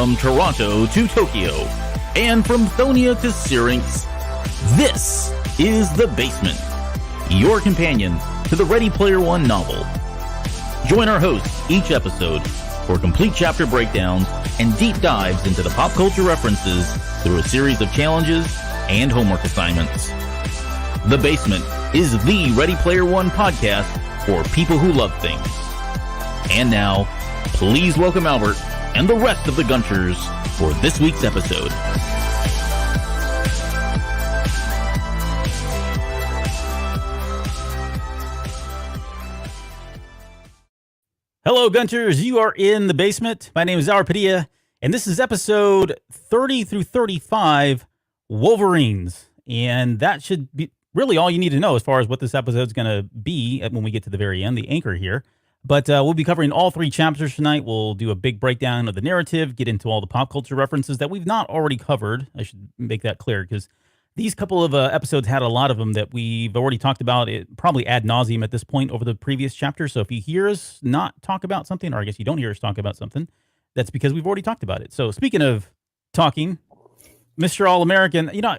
From Toronto to Tokyo, and from Thonia to Syrinx, this is The Basement, your companion to the Ready Player One novel. Join our hosts each episode for complete chapter breakdowns and deep dives into the pop culture references through a series of challenges and homework assignments. The Basement is the Ready Player One podcast for people who love things. And now, please welcome Albert and the rest of the Gunchers for this week's episode. Hello, Gunchers. You are in The Basement. My name is Albert Padilla, and this is episode 30 through 35, Wolverines. And that should be really all you need to know as far as what this episode is going to be when we get to the very end, the anchor here. But we'll be covering all three chapters tonight. We'll do a big breakdown of the narrative, get into all the pop culture references that we've not already covered. I should make that clear because these couple of episodes had a lot of them that we've already talked about, it probably ad nauseum at this point over the previous chapter. So if you hear us not talk about something, or I guess you don't hear us talk about something, that's because we've already talked about it. So speaking of talking, Mr. All-American, you know,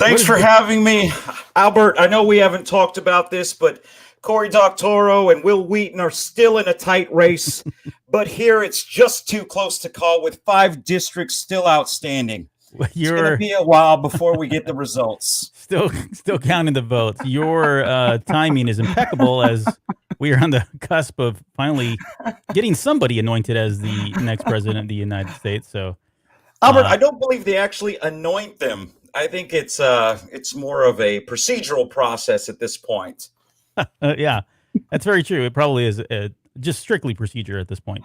Thanks for having me, Albert. I know we haven't talked about this, but Cory Doctorow and Will Wheaton are still in a tight race. But here it's just too close to call with 5 districts still outstanding. It's going to be a while before we get the results. Still counting the votes. Your timing is impeccable as we are on the cusp of finally getting somebody anointed as the next president of the United States. So, Albert, I don't believe they actually anoint them. I think it's more of a procedural process at this point. Yeah, that's very true. It probably is just strictly procedure at this point.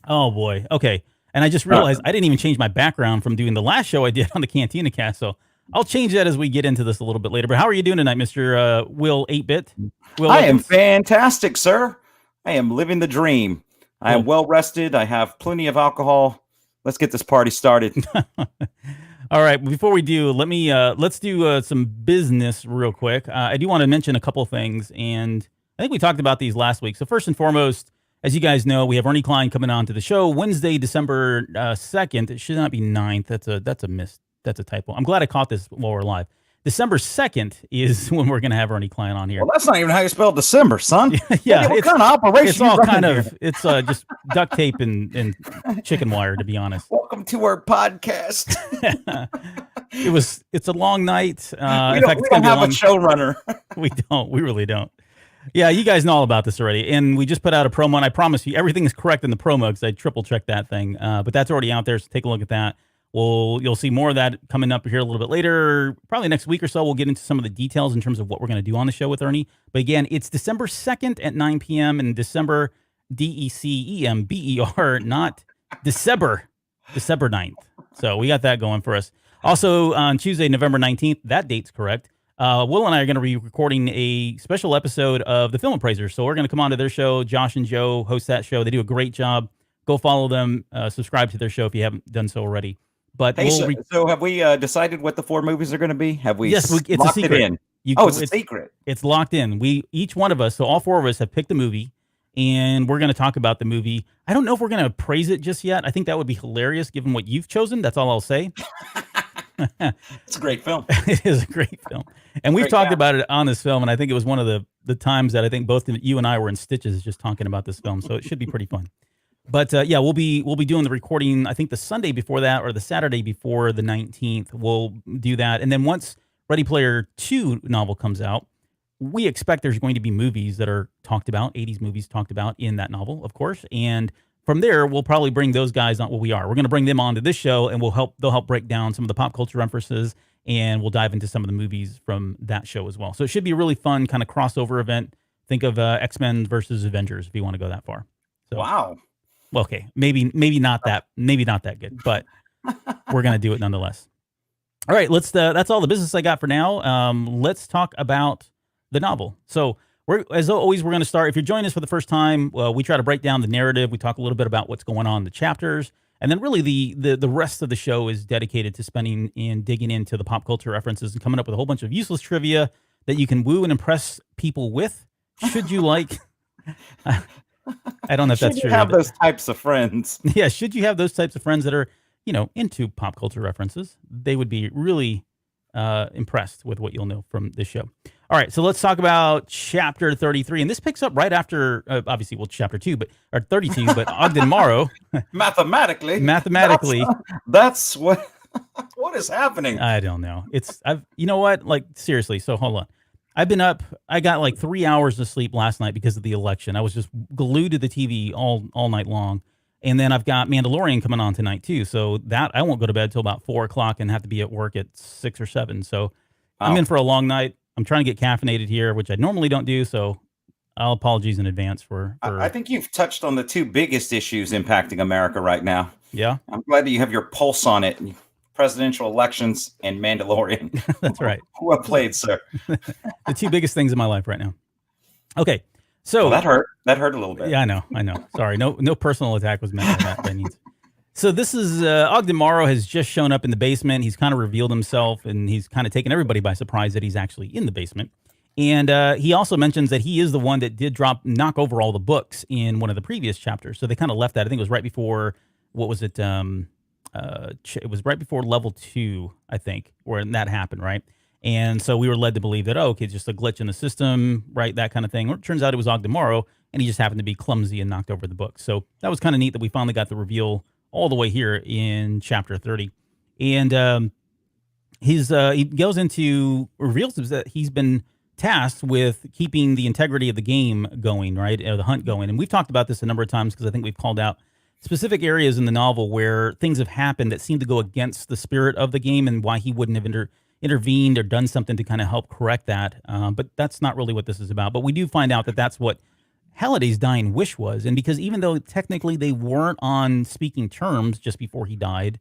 Oh, boy. Okay. And I just realized I didn't even change my background from doing the last show I did on the Cantina Cast. So I'll change that as we get into this a little bit later. But how are you doing tonight, Mr. Will 8-Bit? I am fantastic, sir. I am living the dream. I am well rested. I have plenty of alcohol. Let's get this party started. All right. Before we do, let's do some business real quick. I do want to mention a couple things, and I think we talked about these last week. So first and foremost, as you guys know, we have Ernie Klein coming on to the show Wednesday, December 2nd. It should not be 9th. That's a miss. That's a typo. I'm glad I caught this while we're live. December 2nd is when we're going to have Ernie Klein on here. Well, that's not even how you spell December, son. Yeah, what kind of operation? It's all kind of. It's just duct tape and chicken wire, to be honest. Welcome to our podcast. It's a long night. We don't have a showrunner. We don't. We really don't. Yeah, you guys know all about this already, and we just put out a promo, and I promise you everything is correct in the promo because I triple-checked that thing, but that's already out there, so take a look at that. You'll see more of that coming up here a little bit later, probably next week or so. We'll get into some of the details in terms of what we're going to do on the show with Ernie, but again, it's December 2nd at 9 p.m., and December, D-E-C-E-M-B-E-R, not December 9th, so we got that going for us. Also, on Tuesday, November 19th, that date's correct. Will and I are going to be recording a special episode of the Film Appraisers. So we're going to come on to their show. Josh and Joe host that show. They do a great job. Go follow them. Subscribe to their show if you haven't done so already. But hey, so have we decided what the 4 movies are going to be? Have we? Yes, it's locked a secret. It in? It's a secret. It's locked in. Each one of us, so all 4 of us, have picked a movie, and we're going to talk about the movie. I don't know if we're going to praise it just yet. I think that would be hilarious given what you've chosen. That's all I'll say. It's a great film. It is a great film. And we've talked about it on this film, and I think it was one of the times that I think both you and I were in stitches just talking about this film, so it should be pretty fun. But yeah, we'll be doing the recording, I think the Sunday before that or the Saturday before the 19th. We'll do that. And then once Ready Player 2 novel comes out, we expect there's going to be movies that are talked about, 80s movies talked about in that novel, of course, and from there, we'll probably bring those guys on. Well, we're going to bring them on to this show, and they'll help break down some of the pop culture references, and we'll dive into some of the movies from that show as well. So it should be a really fun kind of crossover event. Think of X-Men versus Avengers if you want to go that far. So, wow. Well, okay, maybe not that good, but we're going to do it nonetheless. All right, that's all the business I got for now. Let's talk about the novel. So as always, we're going to start. If you're joining us for the first time, we try to break down the narrative. We talk a little bit about what's going on in the chapters. And then really the rest of the show is dedicated to spending and digging into the pop culture references and coming up with a whole bunch of useless trivia that you can woo and impress people with, should you like. I don't know if Should that's you true. have those types of friends? Yeah, should you have those types of friends that are, into pop culture references, they would be really impressed with what you'll know from this show. All right, so let's talk about chapter 33. And this picks up right after, obviously, chapter 2, or 32, but Ogden Morrow. Mathematically. Mathematically. That's what is happening? I don't know. You know what? Like, seriously, so hold on. I've been up. I got like 3 hours of sleep last night because of the election. I was just glued to the TV all night long. And then I've got Mandalorian coming on tonight too. So that I won't go to bed till about 4 o'clock and have to be at work at 6 or 7. So I'm in for a long night. I'm trying to get caffeinated here, which I normally don't do. So I'll apologize in advance for I think you've touched on the two biggest issues impacting America right now. Yeah. I'm glad that you have your pulse on it. Presidential elections and Mandalorian. That's right. Well played, sir. The two biggest things in my life right now. Okay. So that hurt. That hurt a little bit. Yeah, I know. Sorry. No personal attack was meant by that means. So this is Ogden Morrow has just shown up in the basement. He's kind of revealed himself, and he's kind of taken everybody by surprise that he's actually in the basement. And he also mentions that he is the one that did knock over all the books in one of the previous chapters. So they kind of left that. I think it was right before, what was it? It was right before level 2, I think, where that happened, right? And so we were led to believe that, okay, it's just a glitch in the system, right? That kind of thing. Well, it turns out it was Ogden Morrow, and he just happened to be clumsy and knocked over the book. So that was kind of neat that we finally got the reveal all the way here in chapter 30. And he goes into, reveals that he's been tasked with keeping the integrity of the game going, right? Or the hunt going. And we've talked about this a number of times because I think we've called out specific areas in the novel where things have happened that seem to go against the spirit of the game and why he wouldn't have intervened or done something to kind of help correct that. But that's not really what this is about. But we do find out that that's what Halliday's dying wish was. And because even though technically they weren't on speaking terms just before he died,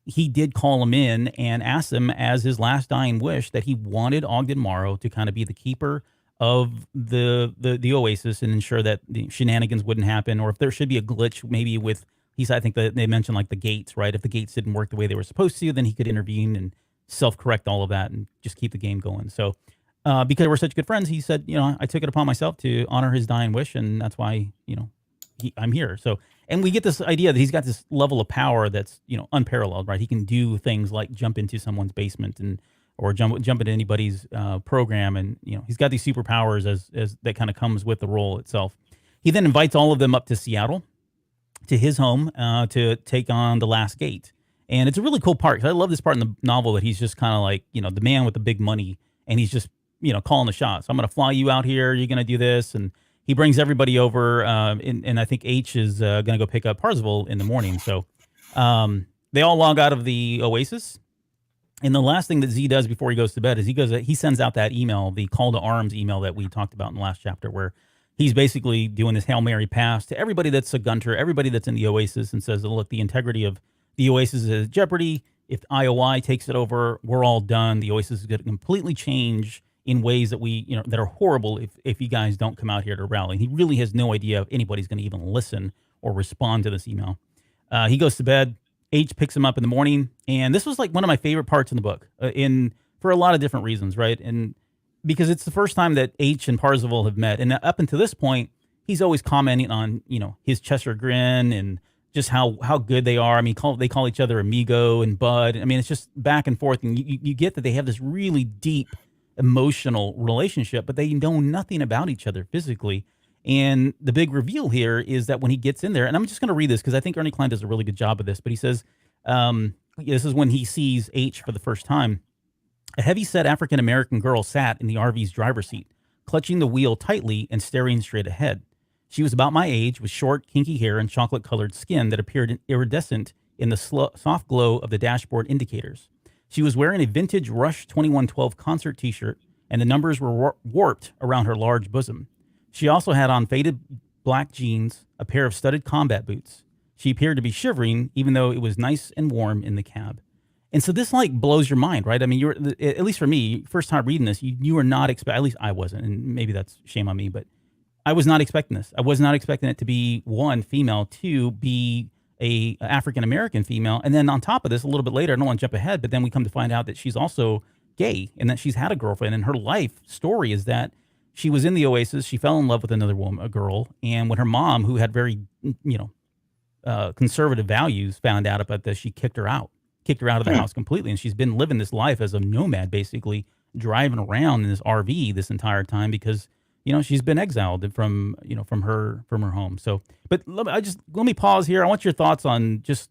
he did call him in and ask him as his last dying wish that he wanted Ogden Morrow to kind of be the keeper of the Oasis and ensure that the shenanigans wouldn't happen, or if there should be a glitch, maybe with, I think that they mentioned like the gates, right? If the gates didn't work the way they were supposed to, then he could intervene and self-correct all of that and just keep the game going. So because we're such good friends, he said, I took it upon myself to honor his dying wish, and that's why, I'm here. So, and we get this idea that he's got this level of power that's, unparalleled, right? He can do things like jump into someone's basement or jump into anybody's program, and he's got these superpowers as that kind of comes with the role itself. He then invites all of them up to Seattle, to his home, to take on the last gate. And it's a really cool part, 'cause I love this part in the novel that he's just kind of like, the man with the big money, and he's just, calling the shots. I'm going to fly you out here. You're going to do this. And he brings everybody over. And I think H is going to go pick up Parzival in the morning. So they all log out of the Oasis. And the last thing that Z does before he goes to bed is he sends out that email, the call to arms email that we talked about in the last chapter, where he's basically doing this Hail Mary pass to everybody that's a gunter, everybody that's in the Oasis, and says, look, the integrity of the Oasis is at jeopardy. If IOI takes it over, we're all done. The Oasis is going to completely change in ways that that are horrible if you guys don't come out here to rally. He really has no idea if anybody's going to even listen or respond to this email. He goes to bed. H picks him up in the morning, and this was like one of my favorite parts in the book, for a lot of different reasons, right? And because it's the first time that H and Parzival have met, and up until this point, he's always commenting on his Cheshire grin and just how good they are. I mean, they call each other amigo and bud. I mean, it's just back and forth, and you get that they have this really deep emotional relationship, but they know nothing about each other physically. And the big reveal here is that when he gets in there, and I'm just going to read this because I think Ernie Klein does a really good job of this, but he says, this is when he sees H for the first time. A heavy-set African-American girl sat in the RV's driver's seat, clutching the wheel tightly and staring straight ahead. She was about my age, with short, kinky hair and chocolate-colored skin that appeared iridescent in the soft glow of the dashboard indicators. She was wearing a vintage Rush 2112 concert t-shirt, and the numbers were warped around her large bosom. She also had on faded black jeans, a pair of studded combat boots. She appeared to be shivering, even though it was nice and warm in the cab. And so this like blows your mind, right? I mean, at least for me, first time reading this, you were not expecting, at least I wasn't, and maybe that's shame on me, but I was not expecting this. I was not expecting it to be, one, female, two, be a African-American female. And then on top of this, a little bit later, I don't want to jump ahead, but then we come to find out that she's also gay and that she's had a girlfriend, and her life story is that she was in the Oasis. She fell in love with another woman, a girl, and when her mom, who had very, conservative values, found out about this, she kicked her out of the house completely, and she's been living this life as a nomad, basically driving around in this RV this entire time because she's been exiled from her home. So, but let me pause here. I want your thoughts on just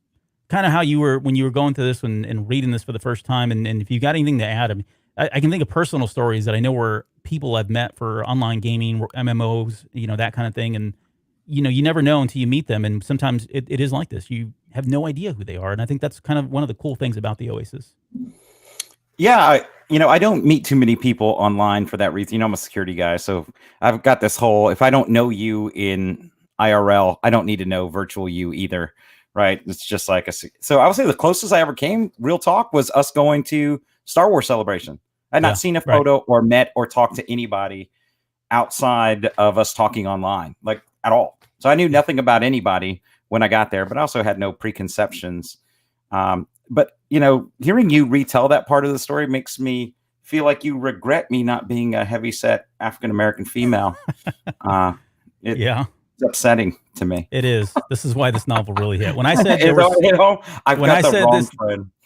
kind of how you were when you were going through this and reading this for the first time, and if you got anything to add. I mean, I can think of personal stories that I know where people I've met for online gaming, MMOs, that kind of thing, and you never know until you meet them, and sometimes it is like this. You have no idea who they are, and I think that's kind of one of the cool things about the Oasis. Yeah, I don't meet too many people online for that reason. I'm a security guy, so I've got this whole, if I don't know you in IRL, I don't need to know virtual you either, right? It's just like so I would say the closest I ever came, real talk, was us going to Star Wars Celebration. I'd not seen a photo or met or talked to anybody outside of us talking online, like at all. So I knew nothing about anybody when I got there, but I also had no preconceptions. But hearing you retell that part of the story makes me feel like you regret me not being a heavyset African-American female. It's upsetting to me. It is. This is why this novel really hit. When I said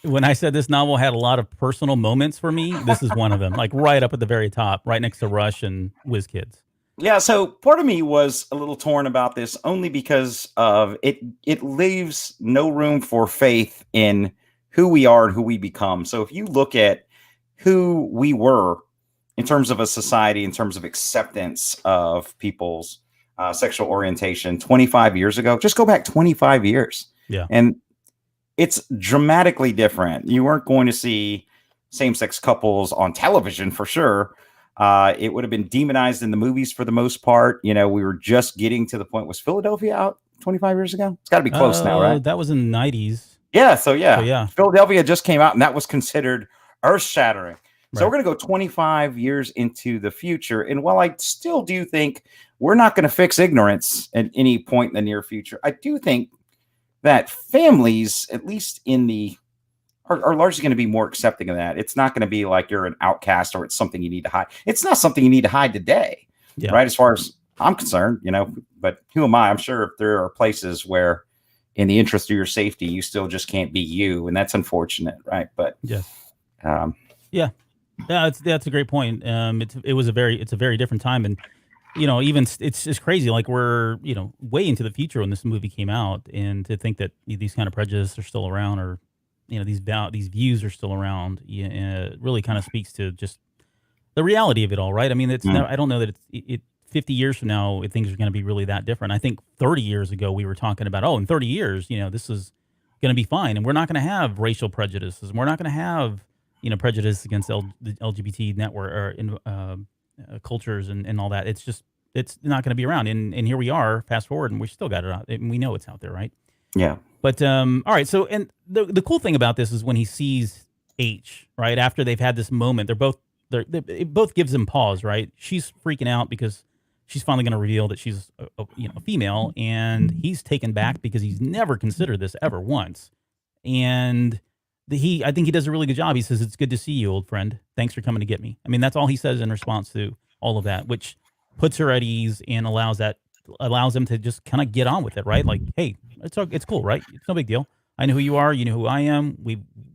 when I said this novel had a lot of personal moments for me, this is one of them. Like right up at the very top, right next to Rush and WizKids. Yeah, so part of me was a little torn about this only because of it. It leaves no room for faith in who we are and who we become. So if you look at who we were in terms of a society, in terms of acceptance of people's sexual orientation 25 years ago, just go back 25 years. Yeah. And it's dramatically different. You weren't going to see same-sex couples on television for sure. It would have been demonized in the movies for the most part. We were just getting to the point. Was Philadelphia out 25 years ago? It's got to be close now, right? That was in the 90s. Yeah. So Philadelphia just came out, and that was considered earth-shattering. So we're going to go 25 years into the future. And while I still do think we're not going to fix ignorance at any point in the near future, I do think that families, at least are largely going to be more accepting of that. It's not going to be like you're an outcast or it's something you need to hide. It's not something you need to hide today, right? As far as I'm concerned, but who am I? I'm sure there are places where in the interest of your safety, you still just can't be you. And that's unfortunate, right? But that's a great point. It's a very different time. And, even it's just crazy. Like we're, way into the future when this movie came out, and to think that these kind of prejudices are still around, or, these views are still around, it really kind of speaks to just the reality of it all, right? I mean, I don't know that it's 50 years from now, things are going to be really that different. I think 30 years ago, we were talking about, in 30 years, this is going to be fine. And we're not going to have racial prejudices. We're not going to have, prejudice against the LGBT network or cultures and all that. It's not going to be around. And here we are, fast forward, and we still got it out. And we know it's out there, right? Yeah. But all right. So, and the cool thing about this is when he sees H, right after they've had this moment, it both gives him pause, right? She's freaking out because she's finally going to reveal that she's a female, and he's taken back because he's never considered this ever once. And I think he does a really good job. He says, "It's good to see you, old friend. Thanks for coming to get me." I mean, that's all he says in response to all of that, which puts her at ease and allows him to just kind of get on with it, right? Like, hey, it's cool, right? It's no big deal. I know who you are. You know who I am.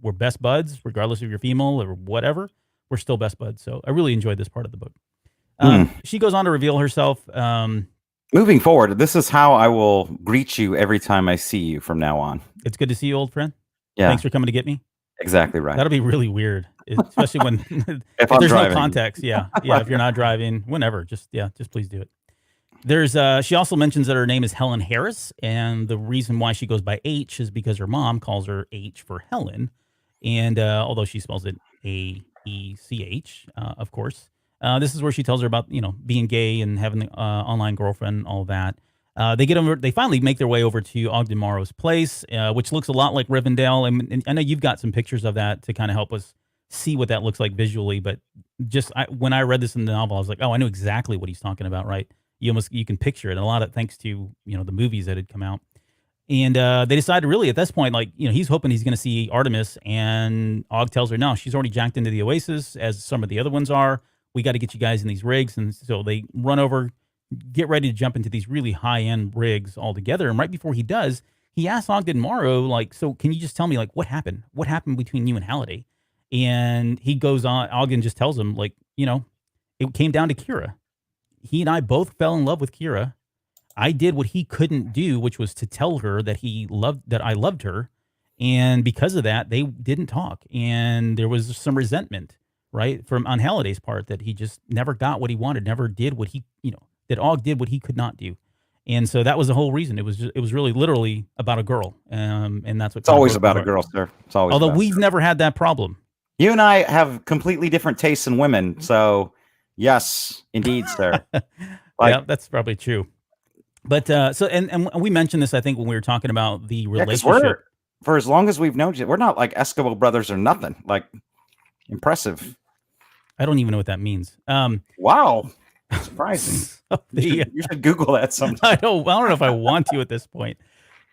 We're best buds, regardless if you're female or whatever. We're still best buds. So I really enjoyed this part of the book. She goes on to reveal herself. Moving forward, this is how I will greet you every time I see you from now on. It's good to see you, old friend. Yeah. Thanks for coming to get me. Exactly right. That'll be really weird, especially when if there's no context. Yeah. If you're not driving, whenever, just please do it. She also mentions that her name is Helen Harris, and the reason why she goes by H is because her mom calls her H for Helen, and although she spells it AECH, of course. This is where she tells her about being gay and having an online girlfriend, all of that. They finally make their way over to Ogden Morrow's place, which looks a lot like Rivendell, and I know you've got some pictures of that to kind of help us see what that looks like visually. But when I read this in the novel, I was like, oh, I know exactly what he's talking about, right? You can picture it, and a lot of thanks to the movies that had come out. And they decided really at this point, he's hoping he's going to see Artemis, and Og tells her no, she's already jacked into the Oasis, as some of the other ones are. we got to get you guys in these rigs. And so they run over, get ready to jump into these really high-end rigs all together. And right before he does, he asks Ogden Morrow, like, so can you just tell me, like, what happened? What happened between you and Halliday? And he goes on, Ogden just tells him, like, it came down to Kira. He and I both fell in love with Kira. I did what he couldn't do, which was to tell her that I loved her. And because of that, they didn't talk. And there was some resentment, right, on Halliday's part, that he just never got what he wanted, never did what that Og did what he could not do. And so that was the whole reason. It was really literally about a girl. And that's what it's always about a girl, sir. It's always. Although we've never had that problem. You and I have completely different tastes in women. So yes, indeed, sir. Yeah, that's probably true. But and we mentioned this, I think, when we were talking about the relationship. For as long as we've known you, we're not like Eskimo brothers or nothing. Like, impressive. I don't even know what that means. Wow. Surprising. You should Google that sometime. I don't know if I want to at this point.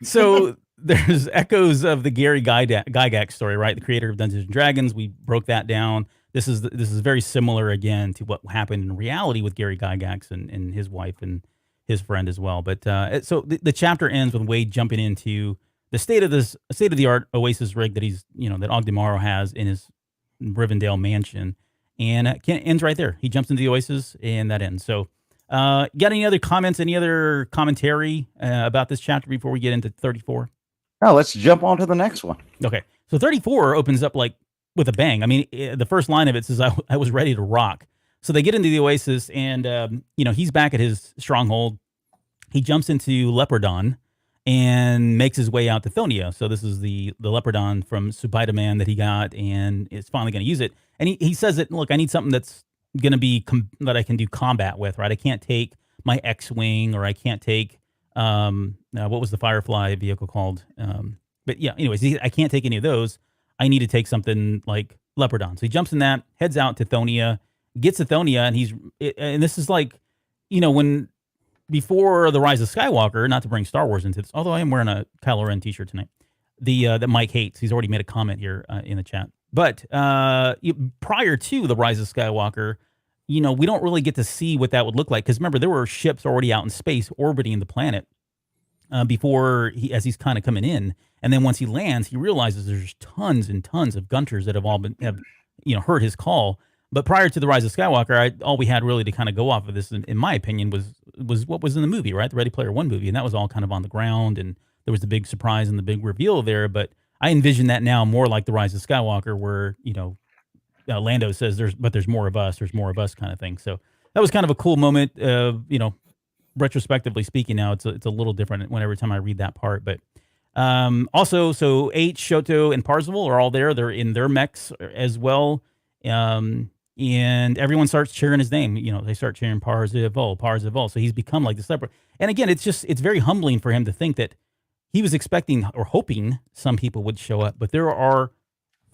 So there's echoes of the Gary Gygax story, right? The creator of Dungeons and Dragons. We broke that down. This is very similar again to what happened in reality with Gary Gygax and his wife and his friend as well. But so the chapter ends with Wade jumping into the state of the art Oasis rig that that Ogden Morrow has in his Rivendell mansion. And it ends right there. He jumps into the Oasis, and that ends. So, got any other comments, any other commentary about this chapter before we get into 34? Oh, let's jump on to the next one. Okay. So 34 opens up like with a bang. I mean, the first line of it says, I was ready to rock. So they get into the Oasis, and, he's back at his stronghold. He jumps into Leopardon and makes his way out to Thonia. So this is the Leopardon from Spider-Man that he got, and is finally going to use it. And he says that, look, I need something that's going to be that I can do combat with, right? I can't take my X-Wing, or I can't take, what was the Firefly vehicle called? But yeah, anyways, I can't take any of those. I need to take something like Leopardon. So he jumps in that, heads out to Thonia, gets to Thonia, and this is like, when before the Rise of Skywalker, not to bring Star Wars into this, although I am wearing a Kylo Ren t-shirt tonight, that Mike hates. He's already made a comment here in the chat. But prior to the Rise of Skywalker, we don't really get to see what that would look like. Because remember, there were ships already out in space orbiting the planet before as he's kind of coming in. And then once he lands, he realizes there's tons and tons of Gunters that have heard his call. But prior to the Rise of Skywalker, all we had really to kind of go off of this, in my opinion, was what was in the movie, right? The Ready Player One movie. And that was all kind of on the ground. And there was the big surprise and the big reveal there. But I envision that now more like the Rise of Skywalker, where, Lando says there's more of us kind of thing. So that was kind of a cool moment. Retrospectively speaking now, it's a little different every time I read that part. But also, so H, Shoto, and Parzival are all there. They're in their mechs as well. And everyone starts cheering his name. They start cheering Parzival. So he's become like this separate. And again, it's very humbling for him to think that he was expecting or hoping some people would show up, but there are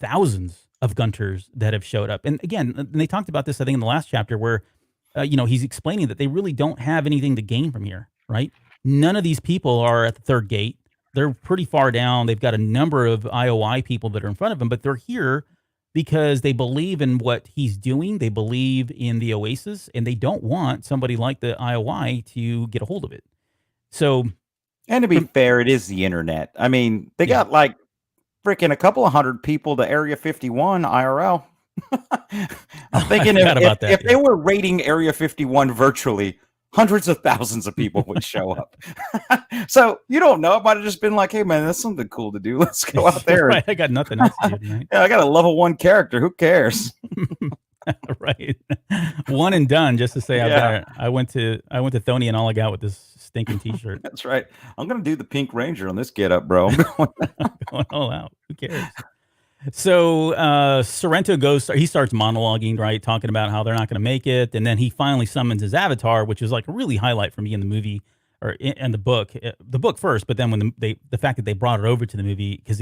thousands of Gunters that have showed up. And again, they talked about this, I think, in the last chapter, where, he's explaining that they really don't have anything to gain from here, right? None of these people are at the third gate. They're pretty far down. They've got a number of IOI people that are in front of them, but they're here because they believe in what he's doing. They believe in the Oasis, and they don't want somebody like the IOI to get a hold of it. So, and to be fair, it is the internet. I mean, they got like freaking a couple of hundred people to Area 51 IRL. I'm thinking if they were rating Area 51 virtually, hundreds of thousands of people would show up. So you don't know. It might have just been like, hey, man, that's something cool to do. Let's go out there. Right. I got nothing else to do tonight. Yeah, I got a level 1 character. Who cares? Right. One and done, just to say I went to Thonia and all I got with this stinking t-shirt. That's right. I'm going to do the Pink Ranger on this get up, bro. I'm going all out. Who cares? So Sorrento he starts monologuing, right? Talking about how they're not going to make it. And then he finally summons his avatar, which is like a really highlight for me in the movie or in the book first. But then when the fact that they brought it over to the movie, because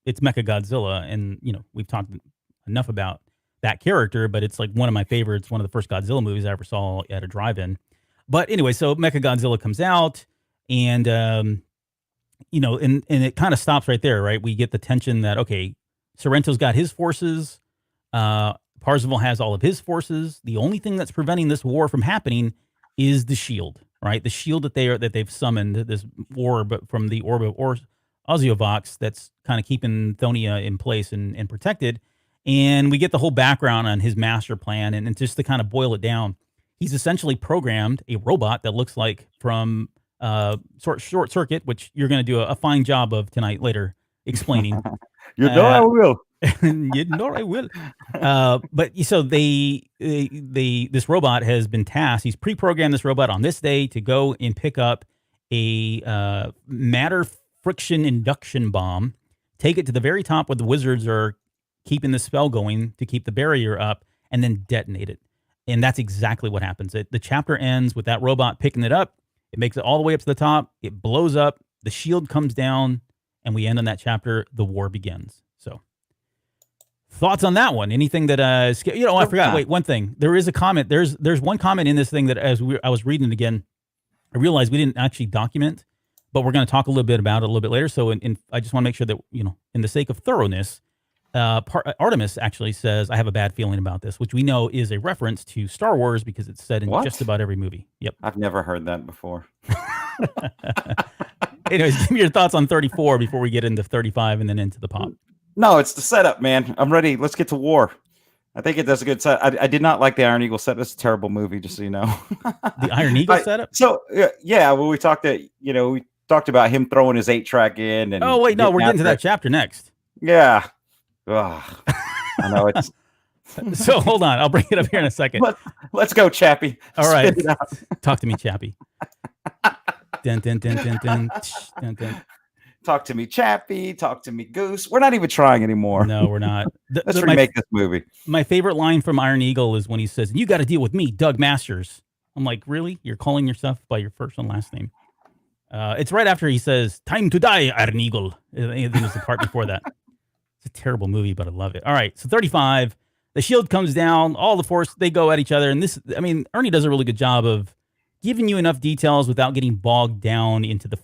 it's Mechagodzilla. And, we've talked enough about that character, but it's like one of my favorites, one of the first Godzilla movies I ever saw at a drive-in. But anyway, so Mechagodzilla comes out, and and it kind of stops right there, right? We get the tension that, okay, Sorrento's got his forces, Parzival has all of his forces. The only thing that's preventing this war from happening is the shield, right? The shield that they've summoned, this orb from the orb of Oziovox that's kind of keeping Thonia in place and protected. And we get the whole background on his master plan. And just to kind of boil it down, he's essentially programmed a robot that looks like from Short Circuit, which you're going to do a fine job of tonight later explaining. You know I will. You know I will. But so this robot has been tasked. He's pre-programmed this robot on this day to go and pick up a matter friction induction bomb, take it to the very top where the wizards are keeping the spell going to keep the barrier up, and then detonate it. And that's exactly what happens. The chapter ends with that robot picking it up. It makes it all the way up to the top. It blows up. The shield comes down, and we end on that chapter. The war begins. So, thoughts on that one? Anything that I forgot. Wait, one thing. There is a comment. There's one comment in this thing that I was reading it again, I realized we didn't actually document, but we're going to talk a little bit about it a little bit later. So, I just want to make sure that in the sake of thoroughness, Artemis actually says, "I have a bad feeling about this," which we know is a reference to Star Wars because it's said in just about every movie. Yep. I've never heard that before. Anyways, give me your thoughts on 34 before we get into 35 and then into the pop. No, it's the setup, man. I'm ready. Let's get to war. I think it does a good set. I did not like the Iron Eagle set. It's a terrible movie, just so you know. The Iron Eagle setup? So, yeah, well, we talked about him throwing his 8-track in. And oh, wait, no, we're getting to that chapter next. Yeah. Ugh. I know it's. So hold on, I'll bring it up here in a second. Let's go, Chappie. All right, talk to me, Chappie. Dun, dun, dun, dun, dun, dun, dun. Talk to me, Chappie. Talk to me, Goose. We're not even trying anymore. No, we're not. Let's remake this movie. My favorite line from Iron Eagle is when he says, "You got to deal with me, Doug Masters." I'm like, really? You're calling yourself by your first and last name? It's right after he says, "Time to die, Iron Eagle." I think it's the part before that. It's a terrible movie, but I love it. All right, so 35. The shield comes down. All the force, they go at each other. And Ernie does a really good job of giving you enough details without getting bogged down into the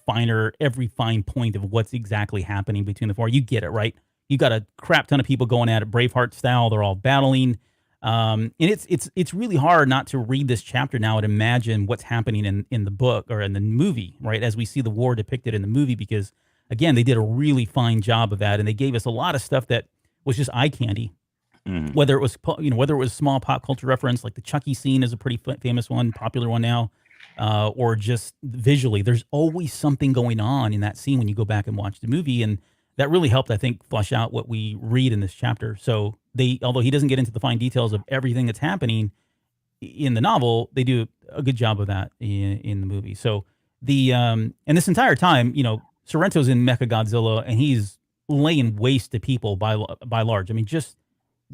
every fine point of what's exactly happening between the four. You get it, right? You got a crap ton of people going at it, Braveheart style. They're all battling. And it's really hard not to read this chapter now and imagine what's happening in the book or in the movie, right? As we see the war depicted in the movie, because again, they did a really fine job of that. And they gave us a lot of stuff that was just eye candy. Mm. Whether it was small pop culture reference, like the Chucky scene is a pretty famous one, popular one now, or just visually, there's always something going on in that scene when you go back and watch the movie, and that really helped, I think, flesh out what we read in this chapter. So although he doesn't get into the fine details of everything that's happening in the novel, they do a good job of that in the movie. So and this entire time, Sorrento's in Mechagodzilla, and he's laying waste to people by large. I mean, just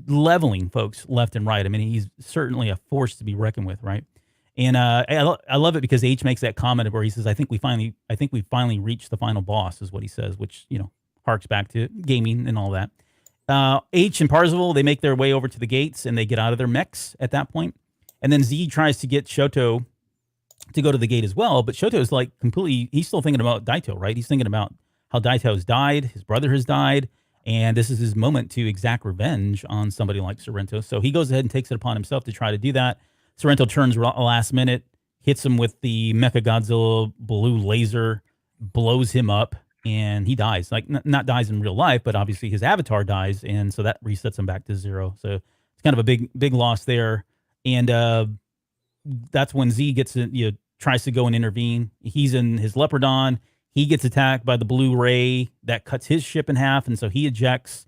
leveling folks left and right. I mean, he's certainly a force to be reckoned with, right? And I love it because H makes that comment where he says, I think we finally reached the final boss," is what he says, which harks back to gaming and all that. H and Parzival, they make their way over to the gates and they get out of their mechs at that point. And then Z tries to get Shoto to go to the gate as well, but Shoto's like he's still thinking about Daito, right? He's thinking about how Daito's died, his brother has died, and this is his moment to exact revenge on somebody like Sorrento. So he goes ahead and takes it upon himself to try to do that. Sorrento turns last minute, hits him with the Mechagodzilla blue laser, blows him up, and he dies. Like, not dies in real life, but obviously his avatar dies, and so that resets him back to zero. So it's kind of a big loss there. And that's when Z tries to go and intervene. He's in his Leopardon. He gets attacked by the blue ray that cuts his ship in half, and so he ejects.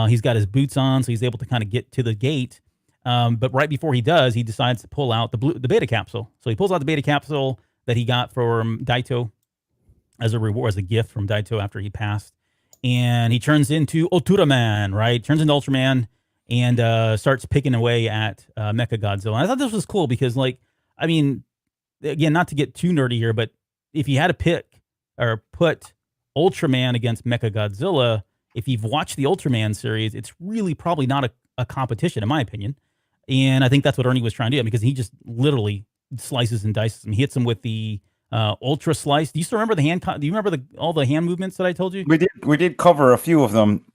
He's got his boots on, so he's able to kind of get to the gate. But right before he does, he decides to pull out the beta capsule. So he pulls out the beta capsule that he got from Daito as a reward, as a gift from Daito after he passed. And he turns into Ultraman, right? Turns into Ultraman and starts picking away at Mechagodzilla. And I thought this was cool because, again, not to get too nerdy here, but if you had to pick or put Ultraman against Mechagodzilla, if you've watched the Ultraman series, it's really probably not a competition, in my opinion. And I think that's what Ernie was trying to do, because he just literally slices and dices him. He hits him with the Ultra Slice. Do you still remember the hand? Do you remember all the hand movements that I told you? We did cover a few of them.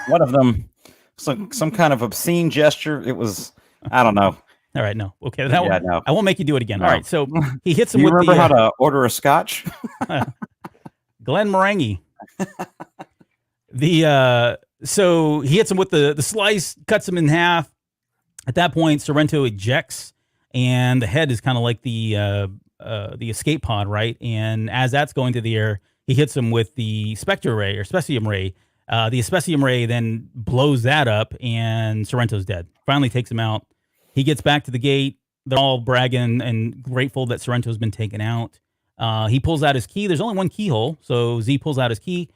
One of them some kind of obscene gesture. It was, I don't know. All right, no. Okay, No. I won't make you do it again. No. All right, so he hits him Do you with remember the how to order a scotch? Glen Morangi. So he hits him with the slice, cuts him in half. At that point, Sorrento ejects, and the head is kind of like the escape pod, right? And as that's going through the air, he hits him with the Spectre Ray or Specium Ray. The Specium Ray then blows that up, and Sorrento's dead. Finally takes him out. He gets back to the gate. They're all bragging and grateful that Sorrento's been taken out. He pulls out his key. There's only one keyhole, so Z pulls out his key,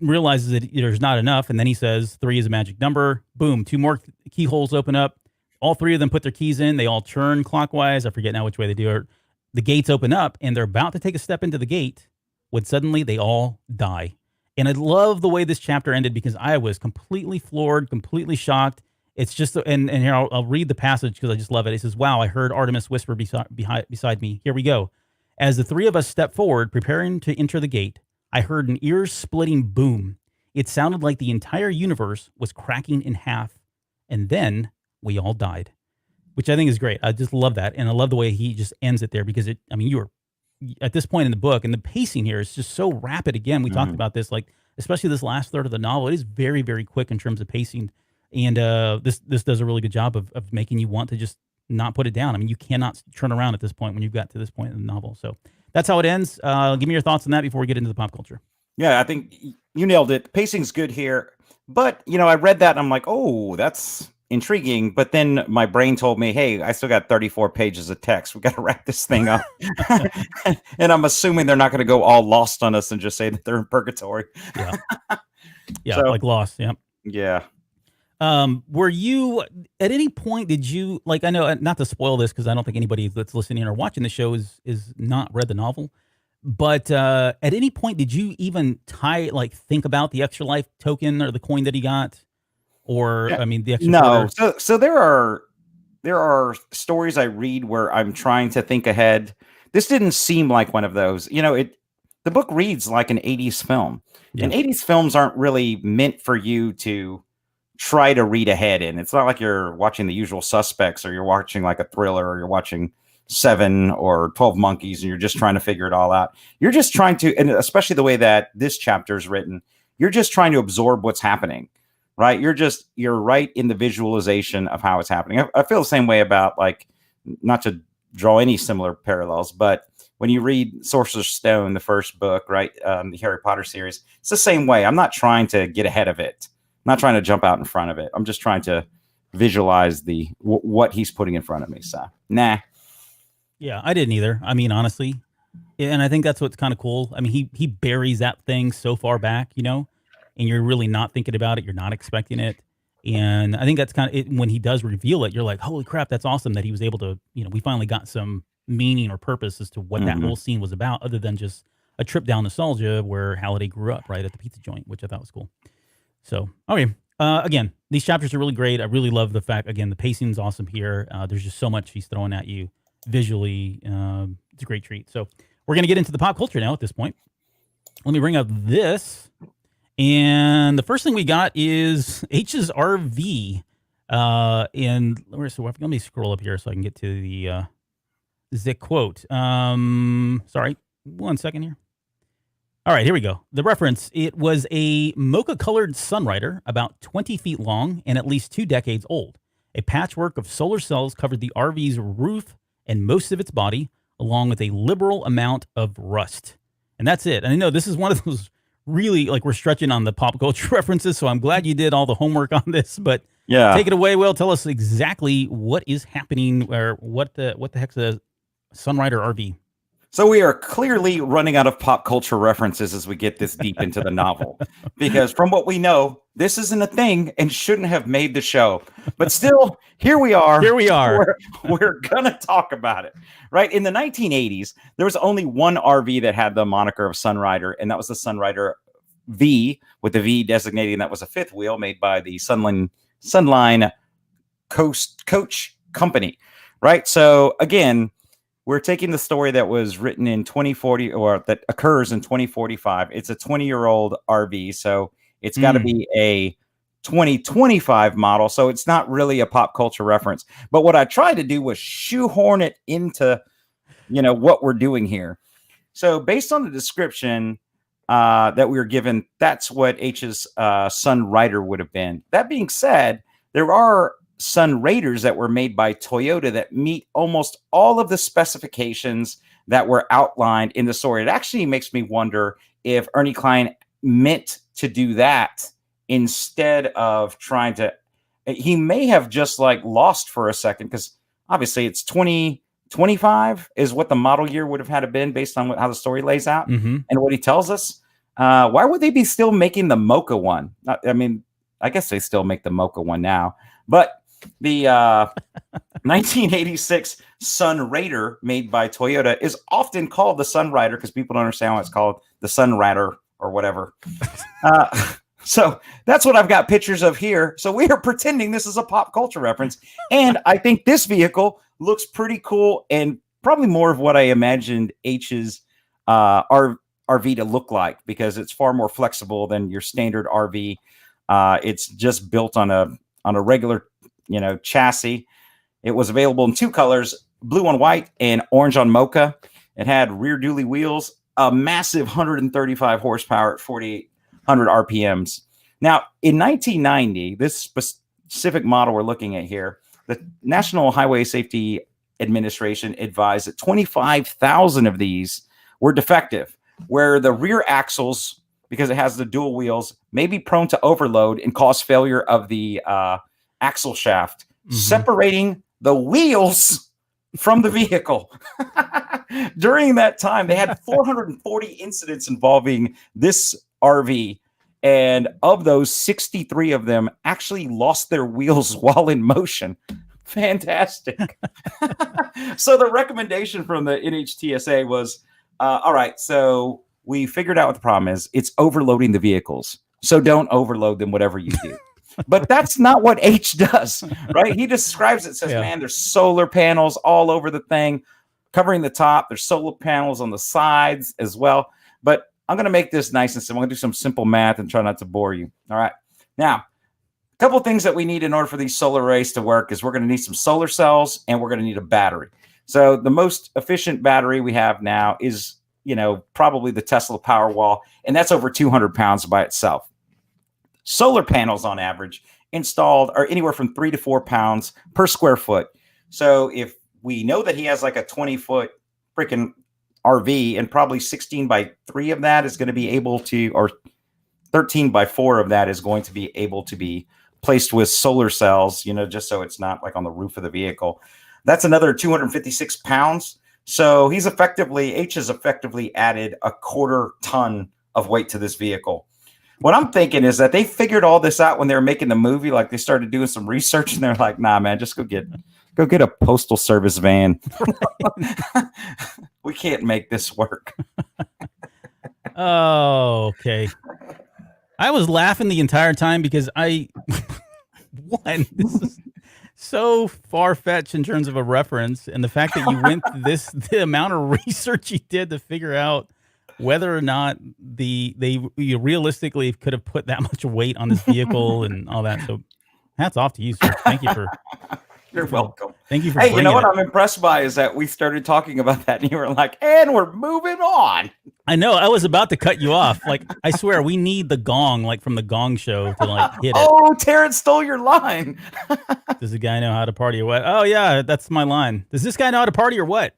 realizes that there's not enough, and then he says 3 is a magic number. Boom, 2 more keyholes open up. All 3 of them put their keys in. They all turn clockwise. I forget now which way they do it. The gates open up, and they're about to take a step into the gate when suddenly they all die. And I love the way this chapter ended because I was completely floored, completely shocked. It's just, and here I'll read the passage because I just love it. It says, "Wow, I heard Artemis whisper beside me. Here we go. As the 3 of us stepped forward, preparing to enter the gate, I heard an ear-splitting boom. It sounded like the entire universe was cracking in half, and then we all died," which I think is great. I just love that, and I love the way he just ends it there because you were at this point in the book, and the pacing here is just so rapid. Again, we talked about this, like especially this last third of the novel. It is very, very quick in terms of pacing, and this does a really good job of making you want to just not put it down. I mean, you cannot turn around at this point when you've got to this point in the novel. So that's how it ends. Give me your thoughts on that before we get into the pop culture. Yeah, I think you nailed it. Pacing's good here. But, I read that and I'm like, oh, that's intriguing. But then my brain told me, hey, I still got 34 pages of text. We got to wrap this thing up. And I'm assuming they're not going to go all lost on us and just say that they're in purgatory. Yeah. Yeah, so, like Lost. Yeah. Yeah. Were you at any point, did you, like, I know not to spoil this because I don't think anybody that's listening or watching the show is not read the novel, but at any point did you even think about the extra life token or the coin that he got, or I mean the extra no quarter? So there are stories I read where I'm trying to think ahead. This didn't seem like one of those. The book reads like an 80s film. Yeah. And 80s films aren't really meant for you to try to read ahead in. It's not like you're watching The Usual Suspects or you're watching like a thriller or you're watching 7 or 12 Monkeys and you're just trying to figure it all out. You're just trying to, and especially the way that this chapter is written, you're just trying to absorb what's happening, right? You're right in the visualization of how it's happening. I feel the same way about, like, not to draw any similar parallels, but when you read Sorcerer's Stone, the first book, right? The Harry Potter series, it's the same way. I'm not trying to get ahead of it. I'm not trying to jump out in front of it. I'm just trying to visualize what he's putting in front of me. So, nah. Yeah, I didn't either. I mean, honestly, and I think that's what's kind of cool. I mean, he buries that thing so far back, and you're really not thinking about it. You're not expecting it. And I think that's kind of it. When he does reveal it, you're like, holy crap, that's awesome that he was able to, we finally got some meaning or purpose as to what that whole scene was about, other than just a trip down nostalgia where Halliday grew up, right, at the pizza joint, which I thought was cool. So, okay. Again, these chapters are really great. I really love the fact, again, the pacing's awesome here. There's just so much he's throwing at you visually. It's a great treat. So we're going to get into the pop culture now at this point. Let me bring up this. And the first thing we got is H's RV. And let me scroll up here so I can get to the quote. Sorry, 1 second here. All right, here we go. The reference: it was a mocha-colored Sunrider, about 20 feet long and at least 2 decades old. A patchwork of solar cells covered the RV's roof and most of its body, along with a liberal amount of rust. And that's it. And I know this is one of those really, like, we're stretching on the pop culture references, so I'm glad you did all the homework on this. But yeah, take it away, Will. Tell us exactly what is happening, or what the heck's a Sunrider RV? So we are clearly running out of pop culture references as we get this deep into the novel, because from what we know, this isn't a thing and shouldn't have made the show. But still, here we are. Here we are. We're going to talk about it, right? In the 1980s, there was only one RV that had the moniker of Sunrider, and that was the Sunrider V, with the V designating that was a fifth wheel made by the Sunline Coach Company, right? So again, we're taking the story that was written in 2040, or that occurs in 2045. It's a 20-year-old RV, so it's got to be a 2025 model, so it's not really a pop culture reference. But what I tried to do was shoehorn it into, what we're doing here. So based on the description that we were given, that's what H's Sun Rider would have been. That being said, there are Sun Raiders that were made by Toyota that meet almost all of the specifications that were outlined in the story. It actually makes me wonder if Ernie Klein meant to do that instead of trying to. He may have just lost for a second, because obviously it's 2025 is what the model year would have had to been based on how the story lays out and what he tells us. Why would they be still making the Mocha one? I mean, I guess they still make the Mocha one now, but the 1986 Sun Raider made by Toyota is often called the Sun Rider because people don't understand why it's called the Sun Rider or whatever. So that's what I've got pictures of here. So we are pretending this is a pop culture reference. And I think this vehicle looks pretty cool and probably more of what I imagined H's RV to look like, because it's far more flexible than your standard RV. It's just built on a regular, chassis. It was available in two colors, blue on white and orange on mocha. It had rear dually wheels, a massive 135 horsepower at 4,800 RPMs. Now, in 1990, this specific model we're looking at here, the National Highway Safety Administration advised that 25,000 of these were defective, where the rear axles, because it has the dual wheels, may be prone to overload and cause failure of the axle shaft, separating the wheels from the vehicle. During that time, they had 440 incidents involving this RV. And of those, 63 of them actually lost their wheels while in motion. Fantastic. So the recommendation from the NHTSA was, all right, so we figured out what the problem is. It's overloading the vehicles. So don't overload them, whatever you do. But that's not what H does, right? He describes it, says, man, there's solar panels all over the thing, covering the top. There's solar panels on the sides as well. But I'm going to make this nice and simple. I'm going to do some simple math and try not to bore you. All right. Now, a couple of things that we need in order for these solar arrays to work is we're going to need some solar cells and we're going to need a battery. So the most efficient battery we have now is, probably the Tesla Powerwall, and that's over 200 pounds by itself. Solar panels on average installed are anywhere from 3 to 4 pounds per square foot. So if we know that he has like a 20-foot freaking RV, and probably 16 by 3 of that is going to be able to, or 13 by 4 of that is going to be able to be placed with solar cells, just so it's not like on the roof of the vehicle. That's another 256 pounds. So H has effectively added a 1/4 ton of weight to this vehicle. What I'm thinking is that they figured all this out when they were making the movie. Like, they started doing some research and they're like, nah, man, just go get a postal service van. We can't make this work. Oh, okay. I was laughing the entire time because this is so far-fetched in terms of a reference, and the fact that you went the amount of research you did to figure out whether or not you realistically could have put that much weight on this vehicle and all that. So hats off to you, sir. Thank you for... You're welcome. Thank you for Hey, you know what it. I'm impressed by is that we started talking about that and you were like, and we're moving on. I know. I was about to cut you off. Like, I swear, we need the gong, like from the Gong Show, to hit it. Oh, Terrence stole your line. Does the guy know how to party or what? Oh, yeah, that's my line. Does this guy know how to party or what?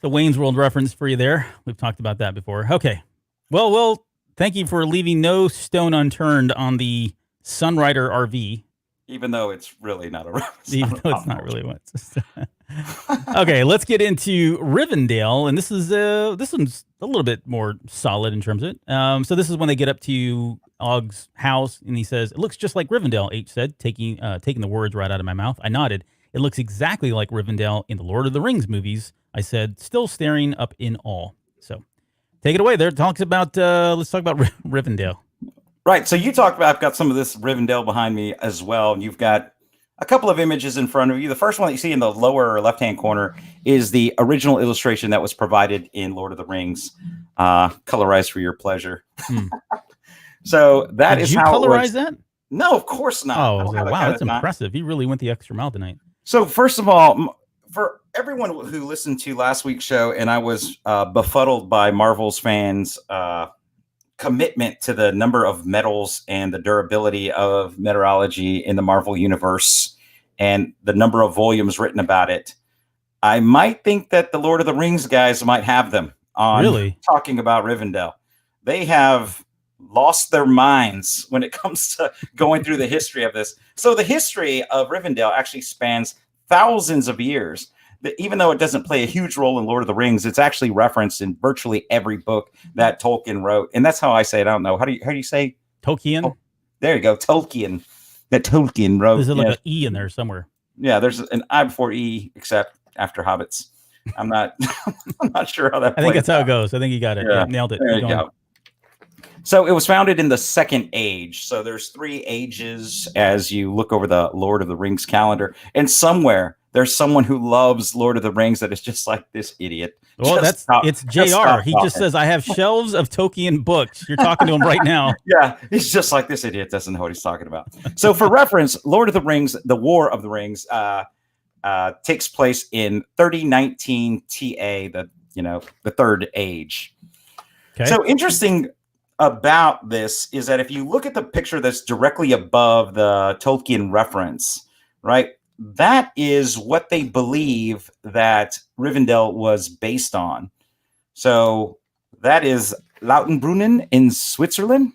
The Wayne's World reference for you there. We've talked about that before. Okay. Well, thank you for leaving no stone unturned on the Sunrider RV. Even though it's really not a reference. Even though it's not really what. Okay, let's get into Rivendell, and this one's a little bit more solid in terms of it. So this is when they get up to Ogg's house, and he says, "It looks just like Rivendell." H said, taking the words right out of my mouth. I nodded. "It looks exactly like Rivendell in the Lord of the Rings movies," I said, still staring up in awe. So, take it away. There, let's talk about Rivendell. Right. So you talked about, I've got some of this Rivendell behind me as well. And you've got a couple of images in front of you. The first one that you see in the lower left-hand corner is the original illustration that was provided in Lord of the Rings, colorized for your pleasure. So that Did is you how it colorize works. that? No, of course not. Oh, wow, that's impressive. You really went the extra mile tonight. So first of all, for everyone who listened to last week's show, and I was befuddled by Marvel's fans' commitment to the number of metals and the durability of meteorology in the Marvel universe and the number of volumes written about it, I might think that the Lord of the Rings guys might have them on talking about Rivendell. They have lost their minds when it comes to going through the history of this. So the history of Rivendell actually spans thousands of years. Even though it doesn't play a huge role in Lord of the Rings, it's actually referenced in virtually every book that Tolkien wrote. And that's how I say it. I don't know. How do you say Tolkien? Oh, there you go. Tolkien. That Tolkien wrote. There's like an E in there somewhere. Yeah, there's an I before E, except after Hobbits. I'm not sure how that I think that's how it goes. I think you got it. Yeah, nailed it. There you go. So it was founded in the Second Age. So there's 3 ages as you look over the Lord of the Rings calendar. And somewhere there's someone who loves Lord of the Rings that is just like this idiot. Well, it's JR. He just says, I have shelves of Tolkien books. You're talking to him right now. Yeah, he's just like this idiot doesn't know what he's talking about. So for reference, Lord of the Rings, the War of the Rings, takes place in 3019 TA, the Third Age. Okay. So interesting about this is that if you look at the picture that's directly above the Tolkien reference, right, that is what they believe that Rivendell was based on. So that is Lautenbrunnen in Switzerland.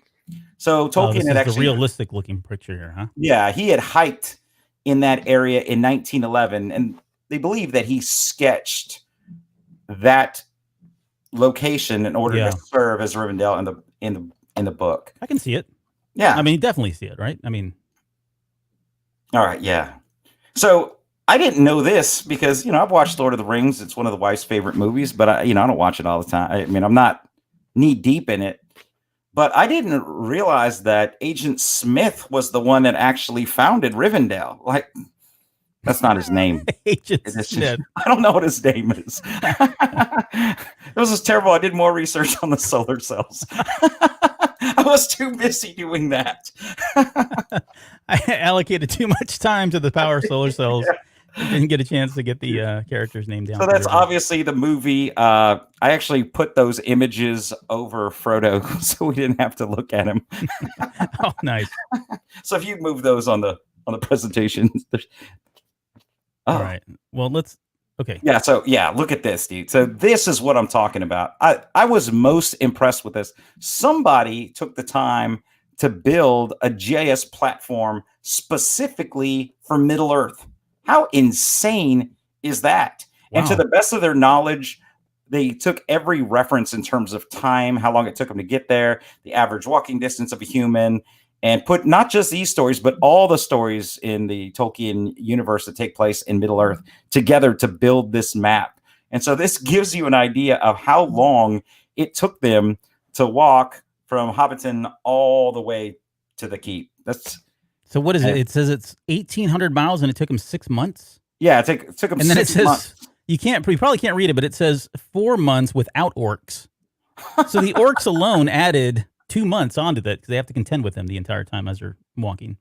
So Tolkien had actually a realistic looking picture here, huh? Yeah, he had hiked in that area in 1911, and they believe that he sketched that location in order to serve as Rivendell in the book. I can see it. Yeah, I mean, definitely see it, right? I mean, all right, yeah. So I didn't know this because I've watched Lord of the Rings. It's one of the wife's favorite movies, but I don't watch it all the time. I mean, I'm not knee deep in it. But I didn't realize that Agent Smith was the one that actually founded Rivendell. Like, that's not his name. Agent Smith. I don't know what his name is. It was just terrible. I did more research on the solar cells. I was too busy doing that. I allocated too much time to the power solar cells. Yeah. Didn't get a chance to get the character's name down. So that's obviously the movie. I actually put those images over Frodo so we didn't have to look at him. Oh, nice. So if you move those on the presentation. All right. Well, okay. Yeah. So look at this, dude. So this is what I'm talking about. I was most impressed with this. Somebody took the time to build a GIS platform specifically for Middle Earth. How insane is that? Wow. And to the best of their knowledge, they took every reference in terms of time, how long it took them to get there, the average walking distance of a human, and put not just these stories, but all the stories in the Tolkien universe that take place in Middle Earth together to build this map. And so this gives you an idea of how long it took them to walk from Hobbiton all the way to the keep. So what is it? It says it's 1,800 miles and it took him 6 months. Yeah, it took him 6 months. And then it says, you probably can't read it, but it says 4 months without orcs. So the orcs alone added 2 months onto that because they have to contend with them the entire time as they're walking.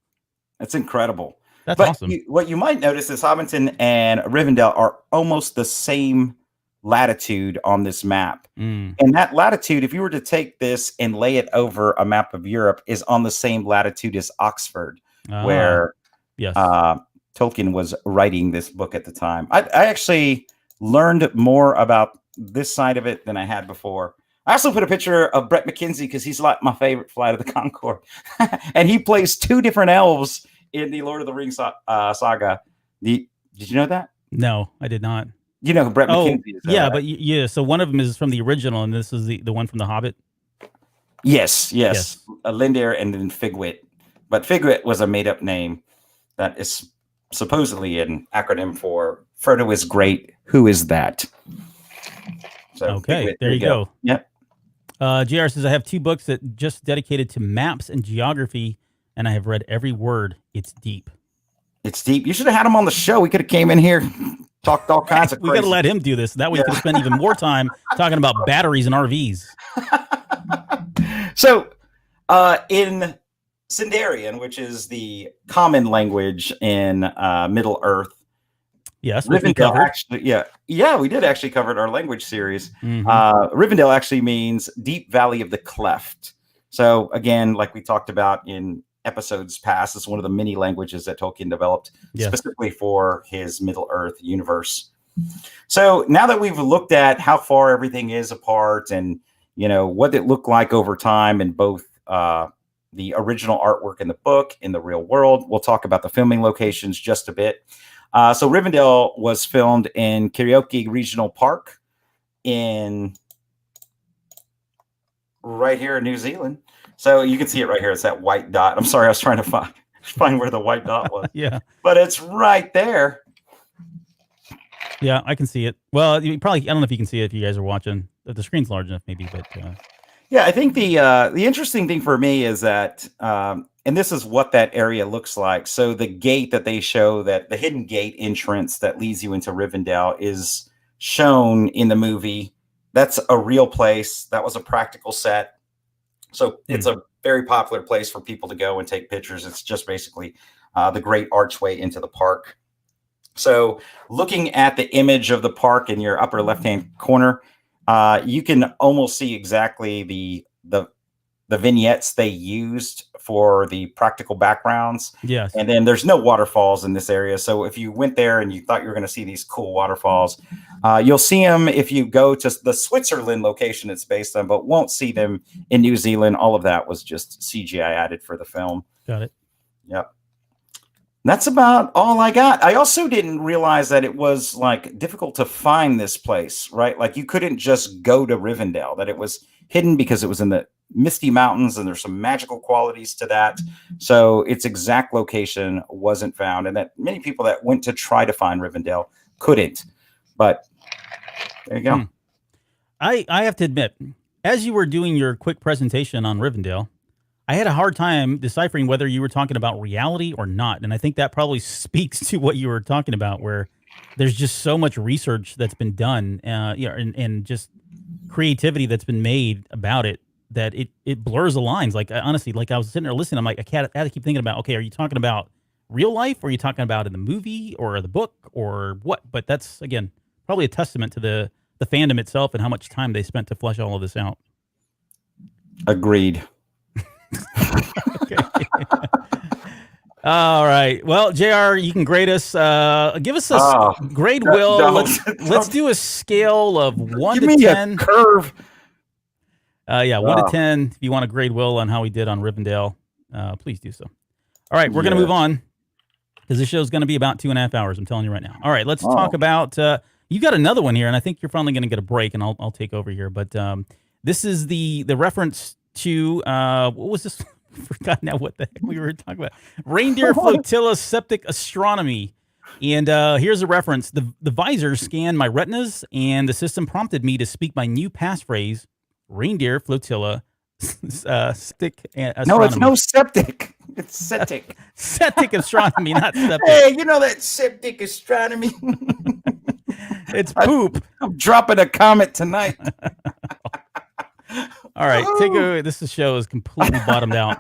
That's incredible. That's awesome. What you might notice is Hobbiton and Rivendell are almost the same latitude on this map. And that latitude, if you were to take this and lay it over a map of Europe, is on the same latitude as Oxford. Where Tolkien was writing this book at the time. I actually learned more about this side of it than I had before. I also put a picture of Brett McKenzie because he's like my favorite Flight of the Conchord. And he plays 2 different elves in the Lord of the Rings saga. Did you know that? No, I did not. You know who Brett McKenzie is? Yeah, right? But so one of them is from the original and this is the one from The Hobbit? Yes. Lindir and then Figwit. But Figwit was a made-up name that is supposedly an acronym for Frodo is great. Who is that? So okay, Figwit, there you go. Yep. JR says, I have 2 books that just dedicated to maps and geography, and I have read every word. It's deep. It's deep. You should have had him on the show. We could have came in here, talked all kinds of crazy. We got to let him do this. That way we could spend even more time talking about batteries and RVs. So In Sindarian, which is the common language in Middle Earth. Yes, Rivendell actually, we did actually cover it, our language series. Rivendell actually means deep valley of the cleft. So again, like we talked about in episodes past, it's one of the many languages that Tolkien developed specifically for his Middle Earth universe. So now that we've looked at how far everything is apart and, you know, what it looked like over time in both the original artwork in the book, in the real world, we'll talk about the filming locations just a bit. So Rivendell was filmed in Karaoke Regional Park right here in New Zealand. So you can see it right here. It's that white dot. I'm sorry, I was trying to find where the white dot was. Yeah. But it's right there. Yeah, I can see it. Well, I don't know if you can see it if you guys are watching. If the screen's large enough, maybe, but yeah, I think the interesting thing for me is that and this is what that area looks like. So the gate that they show, that the hidden gate entrance that leads you into Rivendell, is shown in the movie. That's a real place. That was a practical set. So it's a very popular place for people to go and take pictures. It's just basically the great archway into the park. So looking at the image of the park in your upper left-hand corner, you can almost see exactly the vignettes they used for the practical backgrounds. Yes. And then there's no waterfalls in this area. So if you went there and you thought you were going to see these cool waterfalls, you'll see them if you go to the Switzerland location it's based on, but won't see them in New Zealand. All of that was just CGI added for the film. Got it. Yep. That's about all I got. I also didn't realize that it was like difficult to find this place, right? Like you couldn't just go to Rivendell, that it was hidden because it was in the Misty Mountains and there's some magical qualities to that. So its exact location wasn't found, and that many people that went to try to find Rivendell couldn't. But there you go. I have to admit, as you were doing your quick presentation on Rivendell, I had a hard time deciphering whether you were talking about reality or not. And I think that probably speaks to what you were talking about, where there's just so much research that's been done, and just creativity that's been made about it, that it blurs the lines. Like, honestly, like I was sitting there listening, I'm like, I had to keep thinking about, okay, are you talking about real life, or are you talking about in the movie or the book or what? But that's, again, probably a testament to the fandom itself and how much time they spent to flesh all of this out. Agreed. Okay. All right. Well, JR, you can grade us. Give us a grade. Let's do a scale of 1 to 10. A curve. 1 to 10. If you want to grade Will on how he did on Rivendell, please do so. All right, we're going to move on because this show is going to be about 2.5 hours. I'm telling you right now. All right, let's talk about. You got another one here, and I think you're finally going to get a break, and I'll take over here. But this is the reference to what was this? I forgot now what the heck we were talking about. Reindeer Flotilla Septic Astronomy. And here's a reference. The visor scanned my retinas, and the system prompted me to speak my new passphrase, Reindeer Flotilla Septic Astronomy. No, it's no septic. It's septic. Septic Astronomy, not septic. Hey, you know that septic astronomy? It's poop. I'm dropping a comment tonight. All right, take it away. This show is completely bottomed out.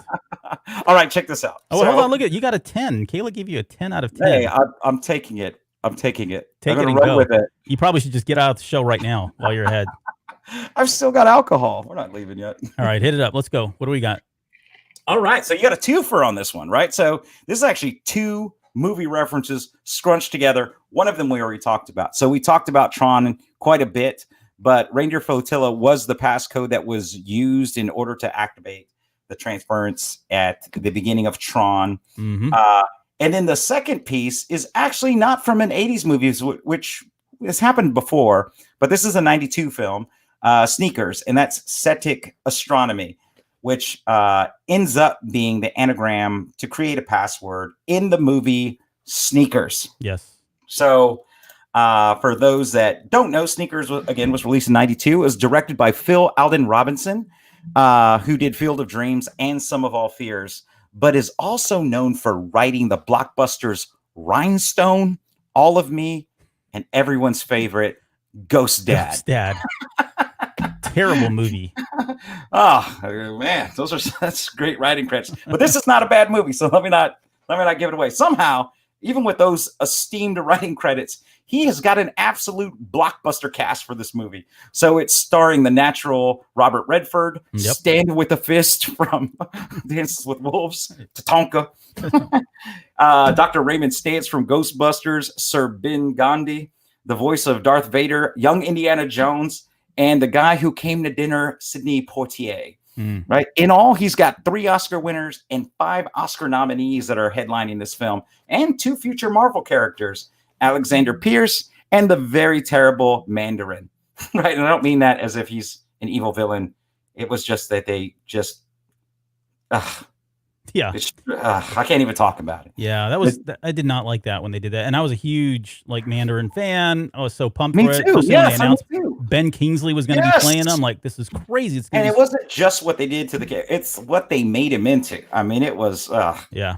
All right, check this out. Oh, hold on. Look at you. Got a 10. Kayla gave you a 10 out of 10. Hey, I'm taking it. I'm taking it. Take it and go with it. You probably should just get out of the show right now while you're ahead. I've still got alcohol. We're not leaving yet. All right, hit it up. Let's go. What do we got? All right, so you got a twofer on this one, right? So this is actually two movie references scrunched together. One of them we already talked about. So we talked about Tron quite a bit. But Reindeer Flotilla was the passcode that was used in order to activate the transference at the beginning of Tron. Mm-hmm. And then the second piece is actually not from an 80s movie, which has happened before, but this is a 92 film, Sneakers, and that's Septic Astronomy, which ends up being the anagram to create a password in the movie Sneakers. Yes. So for those that don't know, Sneakers, again, was released in 92. It was directed by Phil Alden Robinson, who did Field of Dreams and Sum of All Fears, but is also known for writing the blockbusters Rhinestone, All of Me, and everyone's favorite, Ghost Dad. Ghost Dad. terrible movie. Oh man, that's great writing credits. But this is not a bad movie, so let me not give it away. Somehow, even with those esteemed writing credits, he has got an absolute blockbuster cast for this movie. So it's starring the natural Robert Redford, Stand with a Fist from Dances with Wolves, Tatanka, Dr. Raymond Stantz from Ghostbusters, Sir Ben Gandhi, the voice of Darth Vader, young Indiana Jones, and the guy who came to dinner, Sidney Poitier. Right. In all, he's got 3 Oscar winners and 5 Oscar nominees that are headlining this film, and 2 future Marvel characters, Alexander Pierce and the very terrible Mandarin. Right. And I don't mean that as if he's an evil villain. It was just that they just, I can't even talk about it. Yeah, I did not like that when they did that, and I was a huge Mandarin fan. I was so pumped Me for it. too. When they announced Me too. Ben Kingsley was going to be playing. I'm like, this is crazy. And it wasn't just what they did to the character; it's what they made him into. I mean, it was yeah.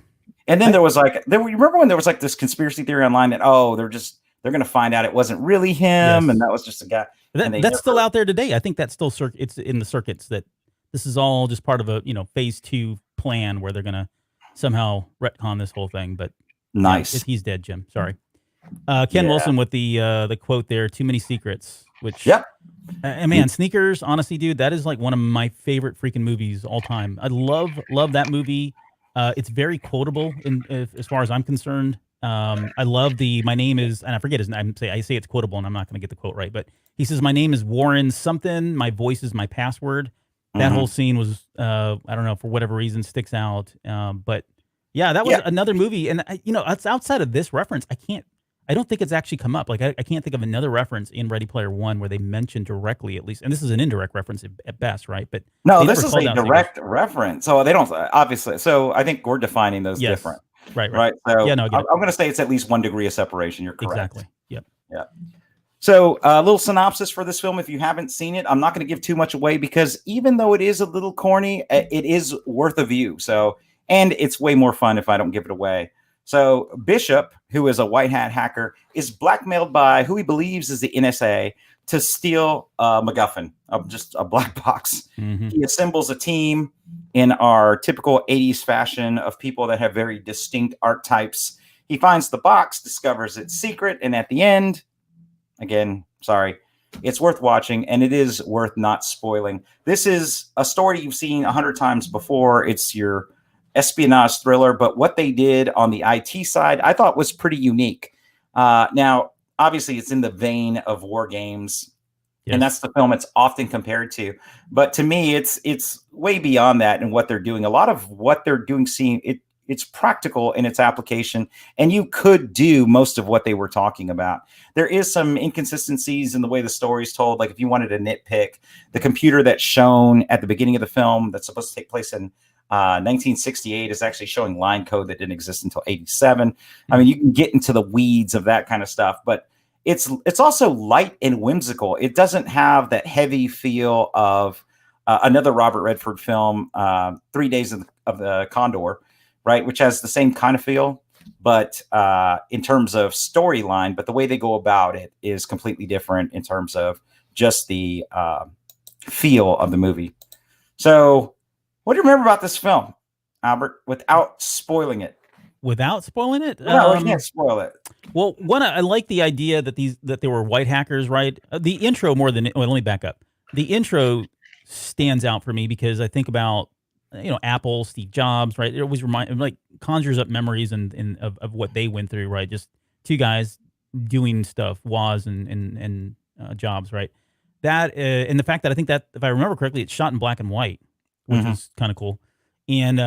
And then there was you remember when there was like this conspiracy theory online that they're going to find out it wasn't really him, and that was just a guy. That's still out there today. I think that's still it's in the circuits that this is all just part of a phase 2 plan where they're going to somehow retcon this whole thing. But nice, he's dead, Jim. Sorry. Ken Wilson with the quote there. Too many secrets. Which man, Sneakers. Honestly, dude, that is like one of my favorite freaking movies all time. I love that movie. It's very quotable as far as I'm concerned. I love my name is, and I forget his name. I say it's quotable, and I'm not going to get the quote right, but he says, "My name is Warren something. My voice is my password." That whole scene was, I don't know, for whatever reason, sticks out. But yeah, that was another movie, and it's outside of this reference. I don't think it's actually come up. Like I can't think of another reference in Ready Player One where they mention directly, at least, and this is an indirect reference at best, right? But no, this is a direct reference. So they don't obviously. So I think we're defining those different. Right. So I'm going to say it's at least 1 degree of separation. You're correct. Exactly. Yep. Yeah. So a little synopsis for this film. If you haven't seen it, I'm not going to give too much away because even though it is a little corny, it is worth a view. So, and it's way more fun if I don't give it away. So Bishop, who is a white hat hacker, is blackmailed by who he believes is the NSA to steal a MacGuffin, just a black box. He assembles a team in our typical 80s fashion of people that have very distinct archetypes. He finds the box, discovers its secret, and at the end, again, sorry, it's worth watching, and it is worth not spoiling. This is a story you've seen 100 times before. It's your espionage thriller, but what they did on the IT side, I thought was pretty unique. Now, obviously, it's in the vein of war games, and that's the film it's often compared to. But to me, it's way beyond that and what they're doing. A lot of what they're doing, it's practical in its application, and you could do most of what they were talking about. There is some inconsistencies in the way the story is told. Like if you wanted to nitpick, the computer that's shown at the beginning of the film that's supposed to take place in 1968 is actually showing line code that didn't exist until 87. I mean, you can get into the weeds of that kind of stuff, but it's also light and whimsical. It doesn't have that heavy feel of another Robert Redford film, 3 Days of the Condor, right? Which has the same kind of feel, but in terms of storyline, but the way they go about it is completely different in terms of just the feel of the movie. So what do you remember about this film, Albert, without spoiling it? Without spoiling it? No, I can't spoil it. Well, one, I like the idea that they were white hackers, right? The intro more than, well, let me back up. The intro stands out for me because I think about, Apple, Steve Jobs, right? It always conjures up memories and of what they went through, right? Just 2 guys doing stuff, Woz and Jobs, right? That and the fact that I think that, if I remember correctly, it's shot in black and white, which is kind of cool. And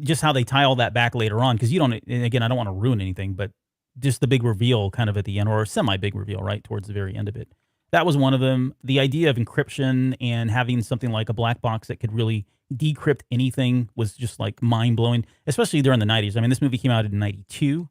just how they tie all that back later on, because and again, I don't want to ruin anything, but just the big reveal kind of at the end, or a semi-big reveal, right, towards the very end of it. That was one of them. The idea of encryption and having something like a black box that could really decrypt anything was just like mind-blowing, especially during the 90s. I mean, this movie came out in 92.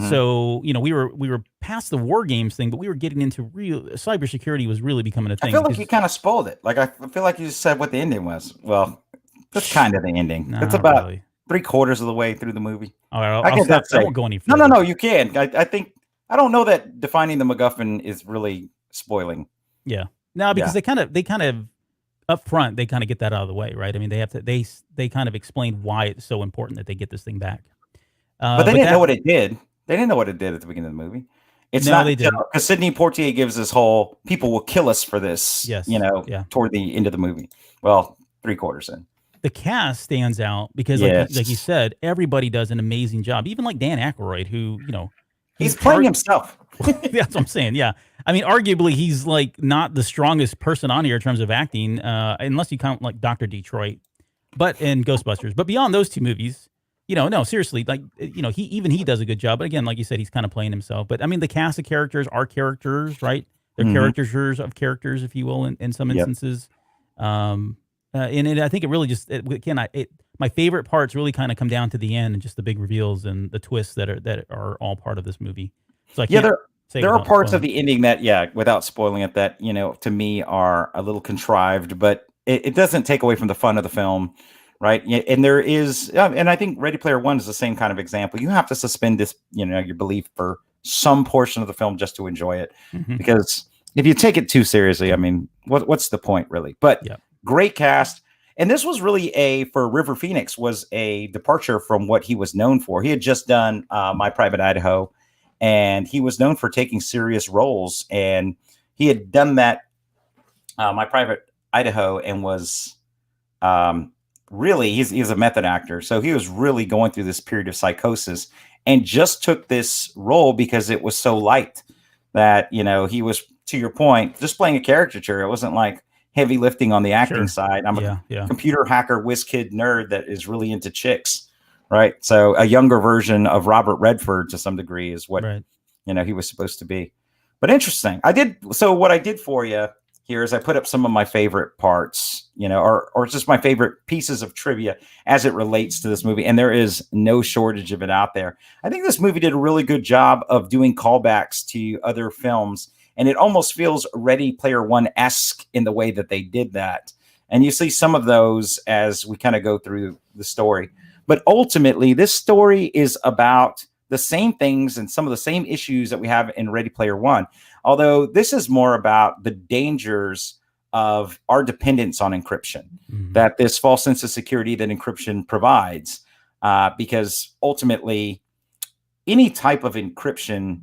So, we were past the war games thing, but we were getting into real cybersecurity was really becoming a thing. I feel like you kind of spoiled it. Like, I feel like you just said what the ending was. Well, that's kind of the ending. It's about really 3/4 of the way through the movie. All right, I won't go any further. No, you can. I think, I don't know that defining the MacGuffin is really spoiling. Yeah. No, because they kind of up front, they kind of get that out of the way, right? I mean, they kind of explain why it's so important that they get this thing back. But they didn't know what it did. They didn't know what it did at the beginning of the movie. It's no, not they didn't. Because Sidney Poitier gives this whole "people will kill us for this," Yes, toward the end of the movie. Well, 3/4 in. The cast stands out because, like you said, everybody does an amazing job. Even like Dan Aykroyd, who he's playing himself. That's what I'm saying. Yeah, I mean, arguably, he's like not the strongest person on here in terms of acting, unless you count like Dr. Detroit, and Ghostbusters. But beyond those two movies. No, seriously, like, he does a good job. But again, like you said, he's kind of playing himself. But I mean, the cast of characters are characters, right? They're caricatures of characters, if you will, in some instances. And I think it really just, my favorite parts really kind of come down to the end and just the big reveals and the twists that are all part of this movie. So there are parts of the ending that, without spoiling it, that, to me are a little contrived, but it doesn't take away from the fun of the film. Right. And there is, and I think Ready Player One is the same kind of example. You have to suspend this, your belief for some portion of the film just to enjoy it. Because if you take it too seriously, I mean, what's the point really? But great cast. And this was really for River Phoenix was a departure from what he was known for. He had just done My Private Idaho, and he was known for taking serious roles. And he had done that, My Private Idaho, and was, really, he's a method actor. So he was really going through this period of psychosis and just took this role because it was so light that, he was, to your point, just playing a caricature. It wasn't like heavy lifting on the acting side. I'm a computer hacker, whiz kid nerd that is really into chicks. Right. So a younger version of Robert Redford to some degree is what, he was supposed to be. But interesting. What I did for you here is I put up some of my favorite parts, or just my favorite pieces of trivia as it relates to this movie. And there is no shortage of it out there. I think this movie did a really good job of doing callbacks to other films. And it almost feels Ready Player One-esque in the way that they did that. And you see some of those as we kind of go through the story. But ultimately, this story is about the same things and some of the same issues that we have in Ready Player One. Although this is more about the dangers of our dependence on encryption, that this false sense of security that encryption provides, because ultimately any type of encryption,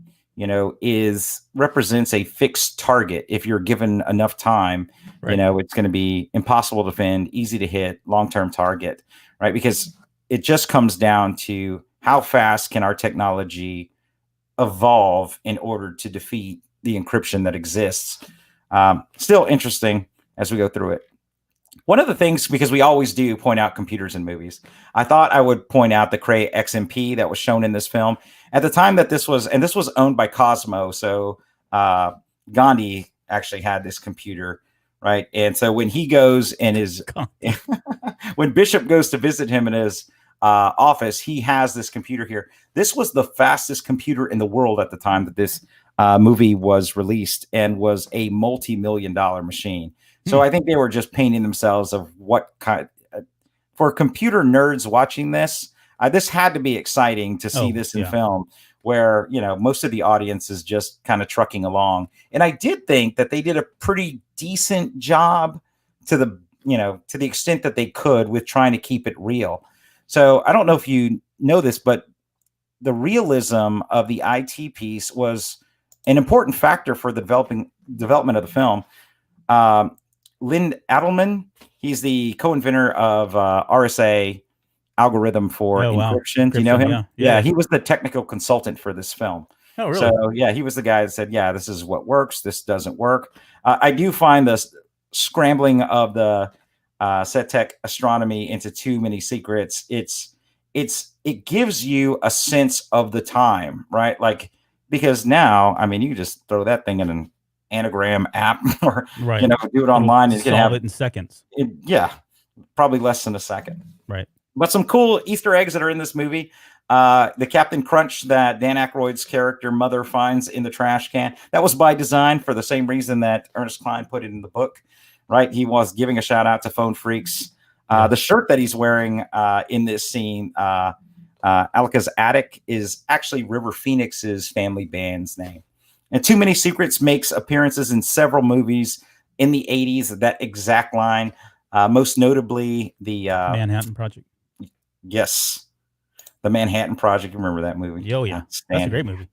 represents a fixed target. If you're given enough time, it's going to be impossible to defend, easy to hit, long-term target, right? Because it just comes down to how fast can our technology evolve in order to defeat the encryption that exists. Still interesting as we go through it. One of the things, because we always do point out computers in movies, I thought I would point out the Cray XMP that was shown in this film. At the time that this was owned by Cosmo, so Gandhi actually had this computer, right? And so when he goes in his, when Bishop goes to visit him in his office, he has this computer here. This was the fastest computer in the world at the time that this movie was released, and was a multi-million-dollar machine. So I think they were just painting themselves of what kind for computer nerds watching this. This had to be exciting to see this in film, where most of the audience is just kind of trucking along. And I did think that they did a pretty decent job to the extent that they could with trying to keep it real. So I don't know if you know this, but the realism of the IT piece was an important factor for the development of the film. Lynn Adelman, he's the co-inventor of RSA algorithm for encryption. Do you know him? Yeah, he was the technical consultant for this film. Oh, really? So yeah, he was the guy that said, this is what works. This doesn't work. I do find the scrambling of the SetTech astronomy into too many secrets. It gives you a sense of the time, right? Like, because now, I mean, you just throw that thing in an anagram app or, do it online and you can have it in seconds. Probably less than a second. Right. But some cool Easter eggs that are in this movie. The Captain Crunch that Dan Aykroyd's character mother finds in the trash can. That was by design for the same reason that Ernest Cline put it in the book, right? He was giving a shout out to Phone Freaks. The shirt that he's wearing in this scene, Alka's Attic, is actually River Phoenix's family band's name. And Too Many Secrets makes appearances in several movies in the 80s, that exact line. Most notably, the Manhattan Project. Yes, the Manhattan Project. You remember that movie? Oh, yeah. That's a great movie.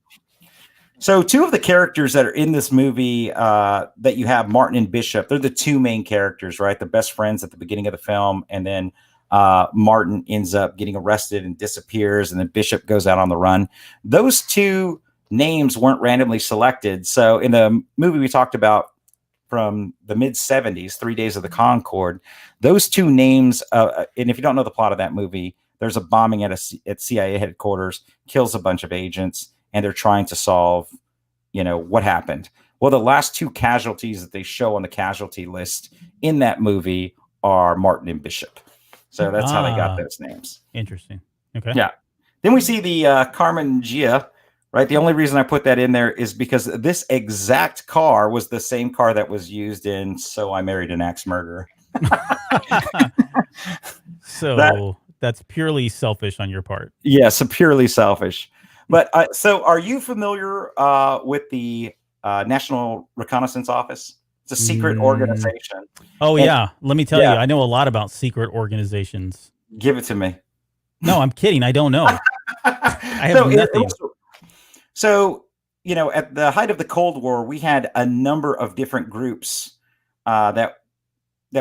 So two of the characters that are in this movie that you have, Martin and Bishop, they're the two main characters, right? The best friends at the beginning of the film. And then Martin ends up getting arrested and disappears. And then Bishop goes out on the run. Those two names weren't randomly selected. So in the movie we talked about from the mid 70s, 3 Days of the Concorde, those two names, and if you don't know the plot of that movie, there's a bombing at CIA headquarters, kills a bunch of agents, and they're trying to solve, what happened. Well, the last two casualties that they show on the casualty list in that movie are Martin and Bishop. So that's how they got those names. Interesting. Okay. Yeah. Then we see the Carmen Gia, right? The only reason I put that in there is because this exact car was the same car that was used in So I Married an Axe Murderer. So that's purely selfish on your part. Yeah, so purely selfish. But so are you familiar with the National Reconnaissance Office? It's a secret organization. Oh, yeah. Let me tell you, I know a lot about secret organizations. Give it to me. No, I'm kidding. I don't know. I have nothing. So, at the height of the Cold War, we had a number of different groups that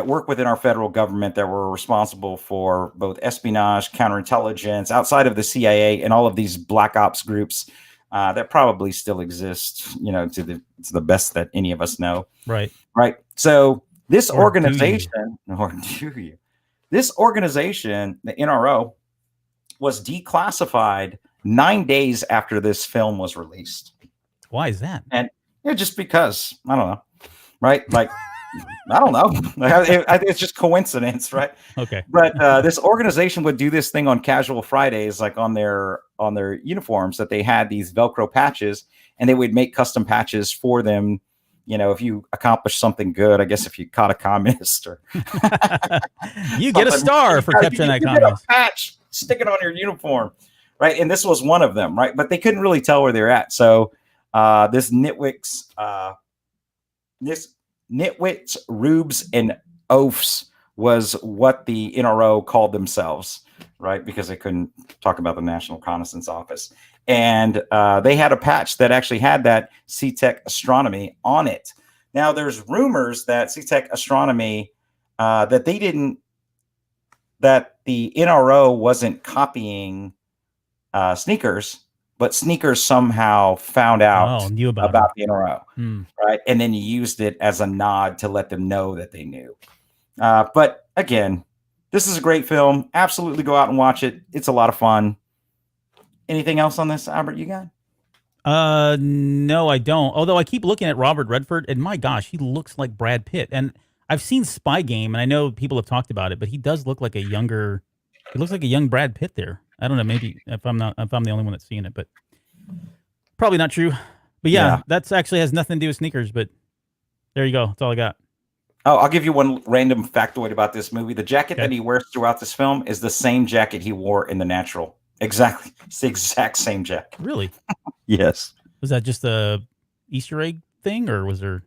work within our federal government that were responsible for both espionage, counterintelligence, outside of the CIA, and all of these black ops groups that probably still exist, to the best that any of us know. Right. Right. So this organization, this organization, the NRO, was declassified 9 days after this film was released. Why is that? And just because, I don't know. Right. Like, I don't know. It's just coincidence, right? Okay. But this organization would do this thing on Casual Fridays, like on their uniforms, that they had these Velcro patches, and they would make custom patches for them. If you accomplish something good, I guess if you caught a communist, or you get a star for capturing that communist. Get a patch, stick it on your uniform, right? And this was one of them, right? But they couldn't really tell where they're at. So this Nitwits, rubes, and oafs was what the NRO called themselves, right? Because they couldn't talk about the National Reconnaissance Office. And they had a patch that actually had that C-Tech Astronomy on it. Now, there's rumors that C-Tech Astronomy, that the NRO wasn't copying Sneakers, but Sneakers somehow found out knew about the NRO, right? And then used it as a nod to let them know that they knew. But again, this is a great film. Absolutely go out and watch it. It's a lot of fun. Anything else on this, Albert, you got? No, I don't. Although I keep looking at Robert Redford, and my gosh, he looks like Brad Pitt. And I've seen Spy Game, and I know people have talked about it, but he does look like he looks like a young Brad Pitt there. I don't know, maybe if I'm the only one that's seeing it, but probably not true. But yeah, that's actually has nothing to do with Sneakers, but there you go. That's all I got. Oh, I'll give you one random factoid about this movie. The jacket that he wears throughout this film is the same jacket he wore in The Natural. Exactly. It's the exact same jacket. Really? Yes. Was that just a Easter egg thing, or did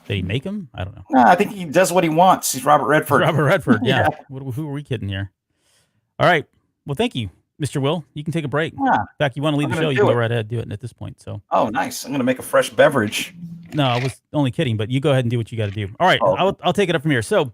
he make him? I don't know. No, I think he does what he wants. He's Robert Redford. Robert Redford, yeah. Who are we kidding here? All right. Well, thank you, Mr. Will. You can take a break. Yeah. In fact, you want to leave the show, you can go right ahead and do it at this point. So. Oh, nice. I'm going to make a fresh beverage. No, I was only kidding, but you go ahead and do what you got to do. All right. I'll take it up from here. So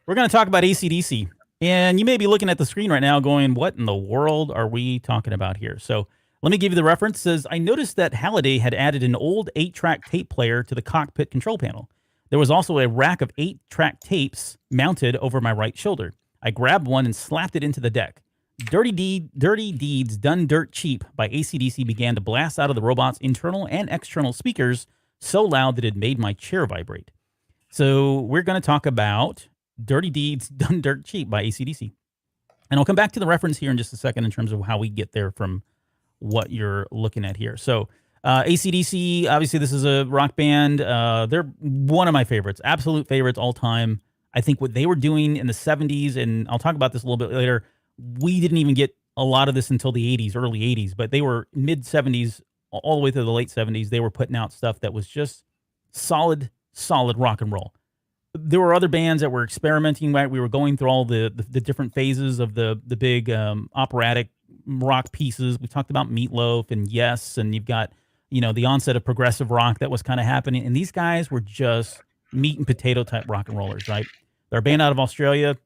we're going to talk about AC/DC. And you may be looking at the screen right now going, what in the world are we talking about here? So let me give you the reference. It says, I noticed that Halliday had added an old 8-track tape player to the cockpit control panel. There was also a rack of 8-track tapes mounted over my right shoulder. I grabbed one and slapped it into the deck. Dirty Deeds Done Dirt Cheap by AC/DC began to blast out of the robot's internal and external speakers so loud that it made my chair vibrate. So we're going to talk about Dirty Deeds Done Dirt Cheap by AC/DC. And I'll come back to the reference here in just a second in terms of how we get there from what you're looking at here. So AC/DC, obviously this is a rock band. They're one of my favorites, absolute favorites all time. I think what they were doing in the 70s, and I'll talk about this a little bit later, we didn't even get a lot of this until the 80s, early 80s, but they were mid 70s all the way to the late 70s. They were putting out stuff that was just solid rock and roll. there were other bands that were experimenting. Right, we were going through all the different phases of the big operatic rock pieces. We talked about Meatloaf and Yes, and you've got the onset of progressive rock that was kind of happening. And these guys were just meat and potato type rock and rollers, right? They're a band out of Australia.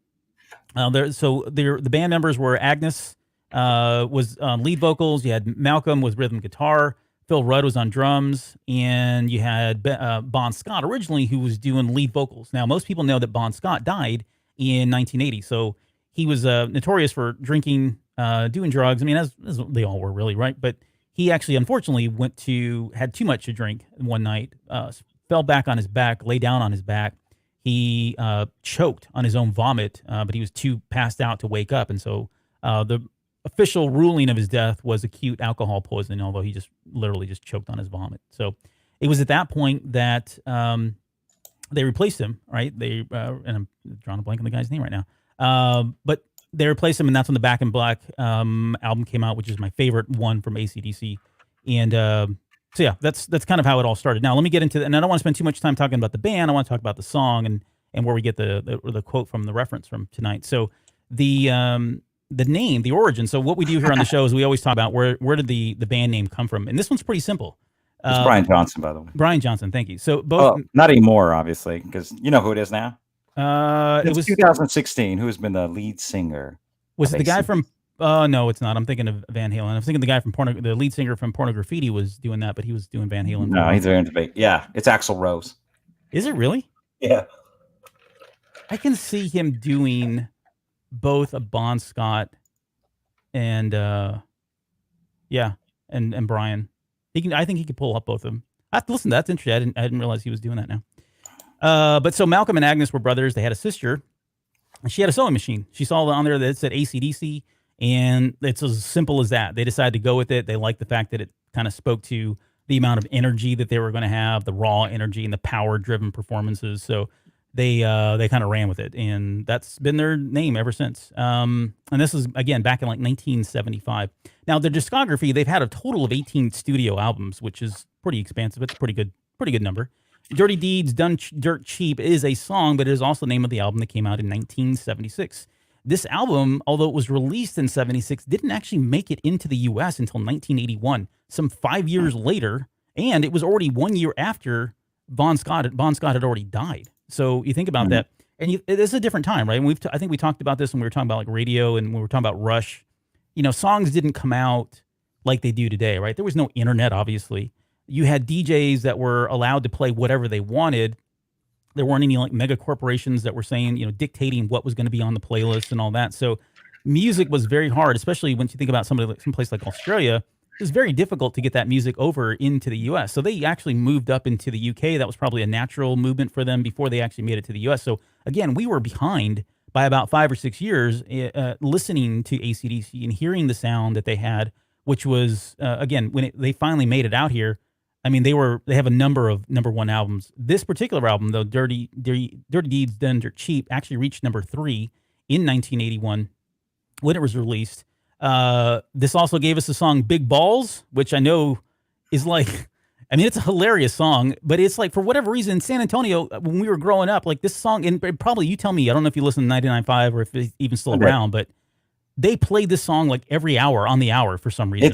The band members were Agnes was on lead vocals. You had Malcolm with rhythm guitar. Phil Rudd was on drums, and you had Bon Scott originally, who was doing lead vocals. Now, most people know that Bon Scott died in 1980, so he was notorious for drinking, doing drugs. I mean, as they all were, really, right? But he actually, unfortunately, had too much to drink one night, fell back on his back, lay down on his back. He choked on his own vomit, but he was too passed out to wake up, and so the official ruling of his death was acute alcohol poisoning, although he just literally just choked on his vomit. So it was at that point that they replaced him, right? And I'm drawing a blank on the guy's name right now. But they replaced him, and that's when the Back in Black album came out, which is my favorite one from AC/DC. And so yeah, that's kind of how it all started. Now let me get into and I don't want to spend too much time talking about the band. I want to talk about the song and where we get the quote from, the reference from tonight. So the name, the origin. So what we do here on the show is we always talk about where did the band name come from, and this one's pretty simple. It's Brian Johnson, by the way. Brian Johnson, thank you. So both, not anymore, obviously, because you know who it is now. It was 2016. Who's been the lead singer? Was it the guy from? No, it's not. I'm thinking of Van Halen. I'm thinking the guy from the lead singer from Porno Graffiti was doing that, but he was doing Van Halen. No, he's very into. Yeah, it's Axl Rose. Is it really? Yeah, I can see him doing both a Bon Scott and and Brian. I think he could pull up both of them. I have to listen to that. That's interesting. I didn't realize he was doing that now. But so Malcolm and Agnes were brothers. They had a sister, and she had a sewing machine. She saw on there that it said AC/DC, and it's as simple as that. They decided to go with it. They liked the fact that it kind of spoke to the amount of energy that they were going to have, the raw energy and the power-driven performances. So they kind of ran with it, and that's been their name ever since. And this is, again, back in like 1975. Now, their discography, they've had a total of 18 studio albums, which is pretty expansive. It's a pretty good number. Dirty Deeds Done Dirt Cheap is a song, but it is also the name of the album that came out in 1976. This album, although it was released in 76, didn't actually make it into the U.S. until 1981, some 5 years later, and it was already 1 year after Bon Scott had already died. So you think about that, and it is a different time, right? And I think we talked about this when we were talking about like radio and when we were talking about Rush. Songs didn't come out like they do today, right? There was no internet, obviously. You had DJs that were allowed to play whatever they wanted. There weren't any like mega corporations that were saying, dictating what was going to be on the playlist and all that. So music was very hard, especially when you think about some place like Australia. It was very difficult to get that music over into the U.S. So they actually moved up into the U.K. That was probably a natural movement for them before they actually made it to the U.S. So again, we were behind by about 5 or 6 years listening to AC/DC and hearing the sound that they had, which was, again, when they finally made it out here. I mean, they have a number of number one albums. This particular album, though, Dirty Deeds Done Dirt Cheap, actually reached number 3 in 1981 when it was released. This also gave us the song Big Balls, which I know is like, I mean, it's a hilarious song, but it's like, for whatever reason, in San Antonio, when we were growing up, like this song, and probably you tell me, I don't know if you listen to 99.5 or if it's even still around, but they played this song like every hour on the hour for some reason.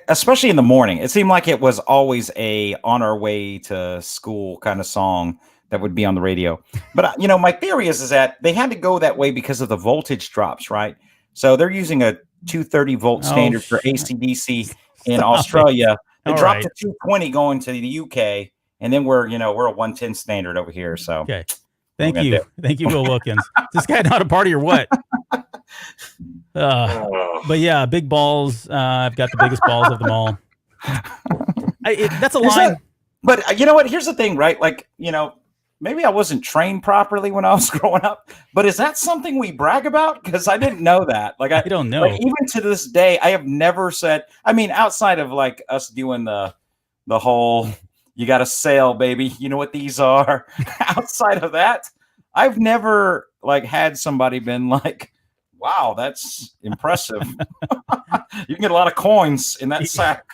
Especially in the morning. It seemed like it was always a on our way to school kind of song that would be on the radio. But, my theory is that they had to go that way because of the voltage drops, right? So they're using a 230 volt standard for AC/DC in Australia. They dropped to 220 going to the UK, and then we're a 110 standard over here. So okay, thank you, Will Wilkins. Is this guy not a party or what? But yeah, big balls. I've got the biggest balls of them all. That's a line. But you know what? Here's the thing, right? Like, maybe I wasn't trained properly when I was growing up, but is that something we brag about? Because I didn't know that. Like, I don't know. Like, even to this day, I have never said, I mean, outside of like us doing the whole, you got to sail, baby. You know what these are? Outside of that, I've never like had somebody been like, wow, that's impressive. You can get a lot of coins in that sack.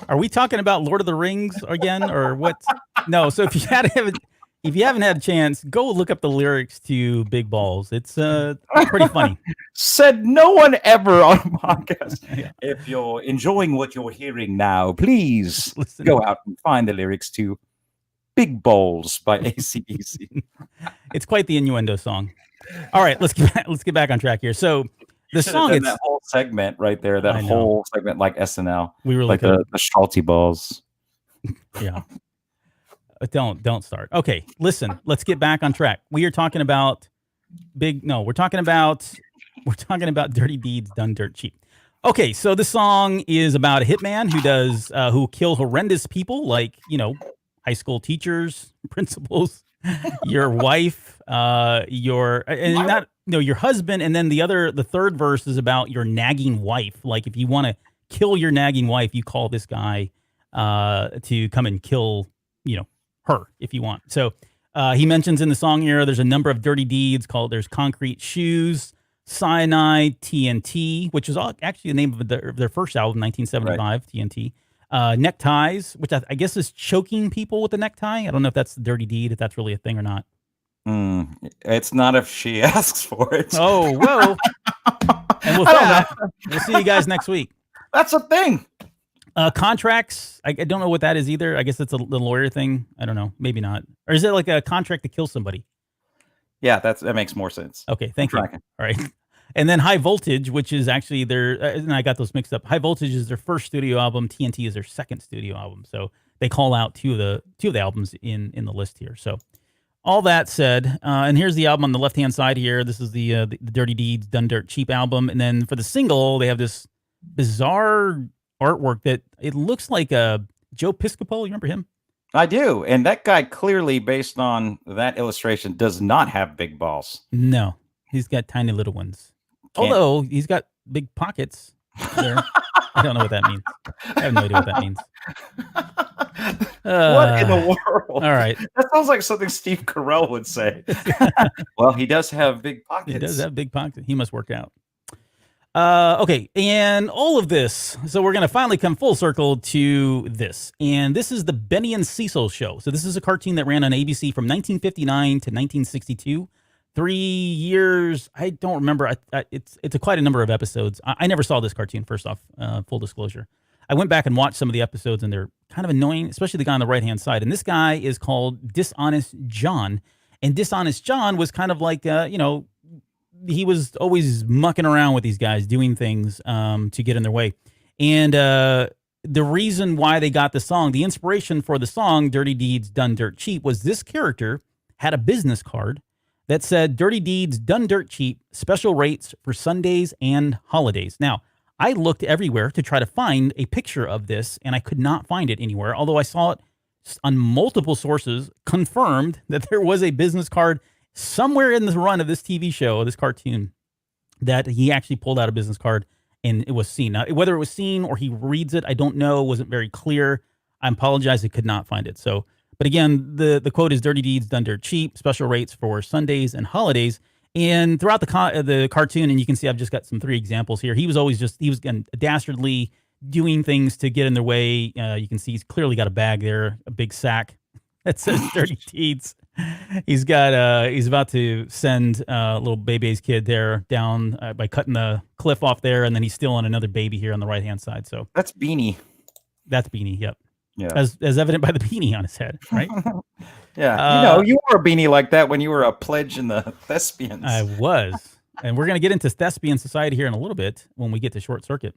Are we talking about Lord of the Rings again, or what? No. So if you had to have if you haven't had a chance, go look up the lyrics to Big Balls. It's pretty funny. Said no one ever on a podcast. Yeah. If you're enjoying what you're hearing now, please Listen. go out and find the lyrics to Big Balls by AC/DC. It's quite the innuendo song. All right, let's get back on track here. So the song, it's that whole segment right there, that whole segment like SNL. We really like the Schmaltzy balls. Yeah. Don't start. Okay, listen, let's get back on track. We are talking about we're talking about dirty deeds done dirt cheap. Okay, so the song is about a hitman who kill horrendous people like, high school teachers, principals, your wife, your husband, and then the third verse is about your nagging wife. Like if you want to kill your nagging wife, you call this guy to come and kill, her if you want. So he mentions in the song here there's a number of dirty deeds there's concrete shoes, cyanide, TNT, which is actually the name of their first album, 1975, right. TNT. Neckties, which I guess is choking people with a necktie. I don't know if that's the dirty deed, if that's really a thing or not. It's not if she asks for it. Oh, whoa. And with that, we'll see you guys next week. That's a thing. Contracts, I don't know what that is either. I guess it's the lawyer thing. I don't know. Maybe not. Or is it like a contract to kill somebody? Yeah, that makes more sense. Okay, thank you. All right. And then High Voltage, which is actually and I got those mixed up. High Voltage is their first studio album. TNT is their second studio album. So they call out two of the albums in the list here. So all that said, and here's the album on the left-hand side here. This is the Dirty Deeds Done Dirt Cheap album. And then for the single, they have this bizarre artwork that it looks like Joe Piscopo. You remember him? I do. And that guy clearly, based on that illustration, does not have big balls. No, he's got tiny little ones. Although he's got big pockets there. I don't know what that means. I have no idea what that means. What in the world? All right. That sounds like something Steve Carell would say. Well, he does have big pockets. He does have big pockets. He must work out. Okay, and all of this, so we're going to finally come full circle to this. And this is the Benny and Cecil Show. So this is a cartoon that ran on ABC from 1959 to 1962. 3 years, I don't remember. It's quite a number of episodes. I never saw this cartoon, first off, full disclosure. I went back and watched some of the episodes, and they're kind of annoying, especially the guy on the right-hand side. And this guy is called Dishonest John. And Dishonest John was kind of like, he was always mucking around with these guys, doing things to get in their way. And the reason why they got the song, the inspiration for the song, Dirty Deeds Done Dirt Cheap, was this character had a business card that said, Dirty Deeds Done Dirt Cheap, special rates for Sundays and holidays. Now, I looked everywhere to try to find a picture of this, and I could not find it anywhere, although I saw it on multiple sources, confirmed that there was a business card somewhere in the run of this TV show, this cartoon, that he actually pulled out a business card and it was seen. Now, whether it was seen or he reads it, I don't know. It wasn't very clear. I apologize. I could not find it. So, but again, the quote is Dirty Deeds Done Dirt Cheap, special rates for Sundays and holidays. And throughout the cartoon, and you can see I've just got 3 examples here. He was again, dastardly doing things to get in their way. You can see he's clearly got a bag there, a big sack that says Dirty Deeds. He's about to send little Bebe's kid there down by cutting the cliff off there, and then he's still on another baby here on the right hand side. So that's Beanie. That's Beanie. Yep. Yeah. As evident by the beanie on his head, right? Yeah. You wore a beanie like that when you were a pledge in the Thespians. I was, and we're gonna get into Thespian Society here in a little bit when we get to Short Circuit.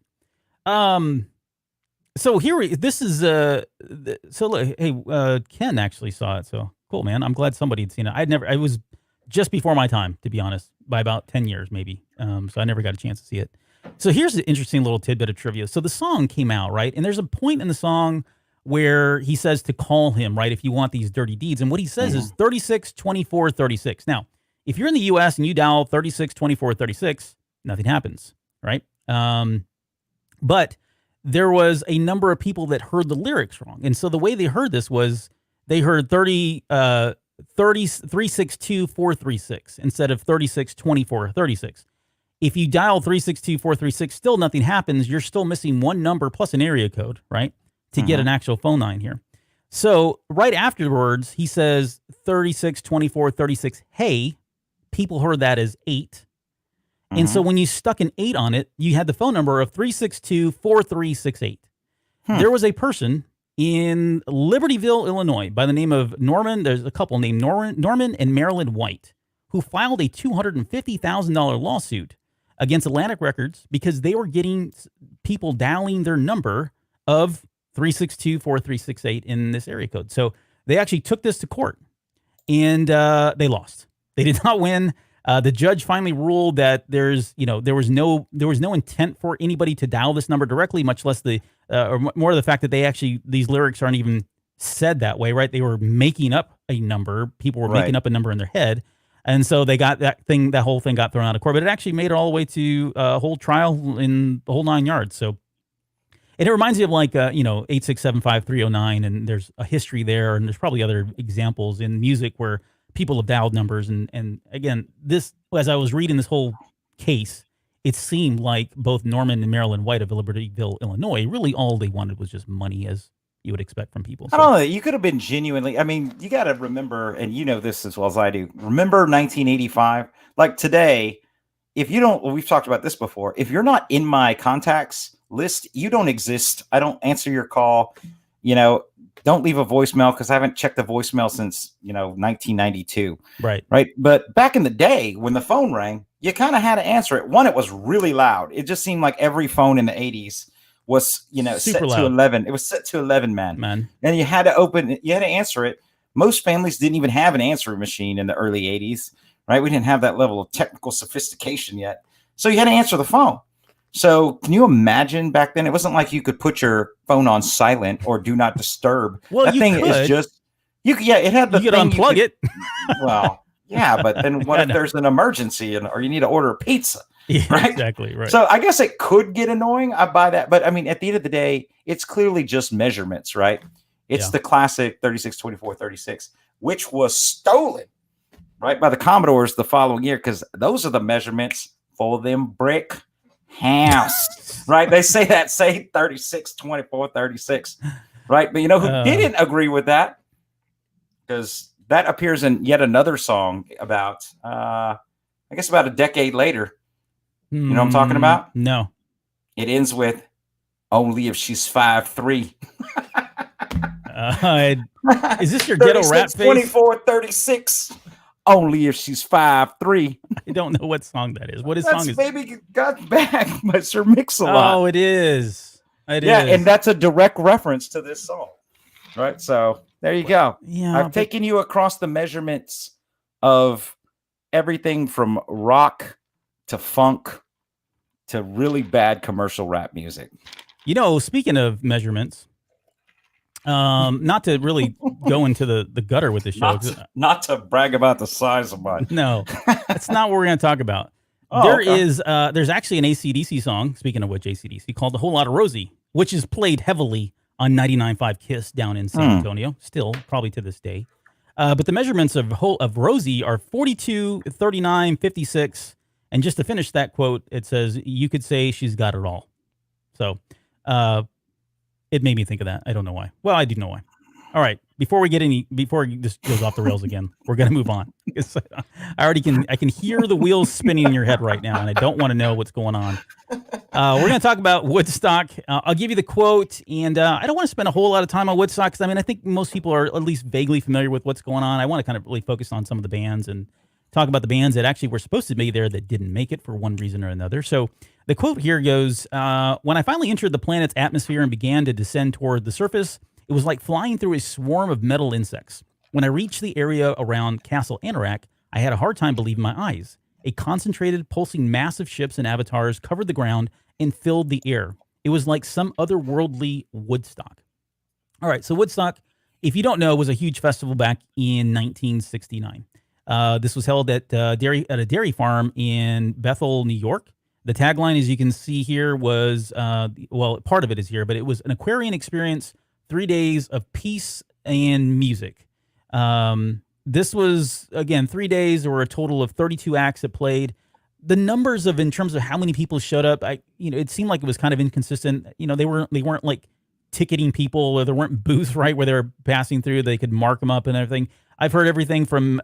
So this is so look, hey, Ken actually saw it, so cool, man. I'm glad somebody had seen it. I was just before my time, to be honest, by about 10 years maybe. So I never got a chance to see it. So here's an interesting little tidbit of trivia. So the song came out, right? And there's a point in the song where he says to call him, right, if you want these dirty deeds. And what he says is 36 24 36. Now, if you're in the US and you dial 36 24 36, nothing happens, right? But there was a number of people that heard the lyrics wrong. And so the way they heard this was they heard 362 436 instead of 36 24 36. If you dial 362 436, still nothing happens. You're still missing one number plus an area code, right, to get an actual phone line here. So right afterwards, he says 36, 24, 36. Hey, people heard that as 8. And so when you stuck an 8 on it, you had the phone number of 362-4368. There was a person in Libertyville, Illinois, by the name of Norman. There's a couple named Norman and Marilyn White, who filed a $250,000 lawsuit against Atlantic Records because they were getting people dialing their number of 362-4368 in this area code. So they actually took this to court, and they lost. They did not win. The judge finally ruled that there was no intent for anybody to dial this number directly, much less or more of the fact that these lyrics aren't even said that way, right? They were making up a number. People were making up a number in their head. And so they got that whole thing got thrown out of court, but it actually made it all the way to a whole trial in the whole 9 yards. So it reminds me of 8675309, and there's a history there, and there's probably other examples in music where people have dialed numbers. And again, this, as I was reading this whole case, it seemed like both Norman and Marilyn White of Libertyville, Illinois, really all they wanted was just money, as you would expect from people. So. I don't know. You could have been genuinely, I mean, you got to remember, and you know this as well as I do, remember 1985? Like today, if you don't, we've talked about this before, if you're not in my contacts list, you don't exist. I don't answer your call. Don't leave a voicemail because I haven't checked the voicemail since, 1992. Right. But back in the day when the phone rang, you kind of had to answer it. One, it was really loud. It just seemed like every phone in the 80s was, set loud. to 11. It was set to 11, man. And you had to answer it. Most families didn't even have an answering machine in the early 80s, right? We didn't have that level of technical sophistication yet. So you had to answer the phone. So can you imagine back then? It wasn't like you could put your phone on silent or do not disturb. Well, that thing is just it had the you could unplug it. Well, yeah, but then what if there's an emergency or you need to order a pizza? Yeah, right? Exactly. Right. So I guess it could get annoying. I buy that, but I mean, at the end of the day, it's clearly just measurements, right? It's the classic 36-24-36, which was stolen, right, by the Commodores the following year, because those are the measurements for them brick house, right? They say 36-24-36, right? But you know who didn't agree with that? Because that appears in yet another song about, I guess about a decade later. You know what I'm talking about? No. It ends with "Only if she's 5'3". Is this your ghetto rap face? 24-36. Only if she's 5'3". I don't know what song that is. What song is? Baby Got Back by Sir Mix-a-Lot. Oh, it is. And that's a direct reference to this song, right? So there you go. Yeah, I've taken you across the measurements of everything from rock to funk to really bad commercial rap music. Speaking of measurements, not to really go into the gutter with the show. Not to brag about the size of mine. No, that's not what we're going to talk about. There's actually an AC/DC song, speaking of which, AC/DC, called "A Whole Lot of Rosie," which is played heavily on 99.5 KISS down in San Antonio, still probably to this day. But the measurements of Rosie are 42, 39, 56. And just to finish that quote, it says, "You could say she's got it all." So it made me think of that. I don't know why. Well, I do know why. All right. Before this goes off the rails again, we're going to move on. I can hear the wheels spinning in your head right now, and I don't want to know what's going on. We're going to talk about Woodstock. I'll give you the quote, and I don't want to spend a whole lot of time on Woodstock because, I think most people are at least vaguely familiar with what's going on. I want to kind of really focus on some of the bands and talk about the bands that actually were supposed to be there that didn't make it for one reason or another. So the quote here goes, "When I finally entered the planet's atmosphere and began to descend toward the surface, it was like flying through a swarm of metal insects. When I reached the area around Castle Anorak, I had a hard time believing my eyes. A concentrated, pulsing mass of ships and avatars covered the ground and filled the air. It was like some otherworldly Woodstock." All right, so Woodstock, if you don't know, was a huge festival back in 1969. This was held at a dairy farm in Bethel, New York. The tagline, as you can see here, was, part of it is here, but it was an Aquarian experience, 3 days of peace and music. This was, again, 3 days. There were a total of 32 acts that played. The numbers in terms of how many people showed up, it seemed like it was kind of inconsistent. They weren't like ticketing people, or there weren't booths right where they were passing through. They could mark them up and everything. I've heard everything from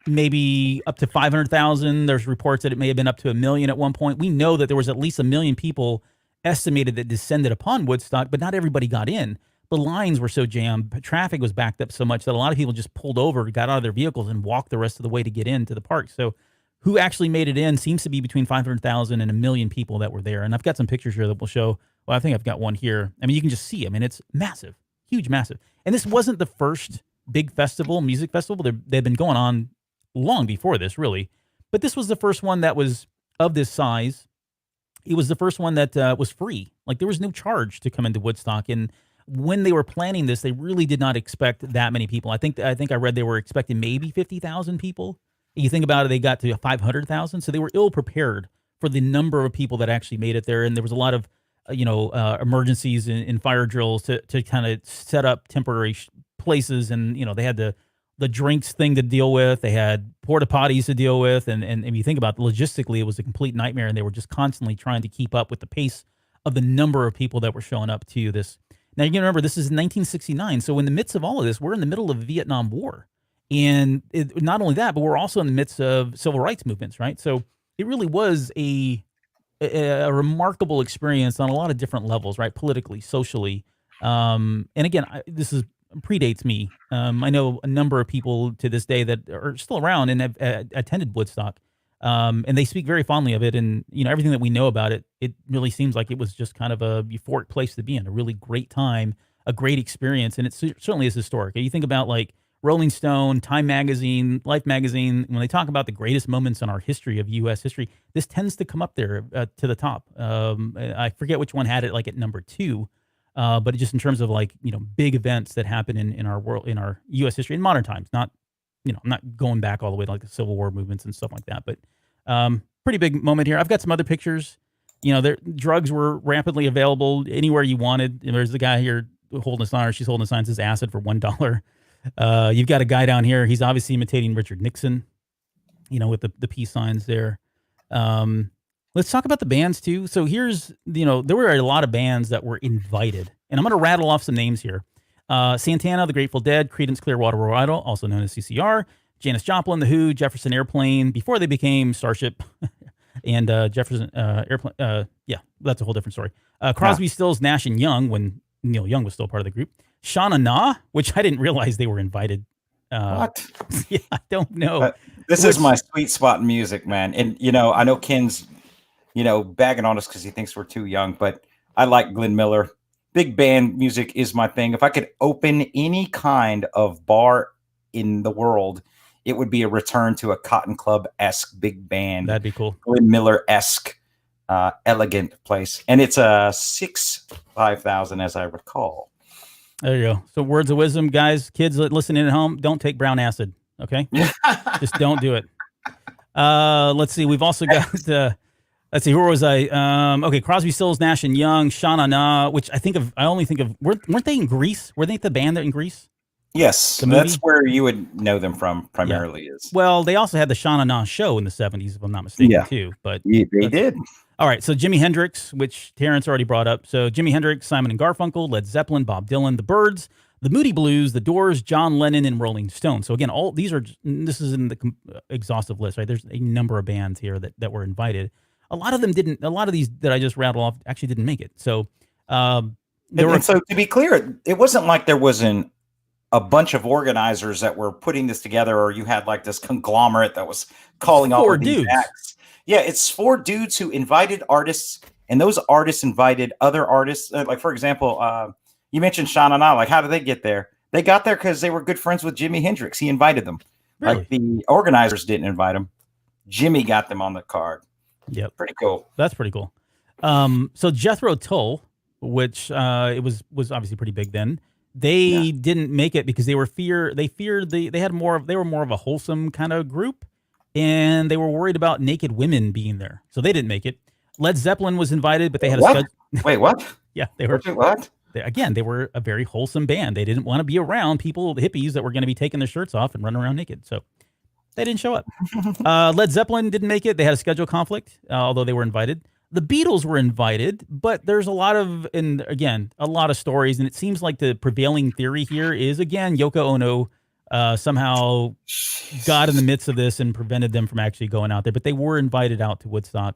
maybe up to 500,000. There's reports that it may have been up to 1 million at one point. We know that there was at least 1 million people estimated that descended upon Woodstock, but not everybody got in. The lines were so jammed, traffic was backed up so much that a lot of people just pulled over, got out of their vehicles, and walked the rest of the way to get into the park. So who actually made it in seems to be between 500,000 and 1 million people that were there. And I've got some pictures here that will show, well, I think I've got one here. I mean, you can just see, I mean, it's massive, huge, massive. And this wasn't the first big festival, music festival. They've been going on long before this, really. But this was the first one that was of this size. It was the first one that was free. Like, there was no charge to come into Woodstock. And when they were planning this, they really did not expect that many people. I think I read they were expecting maybe 50,000 people. You think about it, they got to 500,000. So they were ill prepared for the number of people that actually made it there. And there was a lot of, emergencies and fire drills to kind of set up temporary places. And, they had the drinks thing to deal with. They had porta potties to deal with. And if you think about it, logistically, it was a complete nightmare. And they were just constantly trying to keep up with the pace of the number of people that were showing up to this. Now, you can remember, this is 1969. So in the midst of all of this, we're in the middle of the Vietnam War. And not only that, but we're also in the midst of civil rights movements, right? So it really was a remarkable experience on a lot of different levels, right? Politically, socially. And again, this predates me. I know a number of people to this day that are still around and have attended Woodstock. And they speak very fondly of it. And, everything that we know about it, it really seems like it was just kind of a euphoric place to be in, a really great time, a great experience. And it certainly is historic. You think about like Rolling Stone, Time Magazine, Life Magazine, when they talk about the greatest moments in our history of U.S. history, this tends to come up there to the top. I forget which one had it like at number 2. But just in terms of like, big events that happen in our world, in our U.S. history in modern times, not, I'm not going back all the way to like the Civil War movements and stuff like that, but pretty big moment here. I've got some other pictures. Drugs were rapidly available anywhere you wanted. And there's the guy here holding a sign, or she's holding a sign that says acid for $1. You've got a guy down here. He's obviously imitating Richard Nixon, with the peace signs there. Let's talk about the bands too. So here's, there were a lot of bands that were invited, and I'm going to rattle off some names here. Santana, the Grateful Dead, Creedence Clearwater Revival, also known as CCR, Janis Joplin, The Who, Jefferson Airplane, before they became Starship, and Jefferson Airplane. Yeah, that's a whole different story. Crosby, Stills, Nash and Young, when Neil Young was still part of the group. Shauna Na, which I didn't realize they were invited. What? Yeah, I don't know. This is my sweet spot in music, man. And, I know Ken's, bagging on us because he thinks we're too young, but I like Glenn Miller. Big band music is my thing. If I could open any kind of bar in the world, it would be a return to a Cotton Club-esque big band. That'd be cool. Glenn Miller-esque, elegant place. And it's a 5,000, as I recall. There you go. So words of wisdom, guys, kids listening at home, don't take brown acid, okay? Just don't do it. Let's see. We've also got, let's see, where was I? Okay, Crosby, Stills, Nash and Young, Shauna Na, which I only think of, weren't they in Greece? Were they the band that in Greece? Yes, that's where you would know them from primarily. Yeah. Well, they also had the Shauna Na show in the 70s, if I'm not mistaken, too. But yeah, they did. All right, so Jimi Hendrix, which Terrence already brought up. So Jimi Hendrix, Simon and Garfunkel, Led Zeppelin, Bob Dylan, The Byrds, The Moody Blues, The Doors, John Lennon, and Rolling Stone. So again, this is in the exhaustive list, right? There's a number of bands here that were invited. A lot of these that I just rattled off actually didn't make it. So, so to be clear, it wasn't like there wasn't a bunch of organizers that were putting this together, or you had like this conglomerate that was calling all of these acts. Yeah, it's 4 dudes who invited artists, and those artists invited other artists. Like, for example, you mentioned Shauna Na. Like, how did they get there? They got there because they were good friends with Jimi Hendrix. He invited them. Really? Like, the organizers didn't invite them. Jimmy got them on the card. Yep. Pretty cool. That's pretty cool. So Jethro Tull, which it was obviously pretty big then, they didn't make it because they were they were more of a wholesome kind of group, and they were worried about naked women being there. So they didn't make it. Led Zeppelin was invited, but they had Wait, what? Yeah, they were what? They were a very wholesome band. They didn't want to be around hippies that were going to be taking their shirts off and running around naked. So they didn't show up. Led Zeppelin didn't make it. They had a schedule conflict, although they were invited. the Beatles were invited, but there's a lot of, and again, a lot of stories, and it seems like the prevailing theory here is, again, Yoko Ono somehow got in the midst of this and prevented them from actually going out there, but they were invited out to Woodstock.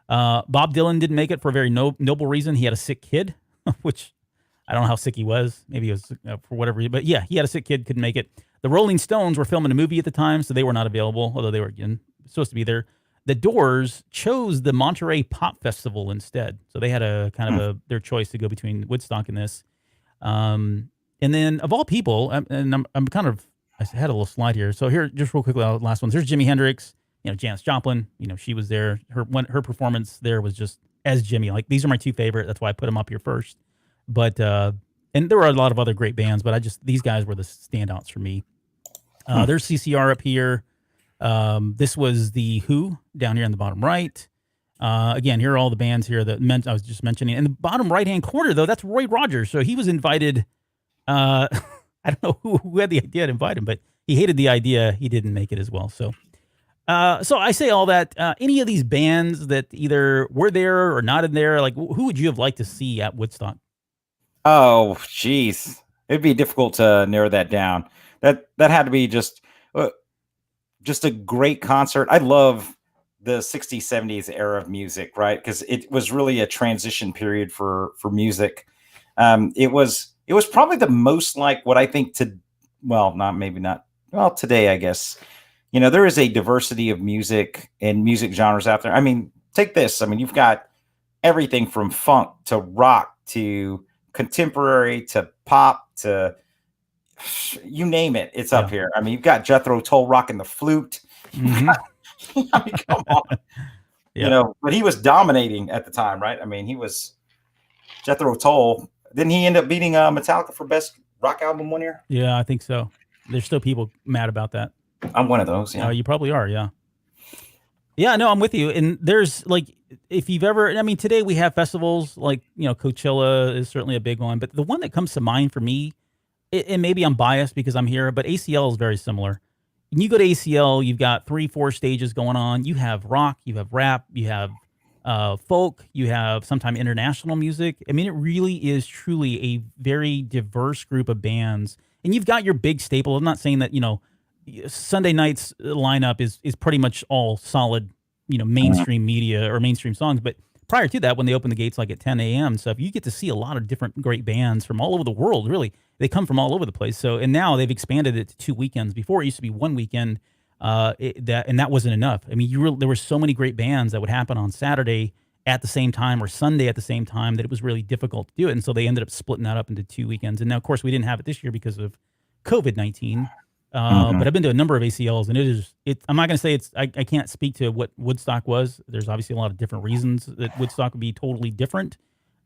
Bob Dylan didn't make it for a very noble reason. He had a sick kid, which I don't know how sick he was. Maybe it was for whatever reason, but yeah, he had a sick kid, couldn't make it. The Rolling Stones were filming a movie at the time, so they were not available, although they were, again, supposed to be there. The Doors chose the Monterey Pop Festival instead. So they had a kind of their choice to go between Woodstock and this. And then of all people, I'm kind of, I had a little slide here. So here, just real quickly, last ones. There's Jimi Hendrix, Janis Joplin, she was there. Her performance there was just as Jimmy. Like, these are my two favorite. That's why I put them up here first. But, and there were a lot of other great bands, but these guys were the standouts for me. There's CCR up here. This was the Who down here in the bottom right. Again, here are all the bands here that I was just mentioning. In the bottom right-hand corner, though, that's Roy Rogers. So he was invited. I don't know who had the idea to invite him, but he hated the idea. He didn't make it as well. So I say all that. Any of these bands that either were there or not in there, like, who would you have liked to see at Woodstock? Oh, geez. It'd be difficult to narrow that down. That had to be just a great concert. I love the 60s, 70s era of music, right? Because it was really a transition period for music. It was probably the most like what I think today, I guess. There is a diversity of music and music genres out there. I mean, take this. I mean, you've got everything from funk to rock to contemporary to pop to you name it, it's up here. I mean, you've got Jethro Tull rocking the flute. Mm-hmm. I mean, come on. But he was dominating at the time, right? I mean, he was Jethro Tull. Didn't he end up beating Metallica for best rock album one year? Yeah, I think so. There's still people mad about that. I'm one of those. Yeah, you probably are. Yeah. Yeah, no, I'm with you. And there's like, if you've ever, I mean, today we have festivals like, Coachella is certainly a big one, but the one that comes to mind for me, and maybe I'm biased because I'm here, but ACL is very similar. When you go to ACL, you've got 3-4 stages going on. You have rock, you have rap, you have folk, you have sometimes international music. I mean, it really is truly a very diverse group of bands. And you've got your big staple. I'm not saying that, Sunday night's lineup is pretty much all solid, mainstream media or mainstream songs. But prior to that, when they open the gates like at 10 a.m. stuff, you get to see a lot of different great bands from all over the world, really. They come from all over the place. So, and now they've expanded it to 2 weekends. Before it used to be 1 weekend, and that wasn't enough. I mean, there were so many great bands that would happen on Saturday at the same time or Sunday at the same time that it was really difficult to do it. And so they ended up splitting that up into 2 weekends. And now, of course, we didn't have it this year because of COVID-19. But I've been to a number of ACLs, and I'm not going to say I can't speak to what Woodstock was. There's obviously a lot of different reasons that Woodstock would be totally different,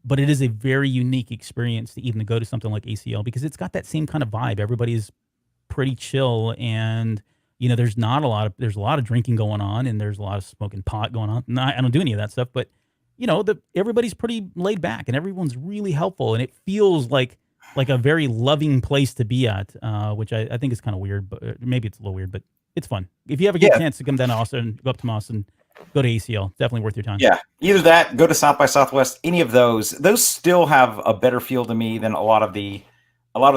but it is a very unique experience to even go to something like ACL because it's got that same kind of vibe. Everybody's pretty chill, and there's a lot of drinking going on, and there's a lot of smoking pot going on. No, I don't do any of that stuff, but everybody's pretty laid back, and everyone's really helpful, and it feels like a very loving place to be at, which I think is kind of weird, but maybe it's a little weird, but it's fun. If you ever get a chance to come down to Austin, go up to Austin, go to ACL, definitely worth your time. Yeah, either that, go to South by Southwest, any of those still have a better feel to me than a lot of the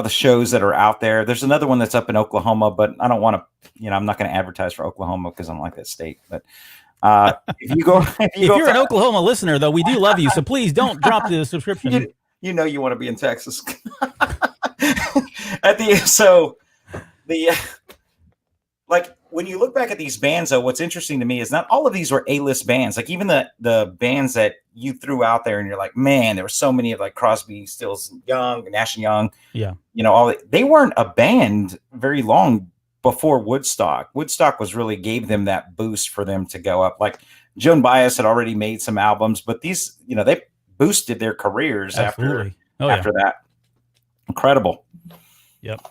shows that are out there. There's another one that's up in Oklahoma, but I don't want to, I'm not going to advertise for Oklahoma because I don't like that state. But if you're an Oklahoma listener, though, we do love you, so please don't drop the subscription. You want to be in Texas. Like when you look back at these bands, though, what's interesting to me is not all of these were A-list bands. Like even the bands that you threw out there, and you're like, man, there were so many of like Crosby, Stills, Young, Nash and Young. Yeah, they weren't a band very long before Woodstock. Woodstock gave them that boost for them to go up. Like Joan Baez had already made some albums, but these, they boosted their careers after that. Incredible. Yep.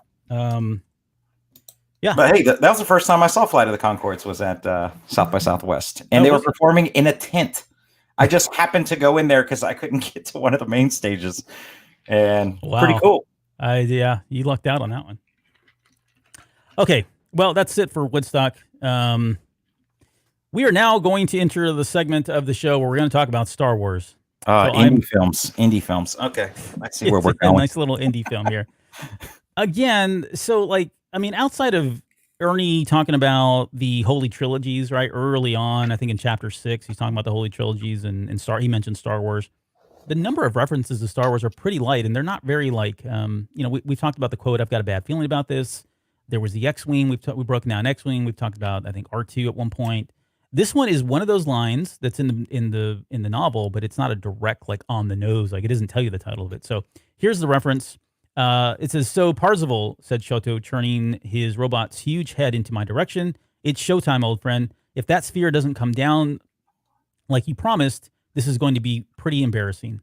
Yeah. But hey, that was the first time I saw Flight of the Conchords was at South by Southwest, and they were performing in a tent. I just happened to go in there because I couldn't get to one of the main stages, and pretty cool. You lucked out on that one. Okay, well, that's it for Woodstock. We are now going to enter the segment of the show where we're going to talk about Star Wars. Indie films. Okay, let's see where we're going. A nice little indie film here. Again, so like, I mean, outside of Ernie talking about the Holy Trilogies, right? Early on, I think in chapter 6, he's talking about the Holy Trilogies and he mentioned Star Wars. The number of references to Star Wars are pretty light, and they're not very like, we've talked about the quote, "I've got a bad feeling about this." There was the X-Wing. We've broken down X-Wing. We've talked about, I think, R2 at one point. This one is one of those lines that's in the novel, but it's not a direct, like, on the nose. Like, it doesn't tell you the title of it. So here's the reference. It says, "So Parzival," said Shoto, turning his robot's huge head into my direction. "It's showtime, old friend. If that sphere doesn't come down like you promised, this is going to be pretty embarrassing."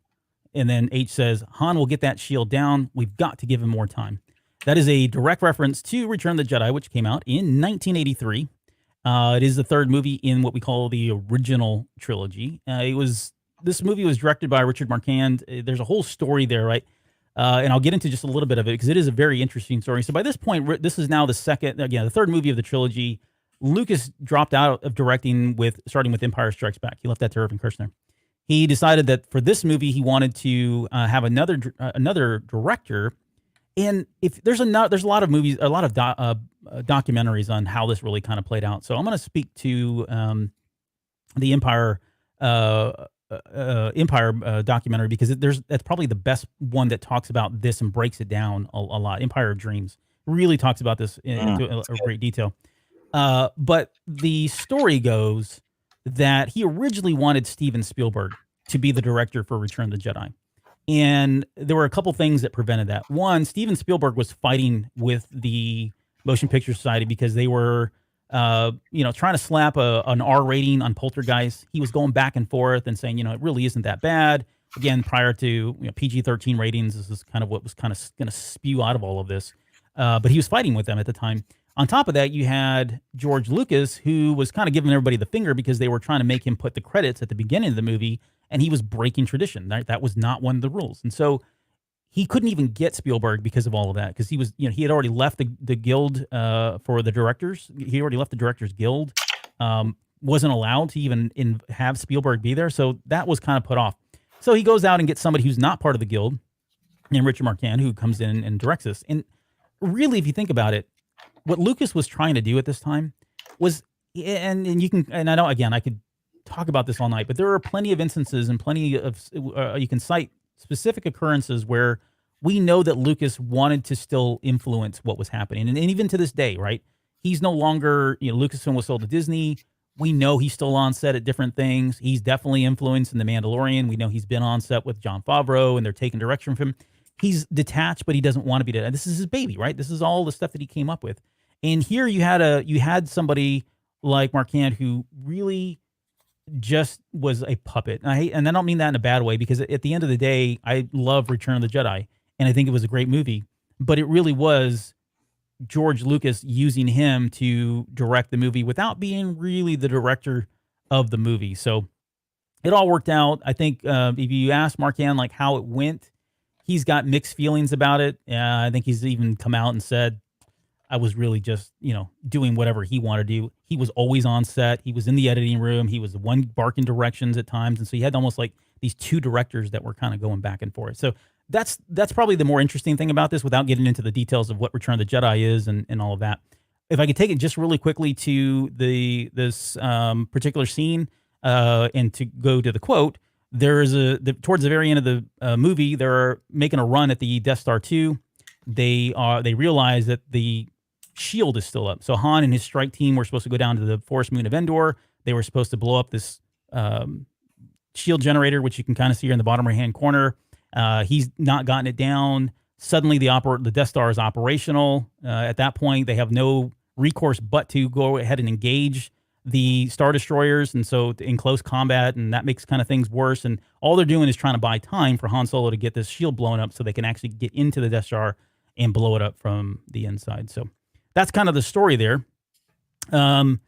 And then H says, "Han will get that shield down. We've got to give him more time." That is a direct reference to Return of the Jedi, which came out in 1983. It is the third movie in what we call the original trilogy. This movie was directed by Richard Marquand. There's a whole story there, right? And I'll get into just a little bit of it because it is a very interesting story. So by this point, this is now the third movie of the trilogy. Lucas dropped out of directing starting with Empire Strikes Back. He left that to Irving Kershner. He decided that for this movie, he wanted to have another director. And if there's a lot of movies, a lot of documentaries on how this really kind of played out. So I'm going to speak to the Empire documentary because that's probably the best one that talks about this and breaks it down a lot. Empire of Dreams really talks about this into great detail. But the story goes that he originally wanted Steven Spielberg to be the director for Return of the Jedi. And there were a couple things that prevented that. One, Steven Spielberg was fighting with the Motion Picture Society because they were, trying to slap an R rating on Poltergeist. He was going back and forth and saying, it really isn't that bad. Again, prior to PG-13 ratings, this is kind of what was kind of going to spew out of all of this. But he was fighting with them at the time. On top of that, you had George Lucas, who was kind of giving everybody the finger because they were trying to make him put the credits at the beginning of the movie, and he was breaking tradition. That was not one of the rules. And so he couldn't even get Spielberg because of all of that, because he was, he had already left the guild for the directors. He already left the Directors Guild, wasn't allowed to even have Spielberg be there. So that was kind of put off. So he goes out and gets somebody who's not part of the guild, named Richard Marquand, who comes in and directs this. And really, if you think about it, what Lucas was trying to do at this time was, and you can, and I know, again, I could talk about this all night, but there are plenty of instances and plenty of, you can cite specific occurrences where we know that Lucas wanted to still influence what was happening. And even to this day, right? He's no longer, Lucasfilm was sold to Disney. We know he's still on set at different things. He's definitely influenced in The Mandalorian. We know he's been on set with Jon Favreau and they're taking direction from him. He's detached, but he doesn't want to be detached. This is his baby, right? This is all the stuff that he came up with. And here you had somebody like Marquand who really just was a puppet. And I don't mean that in a bad way, because at the end of the day, I love Return of the Jedi, and I think it was a great movie. But it really was George Lucas using him to direct the movie without being really the director of the movie. So it all worked out. I think if you ask Marquand like how it went, he's got mixed feelings about it. I think he's even come out and said, I was really just, doing whatever he wanted to do. He was always on set. He was in the editing room. He was the one barking directions at times. And so you had almost like these two directors that were kind of going back and forth. So that's probably the more interesting thing about this, without getting into the details of what Return of the Jedi is and all of that. If I could take it just really quickly to this particular scene and to go to the quote, there is towards the very end of the movie, they're making a run at the Death Star 2. They realize that the shield is still up. So Han and his strike team were supposed to go down to the forest moon of Endor. They were supposed to blow up this shield generator, which you can kind of see here in the bottom right-hand corner. He's not gotten it down. Suddenly, the Death Star is operational. At that point, they have no recourse but to go ahead and engage the Star Destroyers, and so in close combat, and that makes kind of things worse. And all they're doing is trying to buy time for Han Solo to get this shield blown up so they can actually get into the Death Star and blow it up from the inside. So that's kind of the story there. The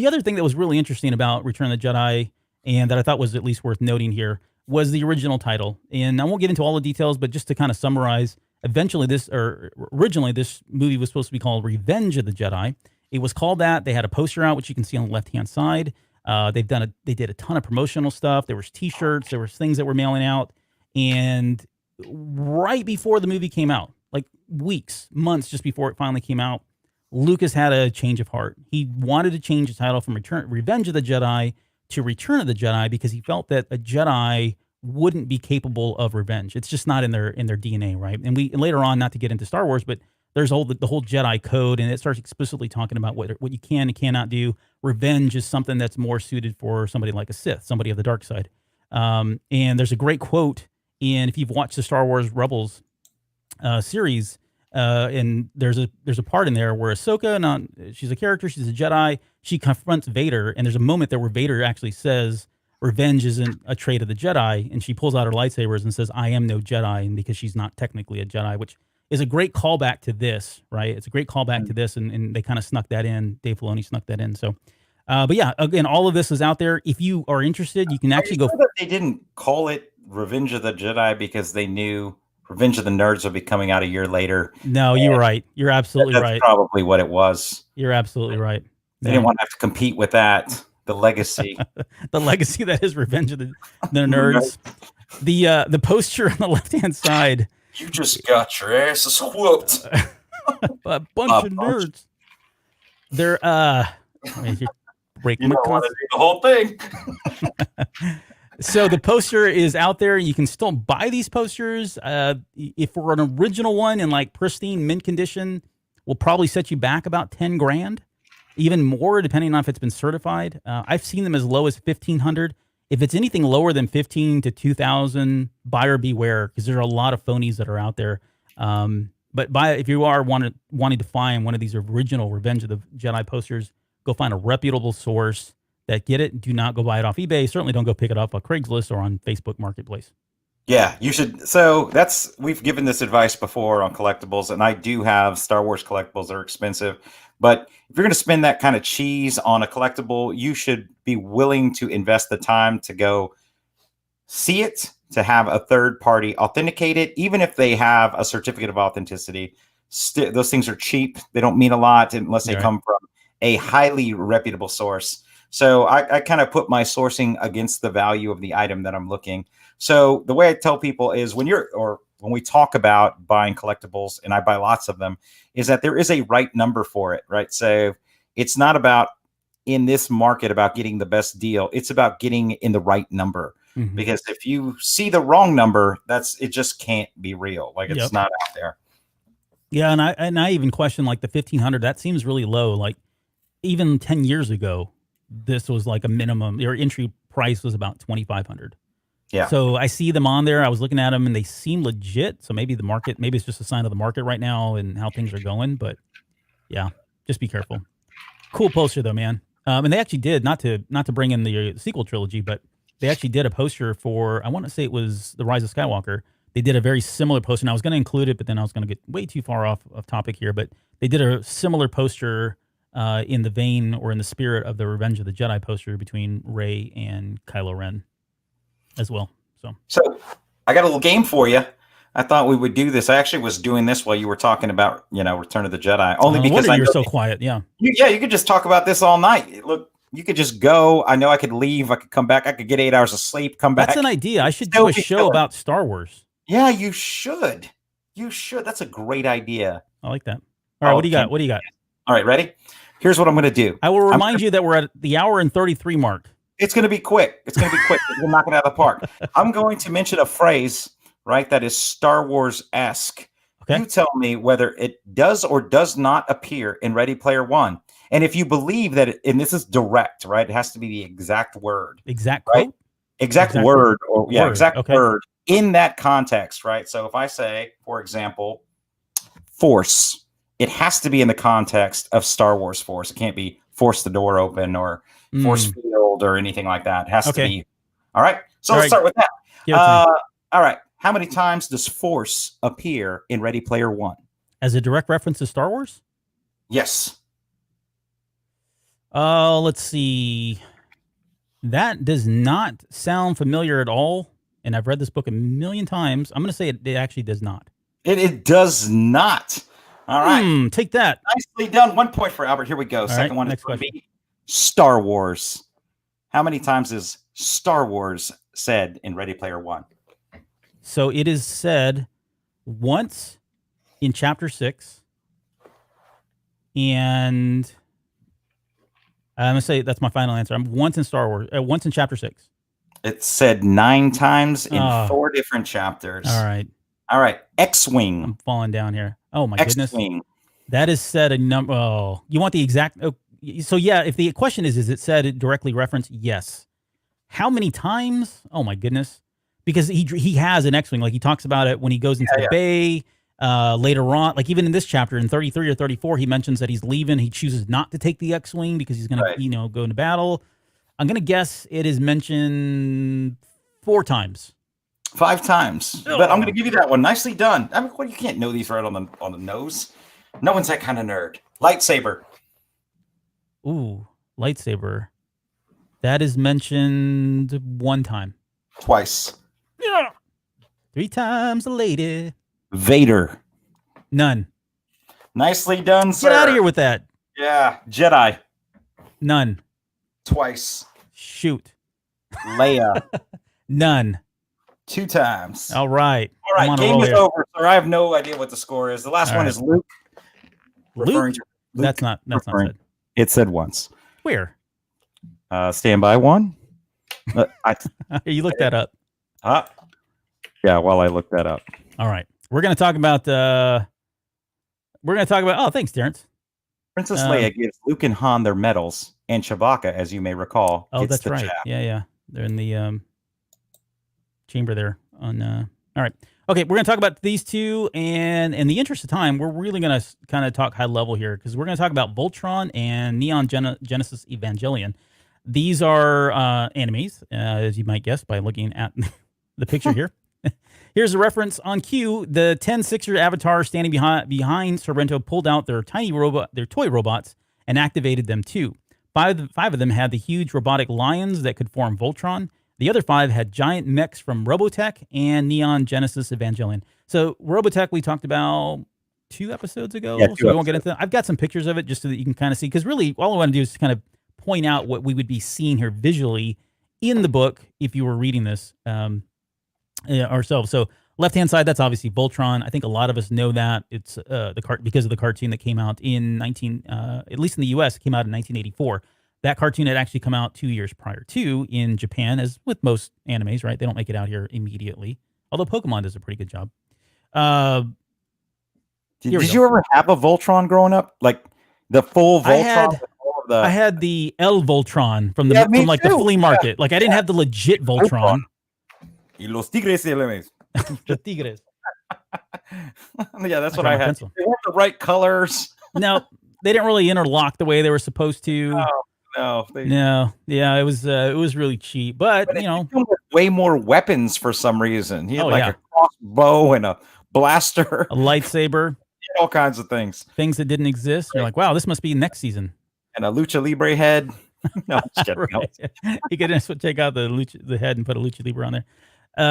other thing that was really interesting about Return of the Jedi, and that I thought was at least worth noting here, was the original title. And I won't get into all the details, but just to kind of summarize, originally this movie was supposed to be called Revenge of the Jedi. It was called that. They had a poster out, which you can see on the left-hand side. They did a ton of promotional stuff. There was T-shirts. There was things that were mailing out. And right before the movie came out, like weeks, months just before it finally came out, Lucas had a change of heart. He wanted to change the title from Revenge of the Jedi to Return of the Jedi because he felt that a Jedi wouldn't be capable of revenge. It's just not in their DNA, right? And later on, not to get into Star Wars, but there's the whole Jedi code, and it starts explicitly talking about what you can and cannot do. Revenge is something that's more suited for somebody like a Sith, somebody of the dark side. And there's a great quote if you've watched the Star Wars Rebels series, and there's a part in there where Ahsoka, she's a character, she's a Jedi, she confronts Vader, and there's a moment there where Vader actually says, revenge isn't a trait of the Jedi, and she pulls out her lightsabers and says, I am no Jedi, and because she's not technically a Jedi, which is a great callback to this, right? It's a great callback to this, and they kind of snuck that in. Dave Filoni snuck that in. So, but yeah, again, all of this is out there. If you are interested, you can actually go. That they didn't call it Revenge of the Jedi because they knew Revenge of the Nerds would be coming out a year later. No, you're right. You're absolutely that's right. Probably what it was. You're absolutely right. They didn't want to have to compete with that. The legacy. The legacy that is Revenge of the Nerds. The poster on the left-hand side. You just got your asses whooped. A bunch of nerds. They're break you my don't want to do the whole thing. So the poster is out there. You can still buy these posters. If for an original one in like pristine mint condition, will probably set you back about 10 grand, even more depending on if it's been certified. I've seen them as low as 1,500. If it's anything lower than 15 to 2,000, buyer beware, because there are a lot of phonies that are out there. But if you are wanting to find one of these original Revenge of the Jedi posters, go find a reputable source that get it. Do not go buy it off eBay. Certainly don't go pick it up on Craigslist or on Facebook Marketplace. Yeah, you should. So we've given this advice before on collectibles, and I do have Star Wars collectibles that are expensive. But if you're going to spend that kind of cheese on a collectible, you should be willing to invest the time to go see it, to have a third party authenticate it, even if they have a certificate of authenticity. Those things are cheap. They don't mean a lot unless they come from a highly reputable source. So I kind of put my sourcing against the value of the item that I'm looking. So the way I tell people is when we talk about buying collectibles, and I buy lots of them, is that there is a right number for it, right? So it's not about in this market about getting the best deal. It's about getting in the right number. Mm-hmm. Because if you see the wrong number, it just can't be real. Like it's not out there. Yeah, and I even question like the 1,500. That seems really low. Like even 10 years ago, this was like a minimum. Your entry price was about 2,500. Yeah. So I see them on there. I was looking at them and they seem legit. So maybe maybe it's just a sign of the market right now and how things are going. But yeah, just be careful. Cool poster though, man. And they actually did, not to bring in the sequel trilogy, but they actually did a poster for, I want to say it was The Rise of Skywalker. They did a very similar poster. And I was going to include it, but then I was going to get way too far off of topic here. But they did a similar poster in the vein or in the spirit of the Revenge of the Jedi poster between Rey and Kylo Ren as well. So I got a little game for you. I thought we would do this. I actually was doing this while you were talking about, Return of the Jedi. Only because you're so quiet. Yeah. You could just talk about this all night. Look, you could just go. I know I could leave. I could come back. I could get 8 hours of sleep, come back. That's an idea. I should do a show about Star Wars. Yeah, you should. You should. That's a great idea. I like that. All right. What do you got? All right. Ready? Here's what I'm going to do. I will remind you that we're at the hour and 33 mark. It's going to be quick. We'll knock it out of the park. I'm going to mention a phrase, right, that is Star Wars-esque. Okay. You tell me whether it does or does not appear in Ready Player One. And if you believe that, and this is direct, right? It has to be the exact word. Exact right? quote? Exact word. Word in that context, right? So if I say, for example, Force, it has to be in the context of Star Wars Force. It can't be force the door open or force field or anything like that. It has to be. All right. So let's start with that. All right. How many times does Force appear in Ready Player One? As a direct reference to Star Wars? Yes. Let's see. That does not sound familiar at all. And I've read this book a million times. I'm going to say it actually does not. It does not. All right. Take that. Nicely done. 1 point for Albert. Here we go. All Second right, one is next for question. me. Star Wars. How many times is Star Wars said in Ready Player One? So it is said once in chapter 6, and I'm gonna say that's my final answer. I'm once in Star Wars, once in chapter 6. It's said 9 times in 4 different chapters. All right. All right. X-Wing. I'm falling down here. Oh my goodness. X-Wing. That is said a number. Oh, you want the exact? Oh, so yeah, if the question is it said directly referenced? Yes. How many times? Oh my goodness. Because he has an X-Wing. Like he talks about it when he goes into the bay. Later on, like even in this chapter in 33 or 34, he mentions that he's leaving. He chooses not to take the X-Wing because he's going to, go into battle. I'm going to guess it is mentioned 4 times. 5 times. But I'm going to give you that one. Nicely done. I mean, well, you can't know these right on the nose. No one's that kind of nerd. Lightsaber. Ooh, lightsaber. That is mentioned 1 time. Twice. Yeah. 3 times a lady. Vader. None. Nicely done, sir. Get out of here with that. Yeah. Jedi. None. Twice. Shoot. Leia. None. 2 times. All right. All right. Game is over, sir. I have no idea what the score is. The last one is Luke. Luke? That's not said. It said once. Where? Stand by 1. You looked that up. Yeah, while I look that up. All right. We're going to talk about oh, thanks, Terrence. Princess Leia gives Luke and Han their medals, and Chewbacca, as you may recall, gets that's the right. jab. Yeah. They're in the chamber there on all right. Okay, we're going to talk about these two, and in the interest of time, we're really going to kind of talk high level here because we're going to talk about Voltron and Neon Genesis Evangelion. These are animes, as you might guess by looking at the picture here. Here's a reference on cue. The 10-6er avatar standing behind Sorrento pulled out their toy robots, and activated them too. Five of them had the huge robotic lions that could form Voltron. The other 5 had giant mechs from Robotech and Neon Genesis Evangelion. So Robotech we talked about 2 episodes ago, so we won't get into that. I've got some pictures of it just so that you can kind of see, because really all I want to do is kind of point out what we would be seeing here visually in the book if you were reading this ourselves. So left-hand side, that's obviously Voltron. I think a lot of us know that. It's because of the cartoon that came out in at least in the U.S., it came out in 1984. That cartoon had actually come out 2 years prior to in Japan, as with most animes, right? They don't make it out here immediately. Although Pokemon does a pretty good job. Did you ever have a Voltron growing up? Like the full Voltron? I had the El Voltron from the flea market. Yeah. Like I didn't have the legit Voltron. Y los tigres elementos. The tigres. Yeah, that's what I had. They weren't the right colors. No, they didn't really interlock the way they were supposed to. No. Yeah, it was really cheap, but you know, way more weapons for some reason. He had a crossbow and a blaster, a lightsaber, all kinds of things that didn't exist. You're like, wow, this must be next season. And a lucha libre head. No, right. You could just take out the head and put a lucha libre on there.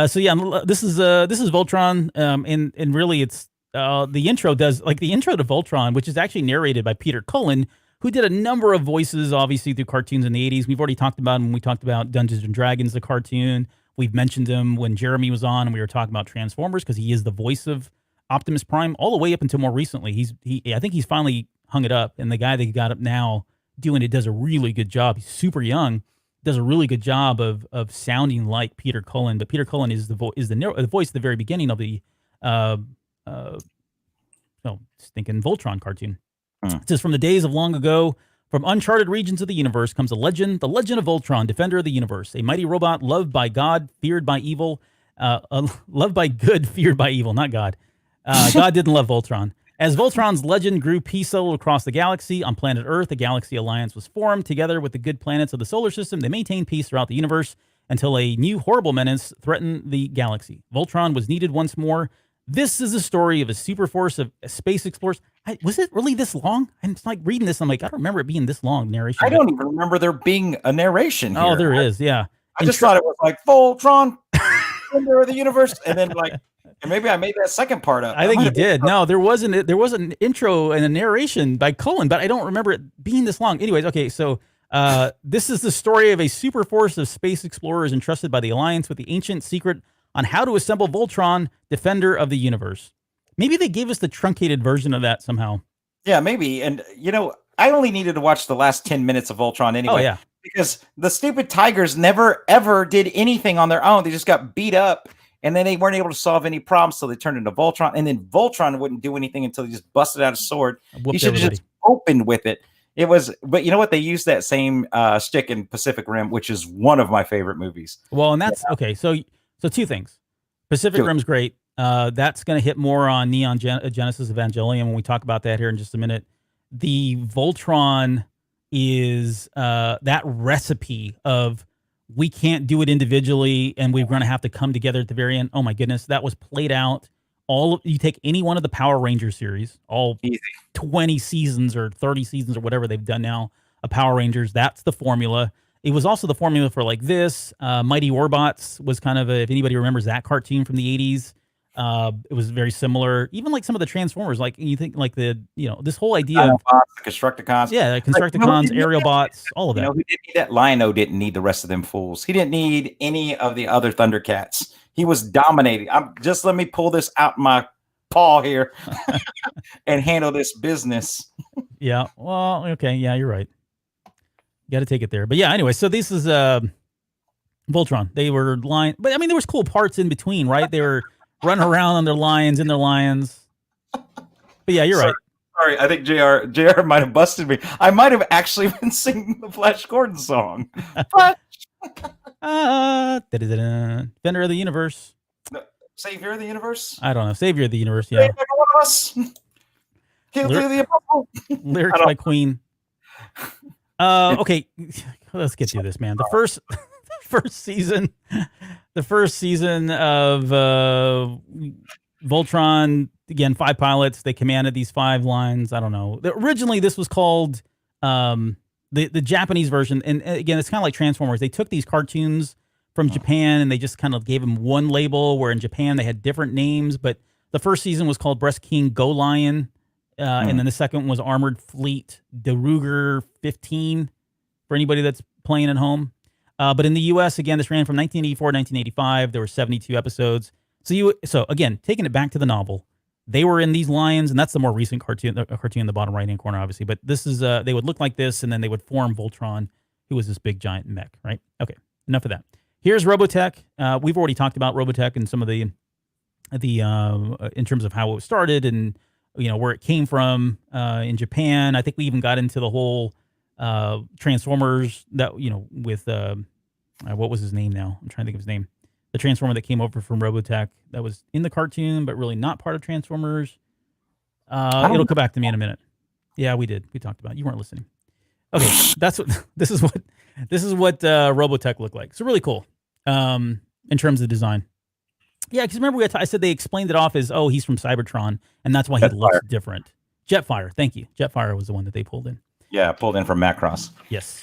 So yeah, this is Voltron, and really it's the intro to Voltron, which is actually narrated by Peter Cullen, who did a number of voices, obviously, through cartoons in the 80s. We've already talked about him when we talked about Dungeons & Dragons, the cartoon. We've mentioned him when Jeremy was on and we were talking about Transformers, because he is the voice of Optimus Prime all the way up until more recently. I think he's finally hung it up, and the guy that he got up now doing it does a really good job. He's super young, does a really good job of sounding like Peter Cullen. But Peter Cullen is the voice at the very beginning of the thinking Voltron cartoon. It says, from the days of long ago, from uncharted regions of the universe comes the legend of Voltron, defender of the universe, a mighty robot loved by God, feared by evil, loved by good, feared by evil, not God. God didn't love Voltron. As Voltron's legend grew peaceful across the galaxy, on planet Earth, a galaxy alliance was formed. Together with the good planets of the solar system, they maintained peace throughout the universe until a new horrible menace threatened the galaxy. Voltron was needed once more. This is a story of a super force of space explorers. Was it really this long? I'm just like reading this. I'm like, I don't remember it being this long narration. I don't even remember there being a narration here. Oh, there is. Yeah. I just thought it was like Voltron, defender of the universe. And then And maybe I made that second part up. I think he did. No, there was an intro and a narration by Cullen, but I don't remember it being this long. Anyways, okay, so this is the story of a super force of space explorers entrusted by the Alliance with the ancient secret on how to assemble Voltron, defender of the universe. Maybe they gave us the truncated version of that somehow. Yeah, maybe. And, I only needed to watch the last 10 minutes of Voltron anyway. Oh, yeah. Because the stupid Tigers never, ever did anything on their own. They just got beat up. And then they weren't able to solve any problems, so they turned into Voltron. And then Voltron wouldn't do anything until he just busted out a sword. He should have just opened with it. But you know what? They used that same stick in Pacific Rim, which is one of my favorite movies. Well, and that's okay. So two things. Pacific Rim's great. That's going to hit more on Neon Genesis Evangelion when we talk about that here in just a minute. The Voltron is that recipe of we can't do it individually, and we're going to have to come together at the very end. Oh my goodness, that was played out. You take any one of the Power Rangers series, all easy. 20 seasons or 30 seasons or whatever they've done now of Power Rangers. That's the formula. It was also the formula for like this. Mighty Warbots was kind of if anybody remembers that cartoon from the 80s. It was very similar. Even like some of the Transformers, like you think like this whole idea of Constructicons. Yeah, Constructicons, aerial bots, all of that. Who didn't need that? Lion-O didn't need the rest of them fools. He didn't need any of the other Thundercats. He was dominating. Let me pull this out my paw here and handle this business. Yeah. Well, okay. Yeah, you're right. Got to take it there. But yeah, anyway, so this is Voltron. They were but I mean, there was cool parts in between, right? They were running around on their lions, But yeah, you're right. Sorry, I think JR might have busted me. I might have actually been singing the Flash Gordon song. Defender of the universe. Savior of the universe? I don't know. Savior of the universe, yeah. Lyrics by Queen. Okay, let's get through this, man. The first season of Voltron, again, 5 pilots. They commanded these 5 lines. I don't know. Originally, this was called the Japanese version. And again, it's kind of like Transformers. They took these cartoons from Japan and they just kind of gave them one label, where in Japan they had different names. But the first season was called Breast King Go Lion. And then the second one was Armored Fleet De 15 for anybody that's playing at home. But in the U.S., again, this ran from 1984 to 1985. There were 72 episodes. So again, taking it back to the novel, they were in these lions, and that's the more recent cartoon, the cartoon in the bottom right-hand corner, obviously. But this is, they would look like this, and then they would form Voltron, who was this big giant mech, right? Okay, enough of that. Here's Robotech. We've already talked about Robotech and some of the in terms of how it started and where it came from in Japan. I think we even got into the whole Transformers that with what was his name now? I'm trying to think of his name. The Transformer that came over from Robotech that was in the cartoon, but really not part of Transformers. It'll come back to me in a minute. Yeah, we did. We talked about it. You weren't listening. Okay, this is what Robotech looked like. So really cool in terms of design. Yeah, because remember I said they explained it off as, oh, he's from Cybertron, and that's why he looks different. Jetfire, thank you. Jetfire was the one that they pulled in. Yeah, pulled in from Macross. Yes.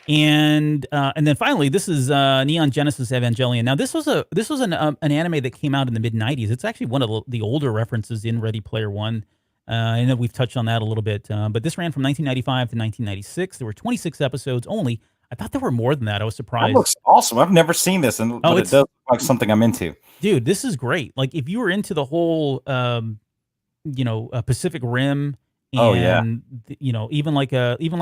And then finally, this is Neon Genesis Evangelion. Now, this was an anime that came out in the mid-90s. It's actually one of the older references in Ready Player One. I know we've touched on that a little bit, but this ran from 1995 to 1996. There were 26 episodes only. I thought there were more than that. I was surprised. That looks awesome. I've never seen this, but it does look like something I'm into. Dude, this is great. Like, if you were into the whole, Pacific Rim. And, even like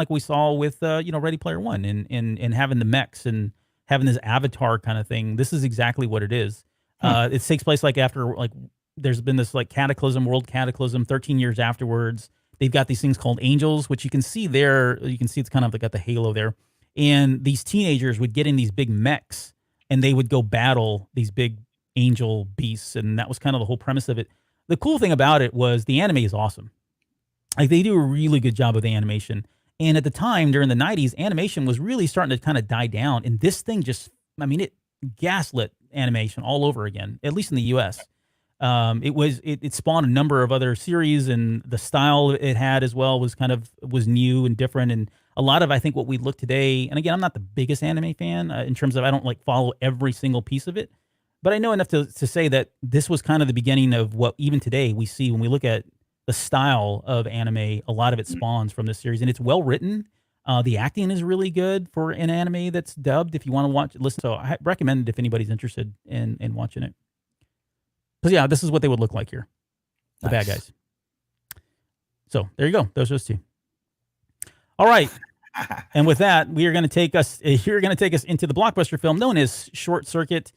we saw with, Ready Player One and having the mechs and having this avatar kind of thing. This is exactly what it is. It takes place like after, like, there's been this like world cataclysm 13 years afterwards. They've got these things called angels, which you can see there. You can see it's kind of like got the halo there. And these teenagers would get in these big mechs and they would go battle these big angel beasts. And that was kind of the whole premise of it. The cool thing about it was the anime is awesome. Like, they do a really good job of the animation. And at the time, during the 90s, animation was really starting to kind of die down. And this thing it gaslit animation all over again, at least in the U.S. It spawned a number of other series, and the style it had as well was new and different. And a lot of, I think, what we look today, and again, I'm not the biggest anime fan in terms of I don't like follow every single piece of it. but I know enough to say that this was kind of the beginning of what even today we see when we look at the style of anime. A lot of it spawns from this series, and it's well written. The acting is really good for an anime that's dubbed. If you want to listen. So I recommend it if anybody's interested in watching it. Because yeah, this is what they would look like here, the bad guys. So there you go. Those are those two. All right. And with that, you're going to take us into the blockbuster film known as Short Circuit.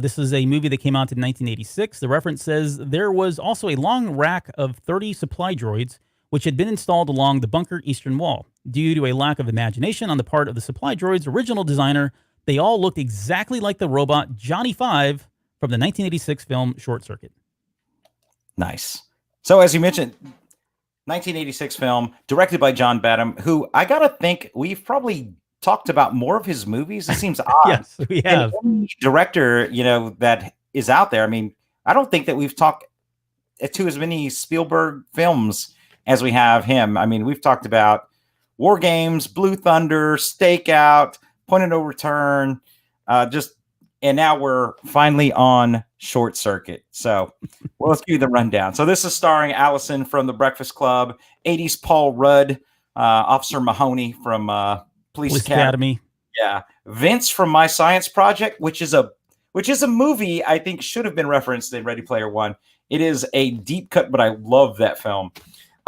This is a movie that came out in 1986. The reference says there was also a long rack of 30 supply droids which had been installed along the bunker eastern wall. Due to a lack of imagination on the part of the supply droid's original designer, they all looked exactly like the robot Johnny 5 from the 1986 film Short Circuit. Nice. So as you mentioned, 1986 film, directed by John Badham, who I gotta think we've probably talked about more of his movies. It seems odd. Yes, we have. Any director, that is out there. I mean, I don't think that we've talked to as many Spielberg films as we have him. I mean, we've talked about War Games, Blue Thunder, Stakeout, Point of No Return, and now we're finally on Short Circuit. So let's give you the rundown. So this is starring Allison from The Breakfast Club, 80s Paul Rudd, Officer Mahoney from Police Academy. Yeah. Vince from My Science Project, which is a movie I think should have been referenced in Ready Player One. It is a deep cut, but I love that film.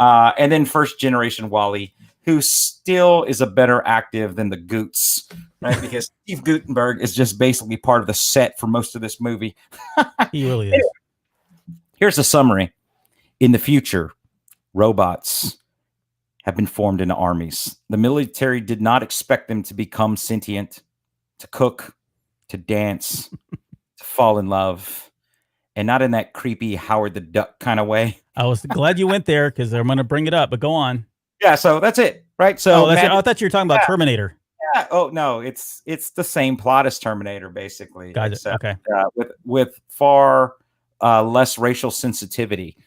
And then First Generation Wally, who still is a better active than the Goots, right? Because Steve Guttenberg is just basically part of the set for most of this movie. He really is. Here's a summary. In the future, robots have been formed into armies. The military did not expect them to become sentient, to cook, to dance, to fall in love, and not in that creepy Howard the Duck kind of way. I was glad you went there because I'm going to bring it up, but go on. Yeah, so that's it, right? So I thought you were talking about Terminator. Yeah. Oh no, it's the same plot as Terminator, basically. Got it. Okay. With far less racial sensitivity.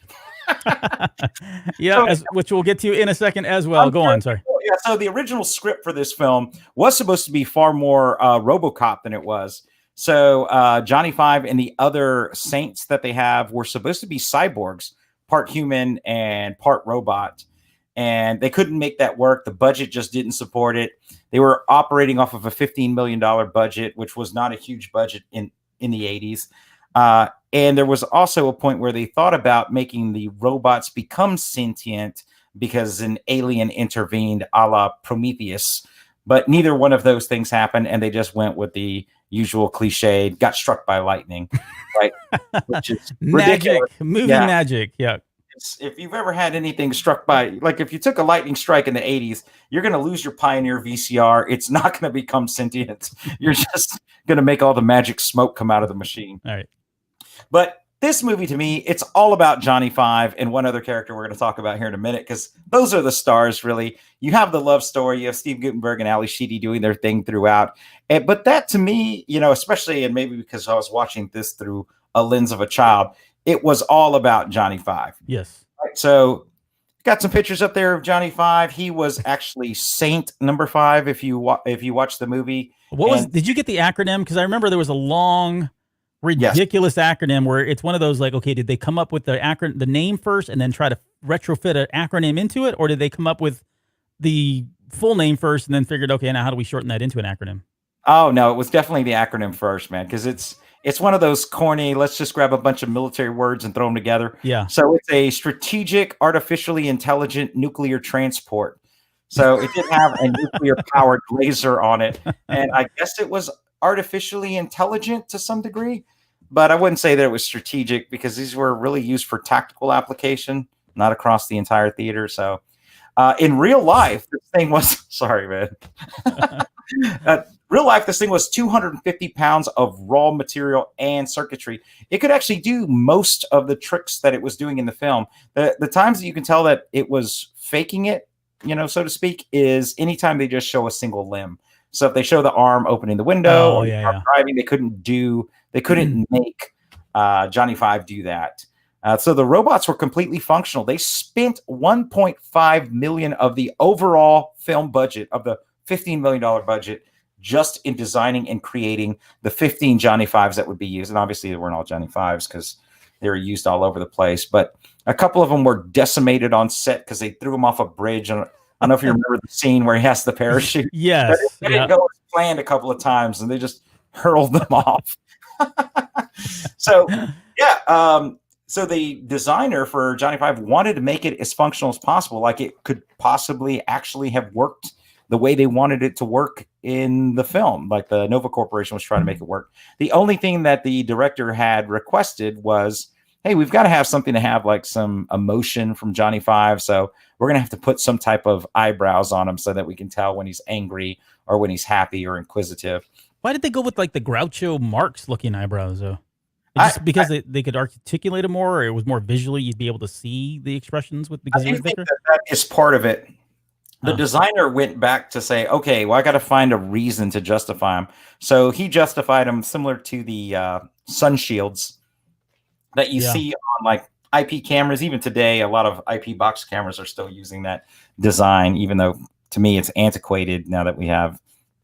Yeah, which we'll get to in a second as well. Go on. Sorry. Yeah. So the original script for this film was supposed to be far more RoboCop than it was. So Johnny 5 and the other saints that they have were supposed to be cyborgs, part human and part robot. And they couldn't make that work. The budget just didn't support it. They were operating off of a $15 million budget, which was not a huge budget in the 80s. And there was also a point where they thought about making the robots become sentient because an alien intervened a la Prometheus. But neither one of those things happened, and they just went with the usual cliche, got struck by lightning, right? Which is magic, movie magic, yeah. If you've ever had anything struck by, like if you took a lightning strike in the 80s, you're going to lose your Pioneer VCR. It's not going to become sentient. You're just going to make all the magic smoke come out of the machine. All right. But this movie, to me, it's all about Johnny 5 and one other character we're going to talk about here in a minute, because those are the stars, really. You have the love story. You have Steve Guttenberg and Ali Sheedy doing their thing throughout. But that, to me, especially, and maybe because I was watching this through a lens of a child, it was all about Johnny 5. Yes. Right, so got some pictures up there of Johnny 5. He was actually Saint number 5 if you watch the movie. Did you get the acronym? Because I remember there was a long, ridiculous acronym where it's one of those like, okay, did they come up with the name first and then try to retrofit an acronym into it? Or did they come up with the full name first and then figured, okay, now how do we shorten that into an acronym? Oh, no, it was definitely the acronym first, man, because it's one of those corny, let's just grab a bunch of military words and throw them together. Yeah. So it's a strategic, artificially intelligent nuclear transport. So it did have a nuclear-powered laser on it. And I guess it was artificially intelligent to some degree. But I wouldn't say that it was strategic because these were really used for tactical application, not across the entire theater. So in real life, this thing was... Sorry, man. Real life, this thing was 250 pounds of raw material and circuitry. It could actually do most of the tricks that it was doing in the film. The times that you can tell that it was faking it, so to speak, is anytime they just show a single limb. So if they show the arm opening the window, driving, they couldn't make Johnny 5 do that. So the robots were completely functional. They spent $1.5 million of the overall film budget of the $15 million budget just in designing and creating the 15 Johnny Fives that would be used. And obviously, they weren't all Johnny Fives because they were used all over the place. But a couple of them were decimated on set because they threw him off a bridge. And I don't know if you remember the scene where he has the parachute. Yes. It didn't go as planned a couple of times, and they just hurled them off. So, yeah. So the designer for Johnny Five wanted to make it as functional as possible, like it could possibly actually have worked the way they wanted it to work in the film. Like the Nova Corporation was trying to make it work. The only thing that the director had requested was, hey, we've got to have something to have like some emotion from Johnny Five. So we're going to have to put some type of eyebrows on him so that we can tell when he's angry or when he's happy or inquisitive. Why did they go with like the Groucho Marx looking eyebrows though? Just because they could articulate it more, or it was more visually, you'd be able to see the expressions with because I think that is part of it. The designer went back to say, okay, well, I got to find a reason to justify them. So he justified them similar to the sun shields that you see on like IP cameras. Even today, a lot of IP box cameras are still using that design, even though to me it's antiquated now that we have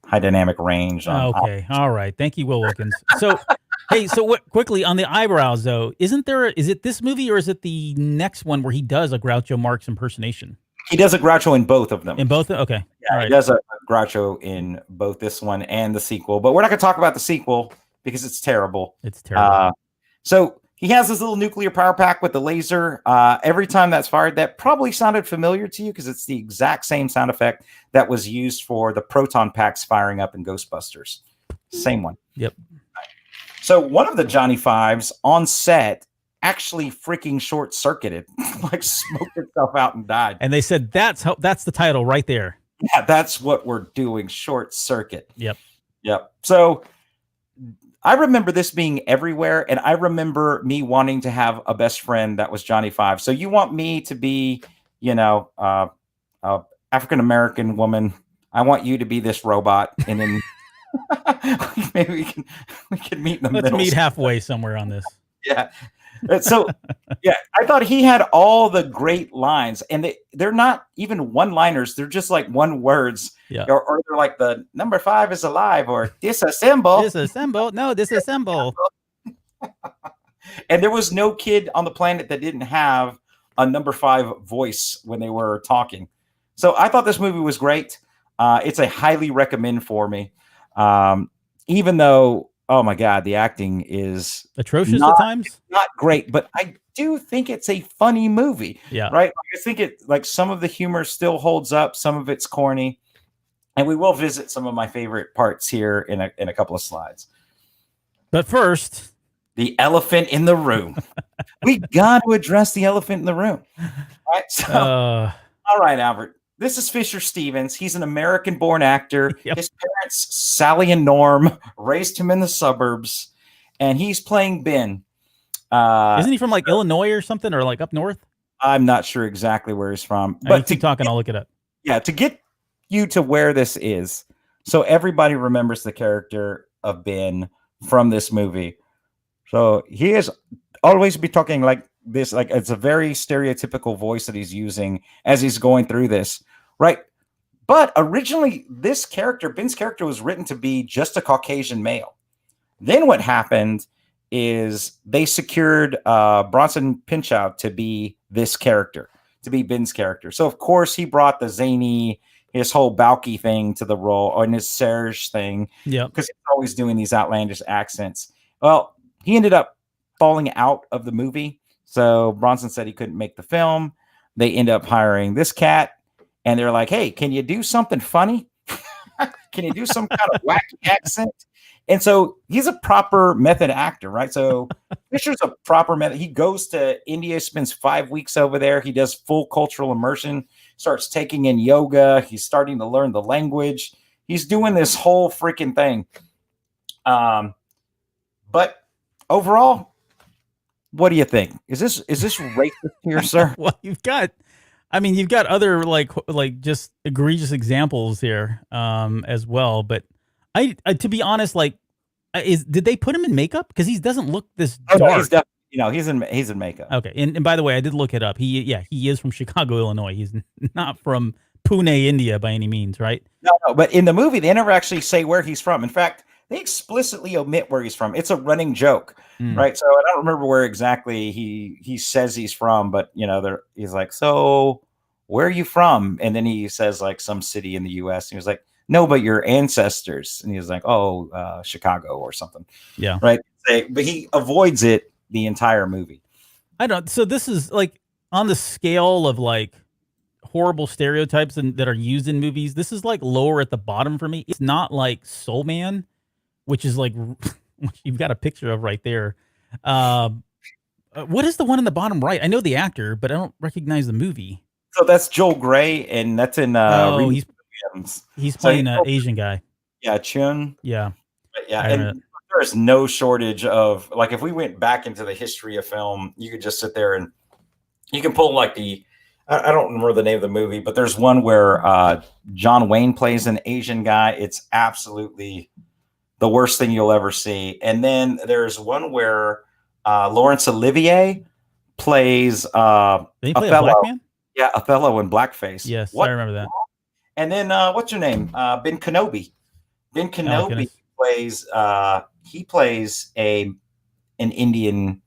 high dynamic range. Okay. All right. Thank you, Will Wilkins. So, hey, so what, quickly on the eyebrows though, is it this movie or is it the next one where he does a Groucho Marx impersonation? He does a Groucho in both of them. In both? Okay. Yeah, all right. He does a Groucho in both this one and the sequel, but we're not going to talk about the sequel because it's terrible. It's terrible. So he has this little nuclear power pack with the laser. Every time that's fired, that probably sounded familiar to you because it's the exact same sound effect that was used for the proton packs firing up in Ghostbusters. Same one. Yep. So one of the Johnny Fives on set actually freaking short circuited, like smoked itself out and died. And they said that's the title right there. Yeah, that's what we're doing. Short circuit. Yep. So I remember this being everywhere, and I remember me wanting to have a best friend that was Johnny Five. So you want me to be, African American woman. I want you to be this robot, and then maybe we can meet in the middle. Let's meet halfway somewhere on this. Yeah. So, yeah, I thought he had all the great lines, and they're not even one-liners. They're just like one words. Yeah. Or they're like the number 5 is alive or disassemble. Disassemble. No, disassemble. And there was no kid on the planet that didn't have a number 5 voice when they were talking. So I thought this movie was great. It's a highly recommend for me. Even though, oh my God, the acting is atrocious at times. Not great, but I do think it's a funny movie. Yeah. Right. I think some of the humor still holds up. Some of it's corny. And we will visit some of my favorite parts here in a couple of slides. But first, the elephant in the room. We got to address the elephant in the room. All right. So, all right, Albert. This is Fisher Stevens. He's an American-born actor. Yep. His parents, Sally and Norm, raised him in the suburbs, and he's playing Ben. Isn't he from like Illinois or something, or like up north? I'm not sure exactly where he's from. But keep talking, I'll look it up. Yeah, to get you to where this is, so everybody remembers the character of Ben from this movie. So he is always be talking like this, like it's a very stereotypical voice that he's using as he's going through this, right? But originally, this character, Ben's character, was written to be just a Caucasian male. Then what happened is they secured Bronson Pinchot to be this character, to be Ben's character. So of course he brought the zany, his whole Balky thing to the role, and his Serge thing, because he's always doing these outlandish accents. Well, he ended up falling out of the movie. So Bronson said he couldn't make the film. They end up hiring this cat, and they're like, hey, can you do something funny? Can you do some kind of wacky accent? And so he's a proper method actor, right? So Fisher's a proper method. He goes to India, spends 5 weeks over there. He does full cultural immersion, starts taking in yoga. He's starting to learn the language. He's doing this whole freaking thing. But overall, what do you think? Is this racist here, sir? Well, you've got other like just egregious examples here as well. But I to be honest, did they put him in makeup? Because he doesn't look this dark. No, he's definitely, he's in makeup. Okay, and by the way, I did look it up. He is from Chicago, Illinois. He's not from Pune, India, by any means, right? No, but in the movie, they never actually say where he's from. In fact, they explicitly omit where he's from. It's a running joke, right? So I don't remember where exactly he says he's from, but he's like, "So where are you from?" And then he says like some city in the U.S. And he was like, "No, but your ancestors." And he was like, "Oh, Chicago or something." Yeah, right. But he avoids it the entire movie. I don't. So this is like on the scale of like horrible stereotypes that are used in movies. This is like lower at the bottom for me. It's not like Soul Man, which is like which you've got a picture of right there. What is the one in the bottom right? I know the actor, but I don't recognize the movie. So that's Joel Grey, and that's in he's playing an Asian guy. Yeah, Chun. Yeah. Yeah, and there's no shortage of, like, if we went back into the history of film, you could just sit there and you can pull like I don't remember the name of the movie, but there's one where John Wayne plays an Asian guy. It's absolutely the worst thing you'll ever see. And then there's one where Laurence Olivier plays Did he play a black man? Yeah, Othello in blackface. Yes, I remember that. And then what's your name? Ben Kenobi. Ben Kenobi plays an Indian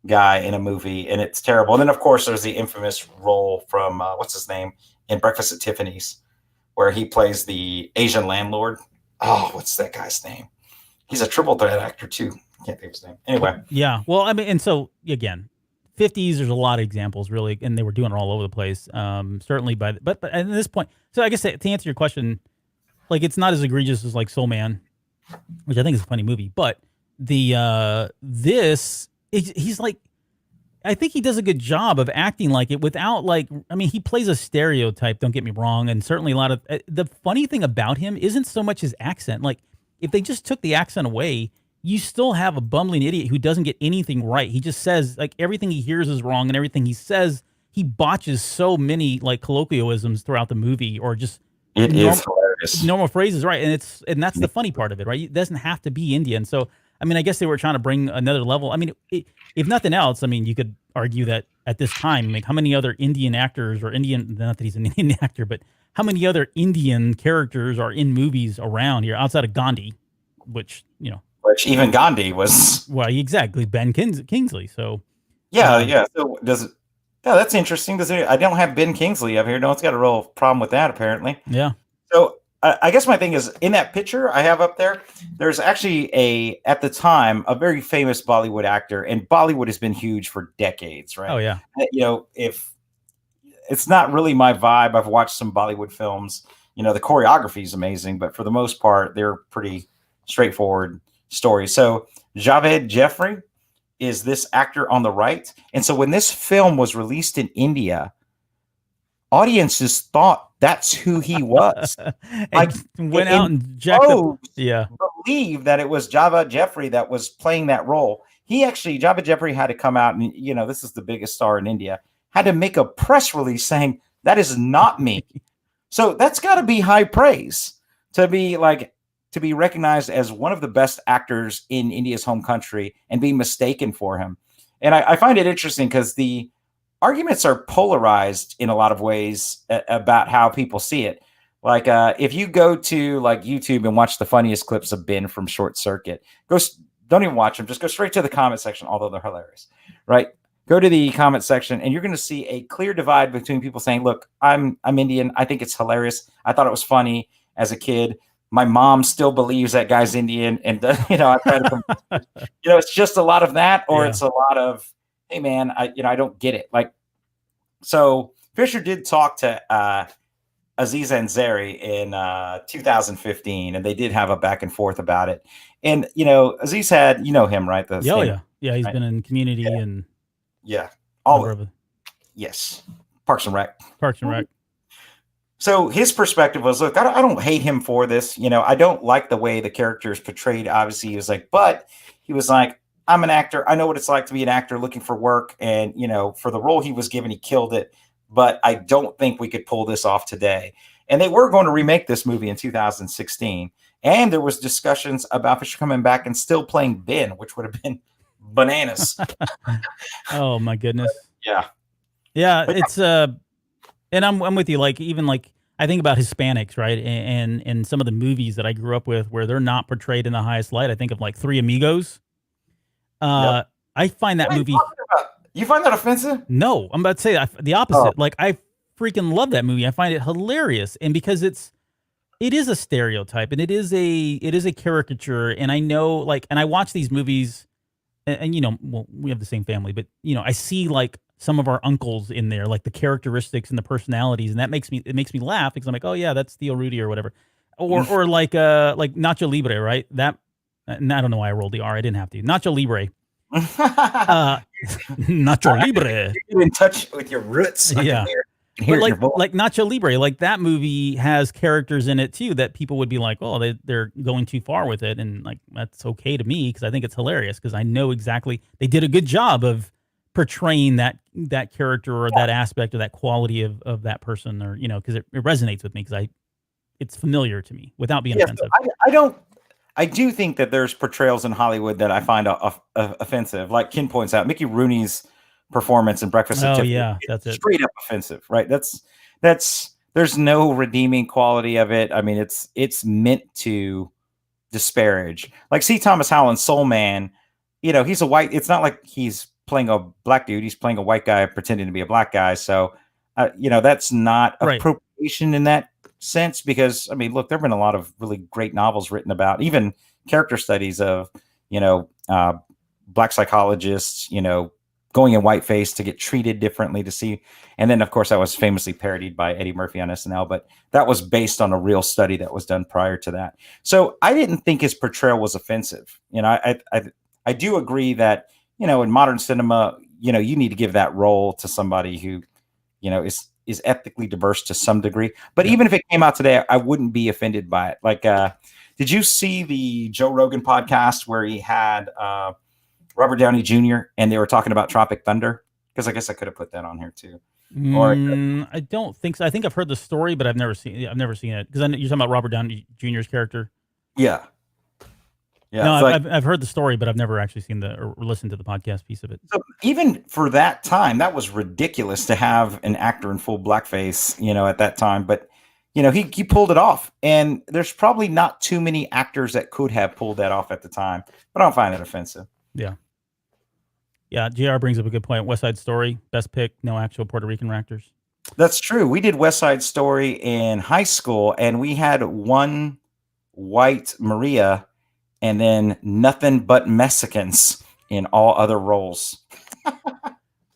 guy in a movie, and it's terrible. And then of course there's the infamous role from what's his name in Breakfast at Tiffany's, where he plays the Asian landlord. Oh, what's that guy's name? He's a triple threat actor too. Can't think of his name. Anyway. Yeah. Well, I mean, and so again, 50s, there's a lot of examples really, and they were doing it all over the place. Certainly but at this point, so I guess to answer your question, like it's not as egregious as like Soul Man, which I think is a funny movie, but the he's like, I think he does a good job of acting like it without like, I mean, he plays a stereotype, don't get me wrong, and certainly a lot of the funny thing about him isn't so much his accent. Like if they just took the accent away, you still have a bumbling idiot who doesn't get anything right. He just says like everything he hears is wrong, and everything he says, he botches so many like colloquialisms throughout the movie, or just it is hilarious. Normal phrases, right? And that's the funny part of it, right? It doesn't have to be Indian. So I mean, I guess they were trying to bring another level. I mean, if nothing else, I mean, you could argue that at this time, like how many other Indian actors or Indian, not that he's an Indian actor, but how many other Indian characters are in movies around here outside of Gandhi, which even Gandhi was. Well, exactly. Ben Kingsley. So. Yeah. So that's interesting. I don't have Ben Kingsley up here. No one's got a real problem with that, apparently. Yeah. So I guess my thing is, in that picture I have up there, there's actually at the time, a very famous Bollywood actor, and Bollywood has been huge for decades, right? Oh, yeah. If it's not really my vibe, I've watched some Bollywood films, the choreography is amazing, but for the most part, they're pretty straightforward stories. So Javed Jeffrey is this actor on the right. And so when this film was released in India, audiences thought that's who he was. Like went out and jacked up. Yeah. Believe that it was Javed Jeffrey that was playing that role. Javed Jeffrey had to come out and, this is the biggest star in India, had to make a press release saying that is not me. So that's got to be high praise to be recognized as one of the best actors in India's home country and be mistaken for him. And I find it interesting because the arguments are polarized in a lot of ways about how people see it. Like if you go to like YouTube and watch the funniest clips of Ben from Short Circuit, don't even watch them. Just go straight to the comment section, although they're hilarious, right? Go to the comment section and you're going to see a clear divide between people saying, look, I'm Indian. I think it's hilarious. I thought it was funny as a kid. My mom still believes that guy's Indian. And, I try to, it's just a lot of that, or it's a lot of, hey man, I don't get it. Like, so Fisher did talk to Aziz Ansari in 2015, and they did have a back and forth about it. And, Aziz had, him, right? Yeah. He's been in Community and all of it. Yes. Parks and Rec. So his perspective was, look, I don't hate him for this. I don't like the way the character is portrayed. Obviously, he was like, but he was like, I'm an actor. I know what it's like to be an actor looking for work. And, for the role he was given, he killed it. But I don't think we could pull this off today. And they were going to remake this movie in 2016. And there was discussions about Fisher coming back and still playing Ben, which would have been bananas. Oh, my goodness. Yeah. Yeah, it's and I'm with you. Like, even like, I think about Hispanics, right? And some of the movies that I grew up with where they're not portrayed in the highest light. I think of like Three Amigos. Yep. I find that What are you movie. talking about? You find that offensive? No, I'm about to say the opposite. Like I freaking love that movie. I find it hilarious, and because it is a stereotype, and it is a caricature. And I know, like, and I watch these movies, and you know, well, we have the same family, but you know, I see like some of our uncles in there, like the characteristics and the personalities, and it makes me laugh because I'm like, oh yeah, that's Theo Rudy or whatever, or like Nacho Libre, right? That, and I don't know why I rolled the R. I didn't have to. Nacho Libre. Nacho Libre. You're in touch with your roots. Yeah. But like Nacho Libre, like that movie has characters in it too that people would be like, oh, they're going too far with it, and like that's okay to me because I think it's hilarious because I know exactly they did a good job of portraying that character or that aspect or that quality of that person, or you know, because it resonates with me because it's familiar to me without being offensive. I do think that there's portrayals in Hollywood that I find offensive. Like Ken points out, Mickey Rooney's performance in Breakfast at Tiffany's, yeah, that's it. Straight up offensive, right? That's there's no redeeming quality of it. I mean, it's meant to disparage. Like C. Thomas Howell in Soul Man, you know, he's a white. It's not like he's playing a black dude. He's playing a white guy pretending to be a black guy. So, you know, that's not appropriation in that sense, because I mean, look, there have been a lot of really great novels written about, even character studies of, you know, black psychologists, you know, going in whiteface to get treated differently to see. And then of course that was famously parodied by Eddie Murphy on SNL, but that was based on a real study that was done prior to that. So I didn't think his portrayal was offensive. You know, I do agree that, you know, in modern cinema, you know, you need to give that role to somebody who, you know, is ethnically diverse to some degree. But even if it came out today, I wouldn't be offended by it. Like, did you see the Joe Rogan podcast where he had Robert Downey Jr. and they were talking about Tropic Thunder? Because I guess I could have put that on here too. Or I don't think so. I think I've heard the story, but I've never seen it. Because you're talking about Robert Downey Jr.'s character. Yeah. Yeah. No, I've heard the story, but I've never actually seen or listened to the podcast piece of it. So even for that time, that was ridiculous to have an actor in full blackface, you know, at that time. But, you know, he pulled it off. And there's probably not too many actors that could have pulled that off at the time. But I don't find it offensive. Yeah. Yeah, JR brings up a good point. West Side Story, best pick, no actual Puerto Rican actors. That's true. We did West Side Story in high school, and we had one white Maria and then nothing but Mexicans in all other roles.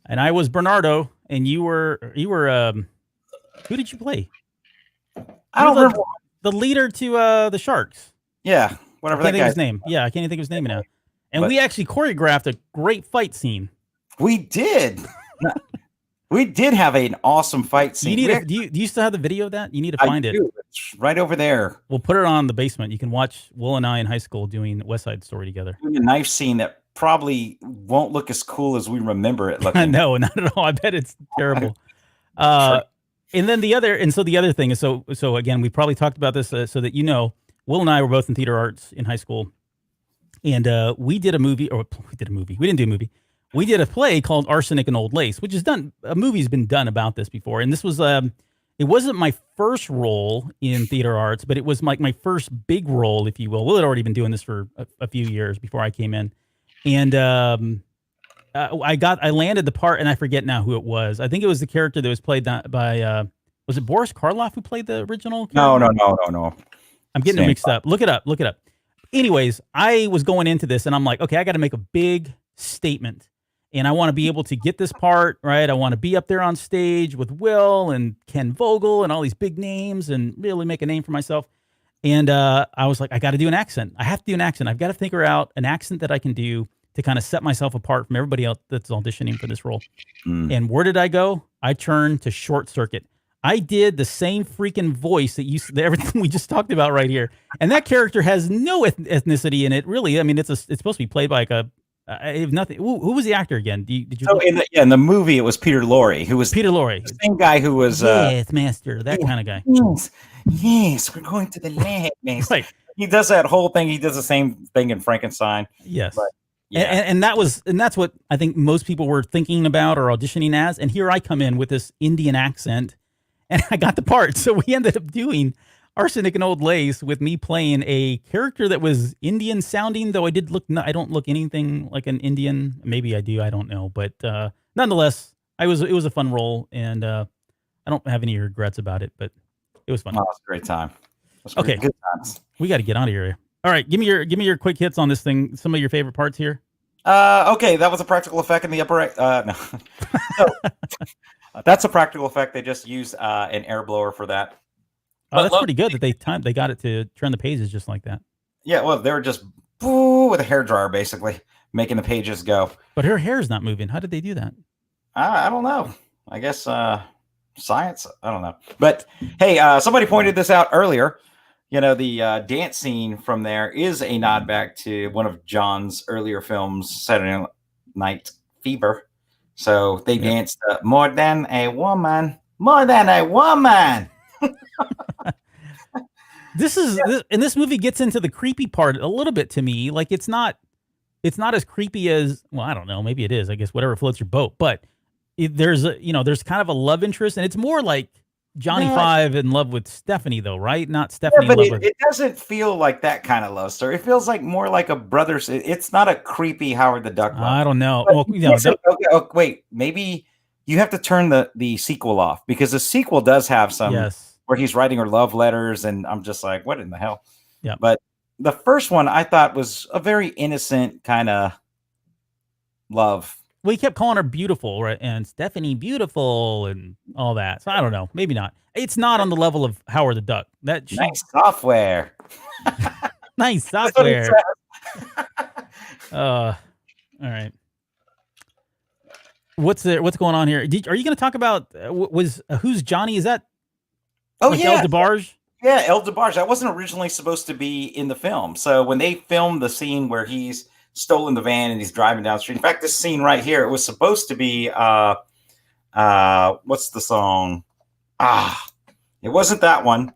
And I was Bernardo, and you were who did you play? I don't remember. The leader to the Sharks. Yeah, whatever that guy's name. Yeah, I can't even think of his name now. And we actually choreographed a great fight scene. We did. We did have an awesome fight scene. Do you still have the video of that? You need to find it. It's right over there. We'll put it on the basement. You can watch Will and I in high school doing West Side Story together. Doing a knife scene that probably won't look as cool as we remember it looking. No, not at all. I bet it's terrible. And then the other thing is, so again, we probably talked about this so that you know, Will and I were both in theater arts in high school. And we did a movie. We didn't do a movie. We did a play called Arsenic and Old Lace, which is done. A movie's been done about this before. And this was, it wasn't my first role in theater arts, but it was like my first big role, if you will. Will had already been doing this for a few years before I came in. And I landed the part, and I forget now who it was. I think it was the character that was played by, was it Boris Karloff who played the original character? No. I'm getting it mixed up. Look it up. Anyways, I was going into this and I'm like, okay, I got to make a big statement and I want to be able to get this part, right? I want to be up there on stage with Will and Ken Vogel and all these big names and really make a name for myself. And I was like, I got to do an accent. I have to do an accent. I've got to figure out an accent that I can do to kind of set myself apart from everybody else that's auditioning for this role. And where did I go? I turned to Short Circuit. I did the same freaking voice that everything we just talked about right here, and that character has no ethnicity in it. Really, I mean, it's supposed to be played by like a nothing. Who was the actor again? Did you? So in the movie, it was Peter Lorre, who was the same guy who was yes, master, that kind of guy. Yes, we're going to the lab, master. Right. He does that whole thing. He does the same thing in Frankenstein. Yes. But, yeah. And that's what I think most people were thinking about or auditioning as. And here I come in with this Indian accent. and I got the part. So we ended up doing Arsenic and Old Lace with me playing a character that was Indian sounding, though I don't look anything like an Indian. Maybe I do, I don't know. But nonetheless, it was a fun role, and I don't have any regrets about it, but it was fun. Oh, it was a great time. Okay. Good times. We got to get out of here. All right, give me your quick hits on this thing. Some of your favorite parts here. Okay, that was a practical effect in the upper right. No. So, that's a practical effect. They just used an air blower for that. Oh, that's pretty good that they got it to turn the pages just like that. Yeah, well, they were just with a hairdryer basically making the pages go. But her hair is not moving. How did they do that? I don't know. I guess science. I don't know. But hey, somebody pointed this out earlier. You know, the dance scene from there is a nod back to one of John's earlier films, Saturday Night Fever. So they danced more than a woman, more than a woman. And this movie gets into the creepy part a little bit to me. Like it's not as creepy as, well, I don't know, maybe it is. I guess whatever floats your boat. But there's kind of a love interest, and it's more like Johnny Five in love with Stephanie, though, right? Not Stephanie in love with. It doesn't feel like that kind of love story. It feels like more like a brother's. It's not a creepy Howard the Duck love. I don't know. Well, wait, maybe you have to turn the sequel off, because the sequel does have some where he's writing her love letters, and I'm just like, what in the hell? Yeah. But the first one I thought was a very innocent kind of love. Well, he kept calling her beautiful, right? And Stephanie beautiful and all that. So I don't know. Maybe not. It's not on the level of Howard the Duck. Nice software. Nice software. All right. What's going on here? Are you going to talk about who's Johnny? Is that? Oh, yeah. El DeBarge? Yeah, El DeBarge. That wasn't originally supposed to be in the film. So when they filmed the scene where he's stolen the van and he's driving down the street. In fact, this scene right here, it was supposed to be what's the song? It wasn't that one.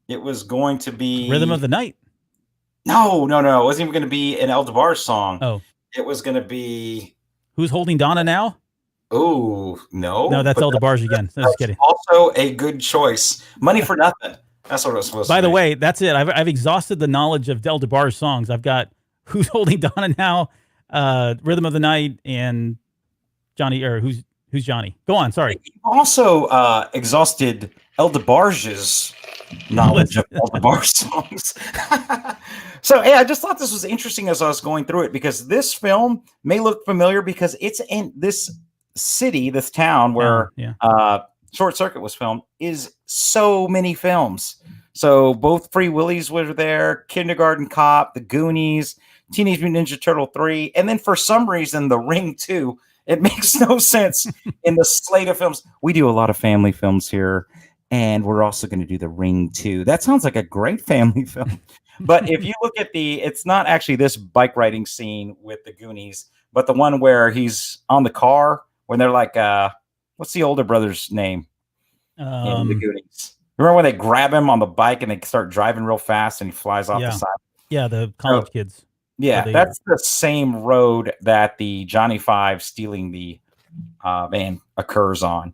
It was going to be Rhythm of the Night. No. It wasn't even going to be an El DeBarge song. Oh. It was going to be Who's Holding Donna Now? Oh, no. No, that's El DeBarge again. Just kidding. Also a good choice. Money for Nothing. That's what it was supposed to be. By the way, that's it. I've exhausted the knowledge of El DeBarge songs. I've got Who's Holding Donna Now, Rhythm of the Night, and Johnny, or who's Johnny? Go on, sorry. You also exhausted El DeBarge's knowledge of El DeBarge songs. So, I just thought this was interesting as I was going through it, because this film may look familiar because it's in this city, this town where Short Circuit was filmed, is so many films. So both Free Willies were there, Kindergarten Cop, The Goonies, Teenage Mutant Ninja Turtle 3, and then for some reason, The Ring 2. It makes no sense in the slate of films. We do a lot of family films here, and we're also going to do The Ring 2. That sounds like a great family film. But if you look at it's not actually this bike riding scene with the Goonies, but the one where he's on the car when they're like, what's the older brother's name in the Goonies? Remember when they grab him on the bike and they start driving real fast and he flies off the side? Yeah, the college kids. Yeah, that's the same road that the Johnny Five stealing the van occurs on.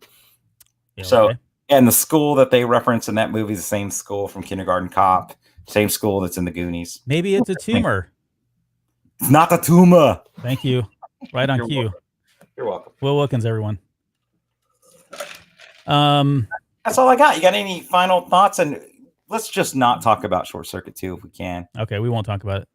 Yeah, so, and the school that they reference in that movie is the same school from Kindergarten Cop, same school that's in the Goonies. Maybe it's a tumor. It's not a tumor. Thank you. Right on cue. You're welcome. Will Wilkins, everyone. That's all I got. You got any final thoughts? And let's just not talk about Short Circuit 2 if we can. Okay, we won't talk about it.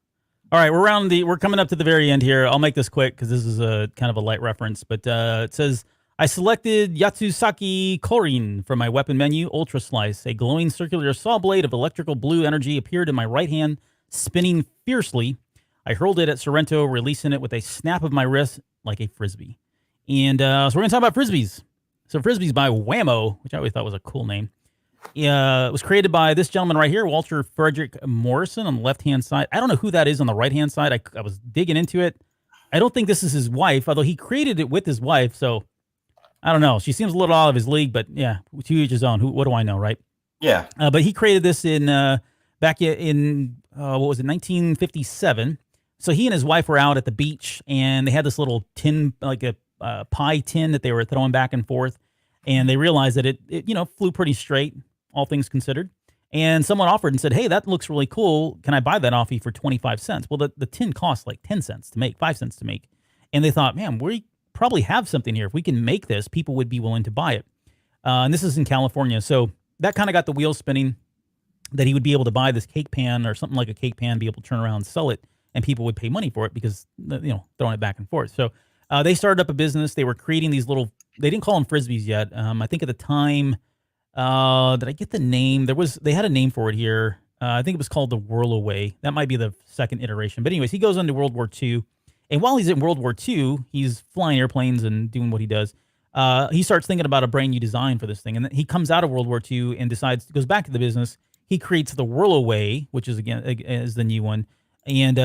All right, we're coming up to the very end here. I'll make this quick because this is a kind of a light reference, but it says, I selected Yatsusaki Korin from my weapon menu, Ultra Slice. A glowing circular saw blade of electrical blue energy appeared in my right hand, spinning fiercely. I hurled it at Sorrento, releasing it with a snap of my wrist like a Frisbee. And so we're going to talk about Frisbees. So Frisbees by Whammo, which I always thought was a cool name. It was created by this gentleman right here, Walter Frederick Morrison, on the left-hand side. I don't know who that is on the right-hand side. I was digging into it. I don't think this is his wife, although he created it with his wife, so I don't know. She seems a little out of his league, but yeah, to each his own. What do I know, right? Yeah. But he created this back in 1957. So he and his wife were out at the beach, and they had this little tin, like a pie tin that they were throwing back and forth. and they realized that it flew pretty straight, all things considered. And someone offered and said, "Hey, that looks really cool. Can I buy that off you for 25 cents?" Well, the tin cost like 10 cents to make, 5 cents to make. And they thought, man, we probably have something here. If we can make this, people would be willing to buy it. And this is in California. So that kind of got the wheels spinning that he would be able to buy this cake pan or something like a cake pan, be able to turn around and sell it, and people would pay money for it because, throwing it back and forth. So they started up a business. They were creating these little, they didn't call them Frisbees yet. I think at the time, did I get the name? They had a name for it here. I think it was called the Whirlaway. That might be the second iteration. But anyways, he goes into World War II. And while he's in World War II, he's flying airplanes and doing what he does. He starts thinking about a brand new design for this thing. And then he comes out of World War II and goes back to the business. He creates the Whirlaway, which is the new one. And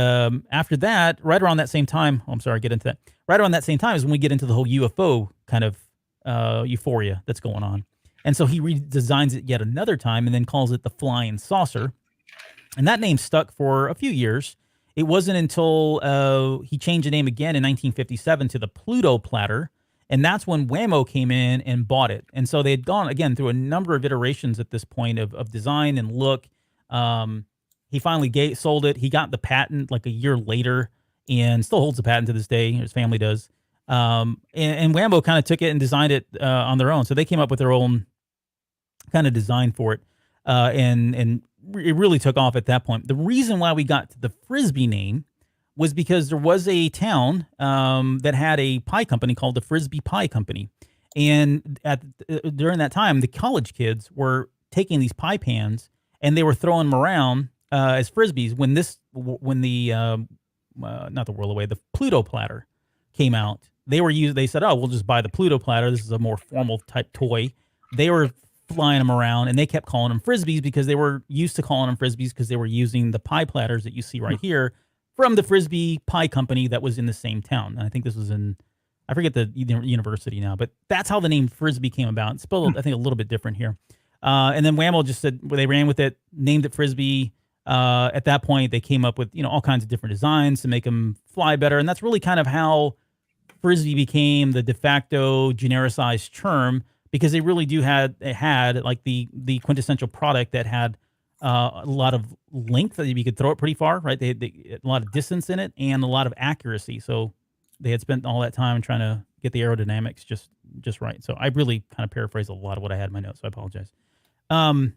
after that, right around that same time, get into that. Right around that same time is when we get into the whole UFO kind of euphoria that's going on. And so he redesigns it yet another time and then calls it the Flying Saucer. And that name stuck for a few years. It wasn't until he changed the name again in 1957 to the Pluto Platter. And that's when Whammo came in and bought it. And so they had gone, again, through a number of iterations at this point of design and look. He finally sold it. He got the patent like a year later and still holds the patent to this day. His family does. And Whammo kind of took it and designed it on their own. So they came up with their own kind of design for it. And it really took off at that point. The reason why we got to the Frisbee name was because there was a town that had a pie company called the Frisbee Pie Company. And during that time, the college kids were taking these pie pans and they were throwing them around as Frisbees. When not the Whirlaway, the Pluto Platter came out, they said, "Oh, we'll just buy the Pluto Platter. This is a more formal type toy." They were flying them around, and they kept calling them Frisbees because they were used to calling them Frisbees because they were using the pie platters that you see right here from the Frisbee Pie Company that was in the same town. And I think this was I forget the university now, but that's how the name Frisbee came about. It's spelled, I think, a little bit different here. And then Whammo just said, they ran with it, named it Frisbee. At that point, they came up with, all kinds of different designs to make them fly better. And that's really kind of how Frisbee became the de facto genericized term, because they really had like the quintessential product that had a lot of length that you could throw it pretty far, right? They had a lot of distance in it and a lot of accuracy. So they had spent all that time trying to get the aerodynamics just right. So I really kind of paraphrased a lot of what I had in my notes, so I apologize. And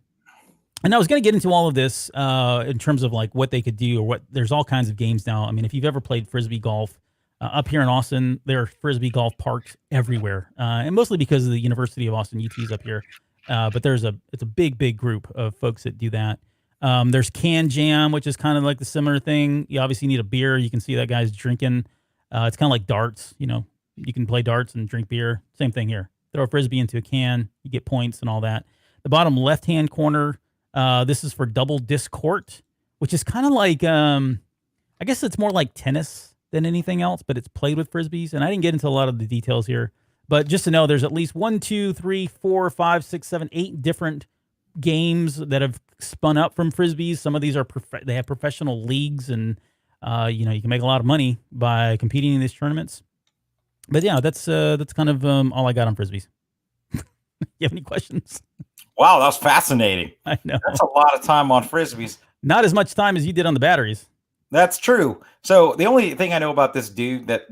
I was going to get into all of this in terms of like what they could do, or there's all kinds of games now. I mean, if you've ever played Frisbee golf, up here in Austin, there are Frisbee golf parks everywhere, and mostly because of the University of Austin, UT's up here. But it's a big group of folks that do that. There's Can Jam, which is kind of like the similar thing. You obviously need a beer. You can see that guy's drinking. It's kind of like darts. You can play darts and drink beer. Same thing here. Throw a Frisbee into a can, you get points and all that. The bottom left-hand corner, this is for double disc court, which is kind of like, I guess it's more like tennis than anything else, but it's played with Frisbees. And I didn't get into a lot of the details here, but just to know, there's at least 1, 2, 3, 4, 5, 6, 7, 8 different games that have spun up from Frisbees. Some of these are they have professional leagues, and you can make a lot of money by competing in these tournaments. But yeah, that's kind of all I got on Frisbees. You have any questions? Wow, that was fascinating. I know. That's a lot of time on Frisbees. Not as much time as you did on the batteries. That's true. So the only thing I know about this dude, that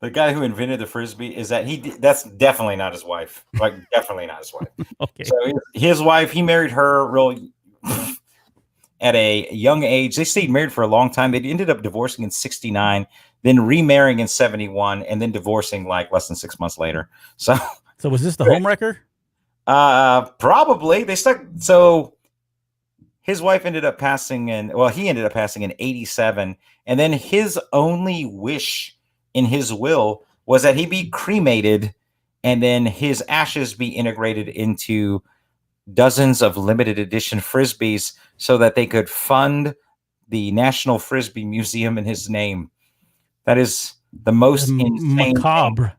the guy who invented the Frisbee, is that that's definitely not his wife. Like, definitely not his wife. Okay. So his wife, he married her really at a young age. They stayed married for a long time. They ended up divorcing in 1969, then remarrying in 1971, and then divorcing like less than 6 months later. So was this the homewrecker? Probably. They stuck. So his wife ended up passing he ended up passing in 1987. And then his only wish in his will was that he be cremated and then his ashes be integrated into dozens of limited edition Frisbees so that they could fund the National Frisbee Museum in his name. That is the most insane macabre thing.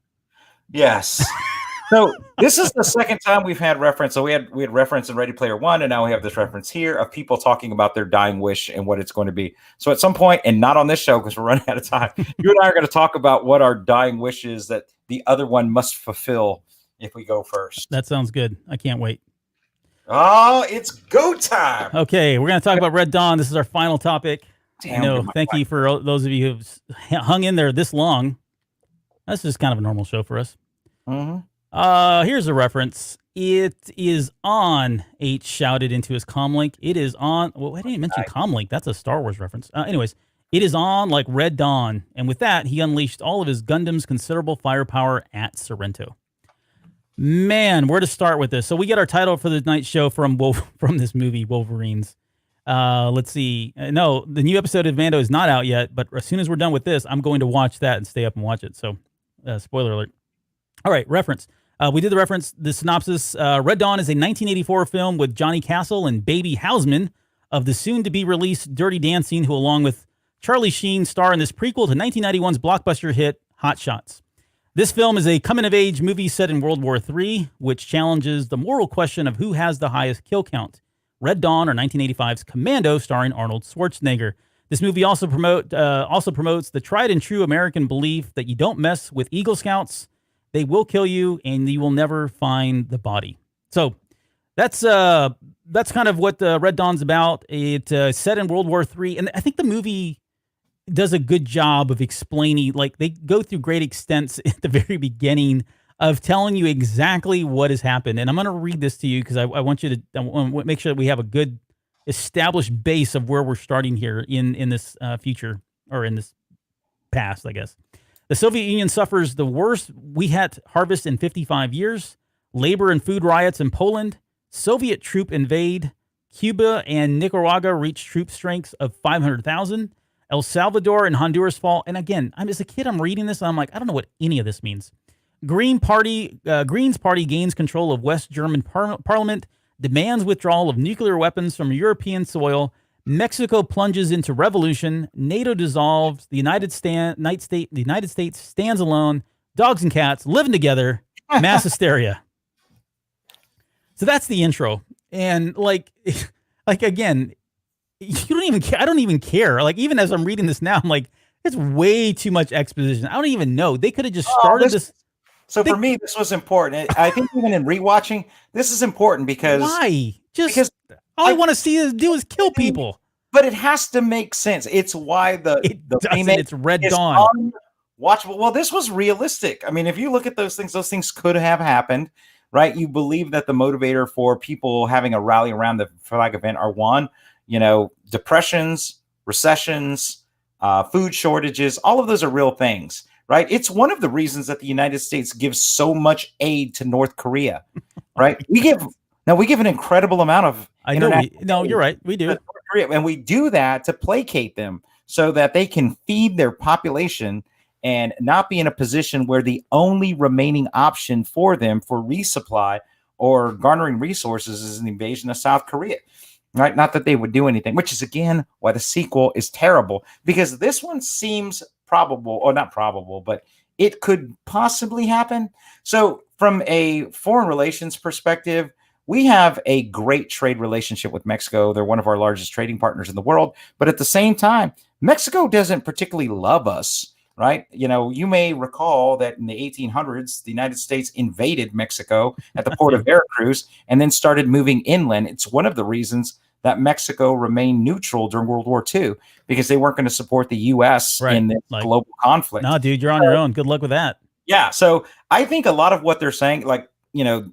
Yes. So this is the second time we've had reference. So we had reference in Ready Player One, and now we have this reference here of people talking about their dying wish and what it's going to be. So at some point, and not on this show because we're running out of time, you and I are going to talk about what our dying wish is that the other one must fulfill if we go first. That sounds good. I can't wait. Oh, it's go time. Okay, we're going to talk about Red Dawn. This is our final topic. Damn, I know. Thank you for those of you who've hung in there this long. That's just kind of a normal show for us. Here's a reference. It is on, H shouted into his comlink. It is on. Well, I didn't mention comlink. That's a Star Wars reference. Anyways, it is on like Red Dawn. And with that, he unleashed all of his Gundam's considerable firepower at Sorrento. Man, where to start with this? So we get our title for the night show from this movie, Wolverines. Let's see. No, the new episode of Mando is not out yet, but as soon as we're done with this, I'm going to watch that and stay up and watch it. So, spoiler alert. All right, reference. We did the reference, the synopsis. Red Dawn is a 1984 film with Johnny Castle and Baby Houseman of the soon-to-be-released Dirty Dancing, who, along with Charlie Sheen, star in this prequel to 1991's blockbuster hit, Hot Shots. This film is a coming-of-age movie set in World War III, which challenges the moral question of who has the highest kill count. Red Dawn, or 1985's Commando, starring Arnold Schwarzenegger. This movie also promotes the tried-and-true American belief that you don't mess with Eagle Scouts. They will kill you, and you will never find the body. So that's kind of what Red Dawn's about. It's set in World War III, and I think the movie does a good job of explaining, like they go through great extents at the very beginning of telling you exactly what has happened. And I'm going to read this to you because I want to make sure that we have a good established base of where we're starting here in this future, or in this past, I guess. The Soviet Union suffers the worst wheat harvest in 55 years, labor and food riots in Poland, Soviet troop invade, Cuba and Nicaragua reach troop strengths of 500,000, El Salvador and Honduras fall. And again, as a kid, I'm reading this, and I'm like, I don't know what any of this means. Greens Party gains control of West German parliament, demands withdrawal of nuclear weapons from European soil. Mexico plunges into revolution. NATO dissolves. The United States stands alone. Dogs and cats living together. Mass hysteria. So that's the intro. And like again, you don't even care. I don't even care. Like, even as I'm reading this now, I'm like, it's way too much exposition. I don't even know. They could have just started this. So for me, this was important. I think even in rewatching, this is important because why? Because all I want to see is kill people. But it has to make sense. It's why the remake it's Red Dawn. Watchable. Well, this was realistic. I mean, if you look at those things could have happened, right? You believe that the motivator for people having a rally around the flag event are one, depressions, recessions, food shortages. All of those are real things, right? It's one of the reasons that the United States gives so much aid to North Korea, right? We give an incredible amount of. I know. No, you're right. We do. And we do that to placate them so that they can feed their population and not be in a position where the only remaining option for them for resupply or garnering resources is an invasion of South Korea. Right? Not that they would do anything, which is, again, why the sequel is terrible, because this one seems probable, or not probable, but it could possibly happen. So from a foreign relations perspective, we have a great trade relationship with Mexico. They're one of our largest trading partners in the world. But at the same time, Mexico doesn't particularly love us, right? You may recall that in the 1800s, the United States invaded Mexico at the port of Veracruz and then started moving inland. It's one of the reasons that Mexico remained neutral during World War II, because they weren't going to support the U.S. in this global conflict. No, dude, you're on your own. Good luck with that. Yeah. So I think a lot of what they're saying, the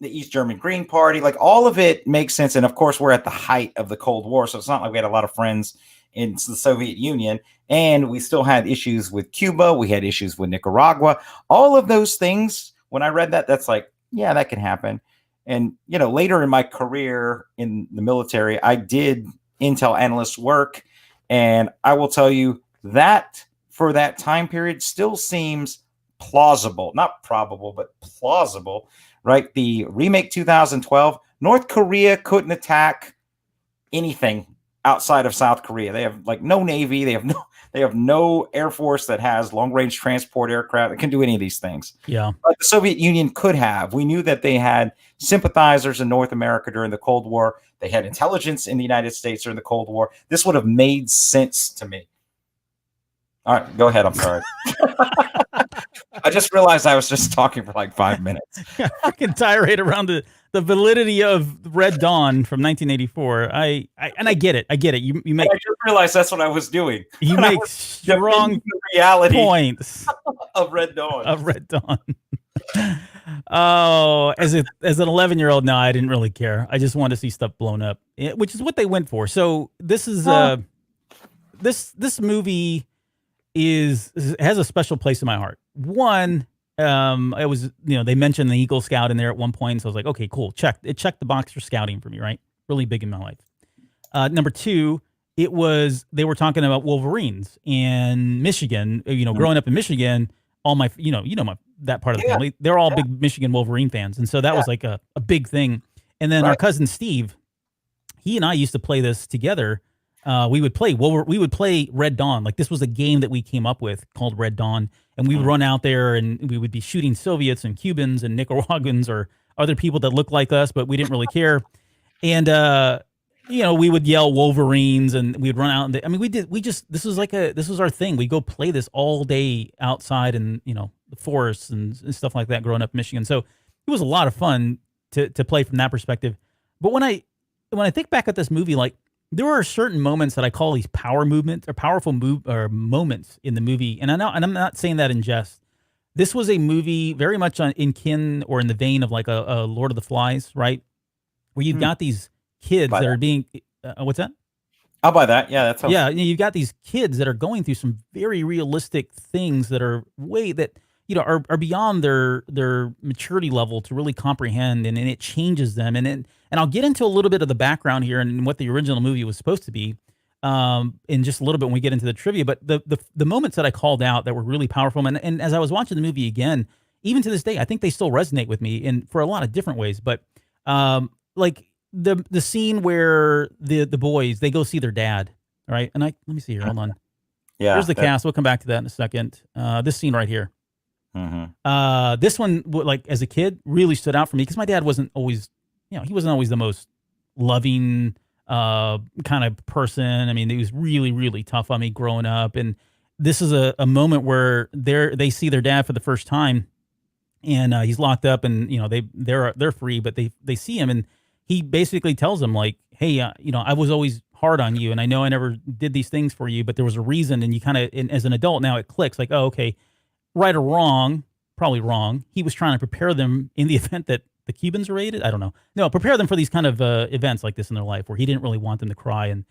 East German Green Party, all of it makes sense. And of course, we're at the height of the Cold War. So it's not like we had a lot of friends in the Soviet Union, and we still had issues with Cuba. We had issues with Nicaragua. All of those things, when I read that, that's like, yeah, that can happen. And, later in my career in the military, I did intel analyst work. And I will tell you that for that time period still seems plausible, not probable, but plausible, right? The remake 2012, North Korea couldn't attack anything outside of South Korea. They have no Navy. They have no Air Force that has long range transport aircraft that can do any of these things. Yeah. But the Soviet Union could have. We knew that they had sympathizers in North America during the Cold War. They had intelligence in the United States during the Cold War. This would have made sense to me. All right, go ahead. I'm sorry. I just realized I was just talking for like 5 minutes. Freaking tirade around the validity of Red Dawn from 1984. I get it. You make. I just realized that's what I was doing. You make strong reality points of Red Dawn. Of Red Dawn. Oh, as an 11-year-old, no, I didn't really care. I just wanted to see stuff blown up, which is what they went for. So this is this movie has a special place in my heart. One, it was, they mentioned the Eagle Scout in there at one point, so I was like, okay, cool, it checked the box for scouting for me, right? Really big in my life. Number two, they were talking about Wolverines in Michigan. Growing up in Michigan, all my that part of the family, they're all big Michigan Wolverine fans, and so that was like a big thing. And then our cousin Steve, he and I used to play this together. We would play Red Dawn. Like, this was a game that we came up with called Red Dawn, and we would run out there and we would be shooting Soviets and Cubans and Nicaraguans or other people that looked like us, but we didn't really care. And we would yell Wolverines, and we'd run out. This was our thing. We go play this all day outside in the forests and stuff like that. Growing up in Michigan, so it was a lot of fun to play from that perspective. But when I think back at this movie, like, there are certain moments that I call these powerful moments in the movie, and I'm not saying that in jest. This was a movie very much in kin or in the vein of like a Lord of the Flies, right? Where you've got these kids that are being what's that? I'll buy that. Yeah, that's you've got these kids that are going through some very realistic things that are are beyond their maturity level to really comprehend, and it changes them. And I'll get into a little bit of the background here and what the original movie was supposed to be in just a little bit when we get into the trivia. But the moments that I called out that were really powerful, and as I was watching the movie again, even to this day, I think they still resonate with me for a lot of different ways. But like the scene where the boys, they go see their dad, right? And let me see here, hold on. Yeah, here's the cast. We'll come back to that in a second. This scene right here. Mm-hmm. This one, like, as a kid, really stood out for me because my dad wasn't always, he wasn't always the most loving kind of person. I mean, he was really, really tough on me growing up. And this is a moment where they see their dad for the first time, and he's locked up, and they're free, but they see him, and he basically tells them, like, hey, I was always hard on you, and I know I never did these things for you, but there was a reason. And you kind of, as an adult now, it clicks, like, oh, okay. Right or wrong, probably wrong. He was trying to prepare them in the event that the Cubans were raided. I don't know. No, prepare them for these kind of events like this in their life where he didn't really want them to cry. And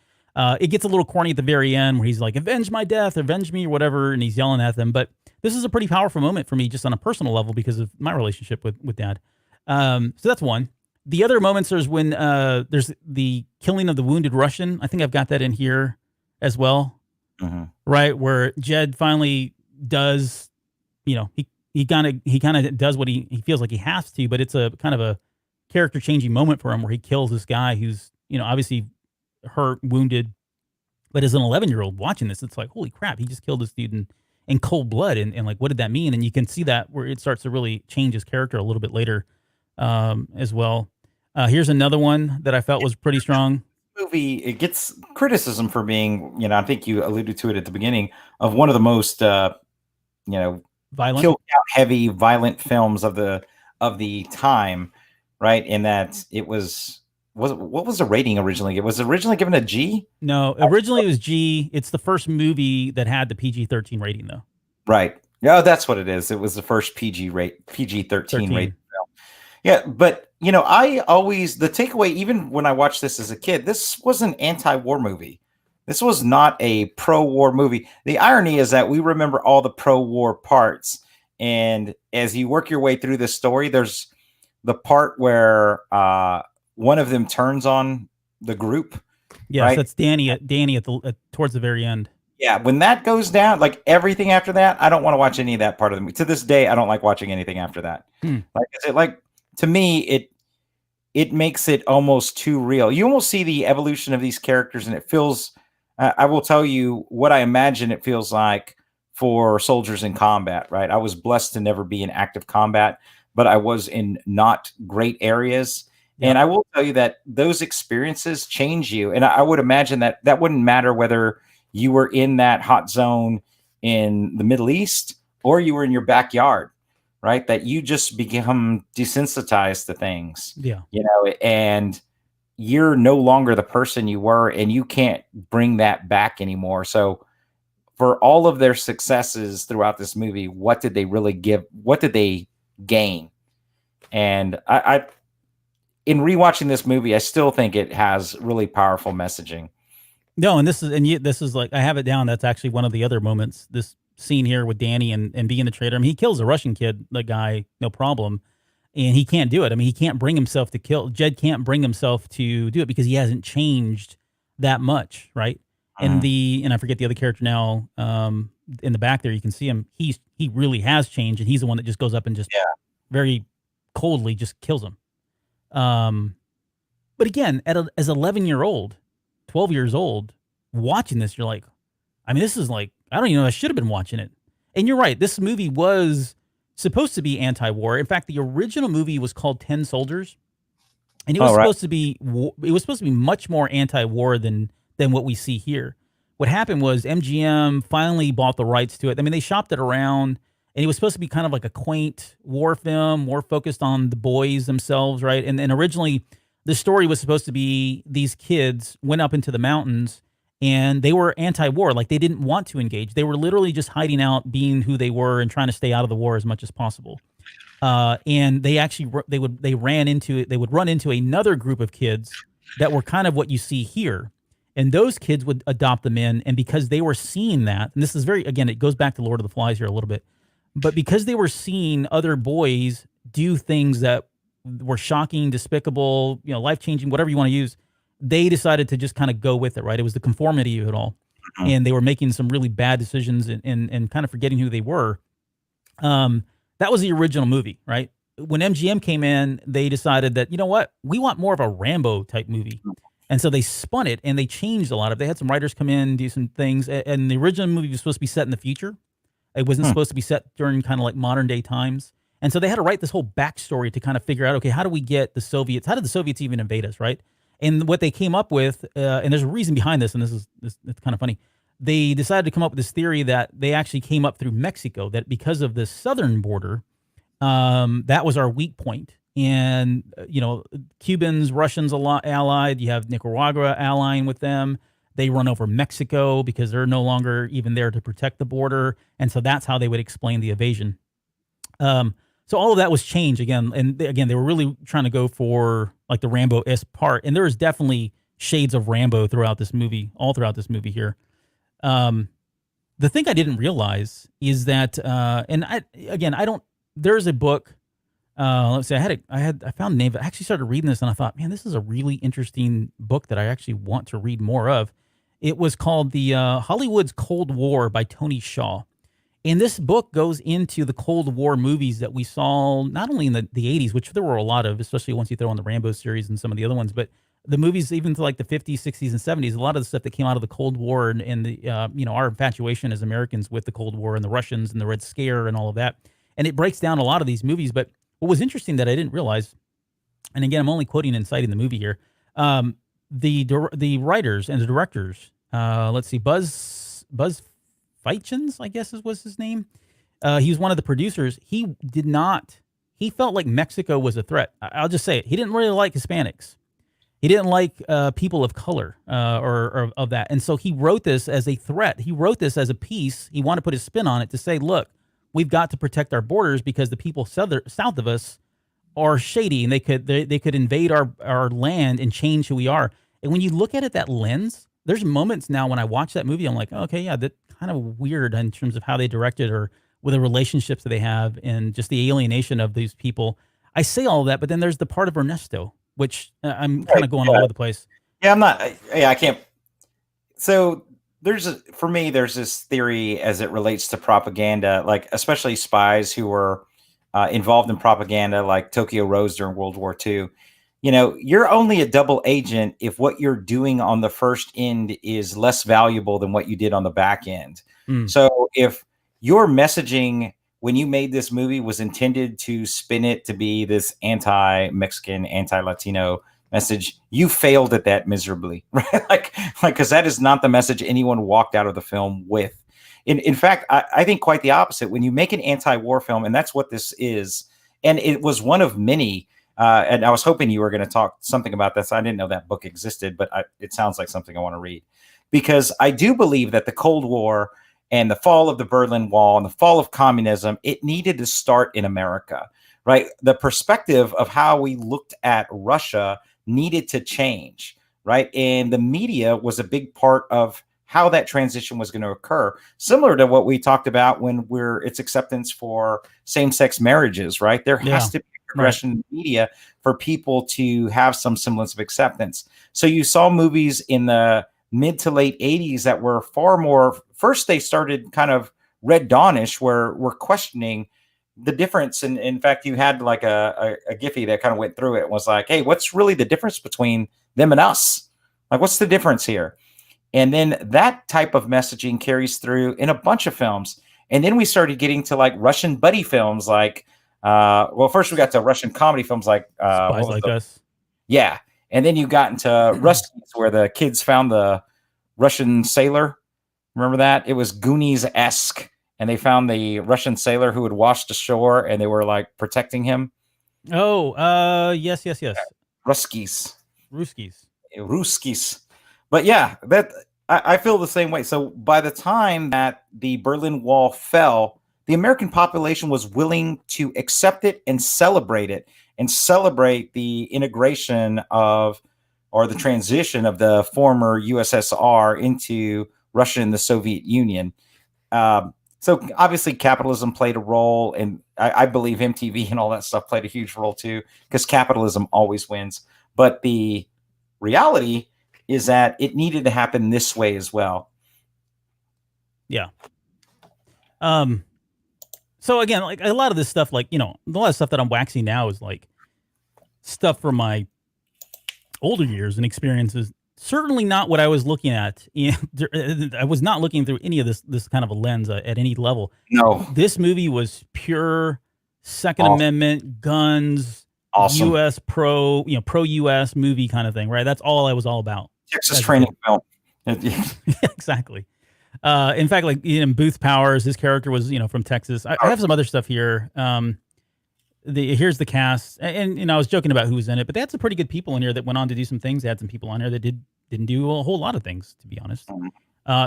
it gets a little corny at the very end where he's like, avenge my death, avenge me, or whatever. And he's yelling at them. But this is a pretty powerful moment for me just on a personal level because of my relationship with Dad. So that's one. The other moments is when there's the killing of the wounded Russian. I think I've got that in here as well. Mm-hmm. Right, where Jed finally does... he kind of does what he feels like he has to, but it's a kind of a character changing moment for him where he kills this guy who's, obviously hurt, wounded, but as an 11-year-old watching this, it's like, holy crap, he just killed this dude in cold blood. And like, what did that mean? And you can see that where it starts to really change his character a little bit later as well. Here's another one that I felt was pretty strong. Movie, it gets criticism for being, I think you alluded to it at the beginning, of one of the most, violent, kill count heavy, violent films of the time, right? In that it was what was the rating originally? It was originally given a G. No, originally it was G. It's the first movie that had the PG-13 rating, though. Right. No, that's what it is. It was the first PG-13 rating film. Yeah, but I always, the takeaway, even when I watched this as a kid, this was an anti-war movie. This was not a pro-war movie. The irony is that we remember all the pro-war parts. And as you work your way through this story, there's the part where one of them turns on the group. Yes, right? That's Danny towards the very end. Yeah, when that goes down, like everything after that, I don't want to watch any of that part of the movie. To this day, I don't like watching anything after that. To me, it makes it almost too real. You almost see the evolution of these characters, and it feels... I will tell you what I imagine it feels like for soldiers in combat, right? I was blessed to never be in active combat, but I was in not great areas. Yeah. And I will tell you that those experiences change you. And I would imagine that wouldn't matter whether you were in that hot zone in the Middle East or you were in your backyard, right? That you just become desensitized to things, Yeah. And you're no longer the person you were, and you can't bring that back anymore. So for all of their successes throughout this movie, what did they really give? What did they gain? And I in rewatching this movie, I still think it has really powerful messaging. No, and this is like, I have it down. That's actually one of the other moments. This scene here with Danny and being the traitor. I mean, he kills a Russian kid, the guy, no problem. And he can't do it. I mean, he can't bring himself to kill. Jed can't bring himself to do it because he hasn't changed that much, right? And I forget the other character now. In the back there, you can see him. He really has changed, and he's the one that just goes up and just very coldly just kills him. But again, as 11-year-old, 12 years old, watching this, you're like, I mean, this is like, I don't even know. I should have been watching it. And you're right. This movie was supposed to be anti-war. In fact, the original movie was called 10 Soldiers, and it was supposed to be much more anti-war than what we see here. What happened was MGM finally bought the rights to it. I mean, they shopped it around, and it was supposed to be kind of like a quaint war film, more focused on the boys themselves, right? And originally, the story was supposed to be these kids went up into the mountains, and they were anti-war. Like, they didn't want to engage. They were literally just hiding out, being who they were, and trying to stay out of the war as much as possible. And they actually they would run into another group of kids that were kind of what you see here, and those kids would adopt them in. And because they were seeing that, and this is again, it goes back to Lord of the Flies here a little bit, but because they were seeing other boys do things that were shocking, despicable, life-changing, whatever you want to use, they decided to just kind of go with it, right? It was the conformity of it all. And they were making some really bad decisions and kind of forgetting who they were. That was the original movie, right? When MGM came in, they decided that, you know what? We want more of a Rambo type movie. And so they spun it and they changed a lot of it. They had some writers come in, do some things. And the original movie was supposed to be set in the future. It wasn't supposed to be set during kind of like modern day times. And so they had to write this whole backstory to kind of figure out, okay, how do we get the Soviets? How did the Soviets even invade us, right? And what they came up with, and there's a reason behind this, and it's kind of funny. They decided to come up with this theory that they actually came up through Mexico, that because of the southern border, that was our weak point. And, Cubans, Russians a lot allied. You have Nicaragua allying with them. They run over Mexico because they're no longer even there to protect the border. And so that's how they would explain the invasion. So all of that was changed again. And again, they were really trying to go for like the Rambo-esque part. And there is definitely shades of Rambo throughout this movie, all throughout this movie here. The thing I didn't realize is that, there's a book. Let's see, I found the name. I actually started reading this and I thought, man, this is a really interesting book that I actually want to read more of. It was called The Hollywood's Cold War by Tony Shaw. And this book goes into the Cold War movies that we saw not only in the 80s, which there were a lot of, especially once you throw in the Rambo series and some of the other ones, but the movies even to like the 50s, 60s, and 70s, a lot of the stuff that came out of the Cold War and the, our infatuation as Americans with the Cold War and the Russians and the Red Scare and all of that. And it breaks down a lot of these movies. But what was interesting that I didn't realize, and again, I'm only quoting and citing the movie here, the writers and the directors, let's see, Buzz Feitchens, I guess was his name. He was one of the producers. He felt like Mexico was a threat. I'll just say it. He didn't really like Hispanics. He didn't like people of color or of that. And so he wrote this as a threat. He wrote this as a piece. He wanted to put his spin on it to say, look, we've got to protect our borders because the people south of us are shady and they could invade our land and change who we are. And when you look at it that lens, there's moments now when I watch that movie, I'm like, oh, okay, yeah, that kind of weird in terms of how they directed or with the relationships that they have and just the alienation of these people. I say all that, but then there's the part of Ernesto, which I'm kind of going all over the place. Yeah, I can't. So for me, there's this theory as it relates to propaganda, like especially spies who were involved in propaganda, like Tokyo Rose during World War II. You're only a double agent if what you're doing on the first end is less valuable than what you did on the back end. So if your messaging when you made this movie was intended to spin it to be this anti-Mexican, anti-Latino message, you failed at that miserably, right? Like, because that is not the message anyone walked out of the film with. In fact, I think quite the opposite. When you make an anti-war film, and that's what this is, and it was one of many. And I was hoping you were going to talk something about this. I didn't know that book existed, but it sounds like something I want to read, because I do believe that the Cold War and the fall of the Berlin Wall and the fall of communism, it needed to start in America, right? The perspective of how we looked at Russia needed to change, right? And the media was a big part of how that transition was going to occur, similar to what we talked about when it's acceptance for same-sex marriages, right? There has to be progression in the media for people to have some semblance of acceptance. So you saw movies in the mid to late 80s that were far more, first they started kind of Red Dawnish, where we're questioning the difference. And in fact, you had like a Giphy that kind of went through it and was like, hey, what's really the difference between them and us? Like, what's the difference here? And then that type of messaging carries through in a bunch of films. And then we started getting to like Russian buddy films, like, well, first we got to Russian comedy films like Spies Like Us. Yeah. And then you got into Ruskies, where the kids found the Russian sailor. Remember that? It was Goonies-esque. And they found the Russian sailor who had washed ashore, and they were like protecting him. Oh, yes. Ruskies. Ruskies. But yeah, that I feel the same way. So by the time that the Berlin Wall fell, the American population was willing to accept it and celebrate the integration of, or the transition of, the former USSR into Russia and the Soviet Union. So obviously capitalism played a role, and I believe MTV and all that stuff played a huge role too, because capitalism always wins. But the reality is that it needed to happen this way as well. Yeah. So again, like a lot of this stuff, like, a lot of stuff that I'm waxing now is like stuff from my older years and experiences. Certainly not what I was looking at. I was not looking through any of this kind of a lens at any level. No, this movie was pure Second Amendment, guns, awesome. U.S. pro U.S. movie kind of thing, right? That's all I was all about. Texas training film. Exactly. In fact, like in Booth Powers, his character was, from Texas. I have some other stuff here. Here's the cast, and I was joking about who was in it, but they had some pretty good people in here that went on to do some things. They had some people on here that didn't do a whole lot of things, to be honest.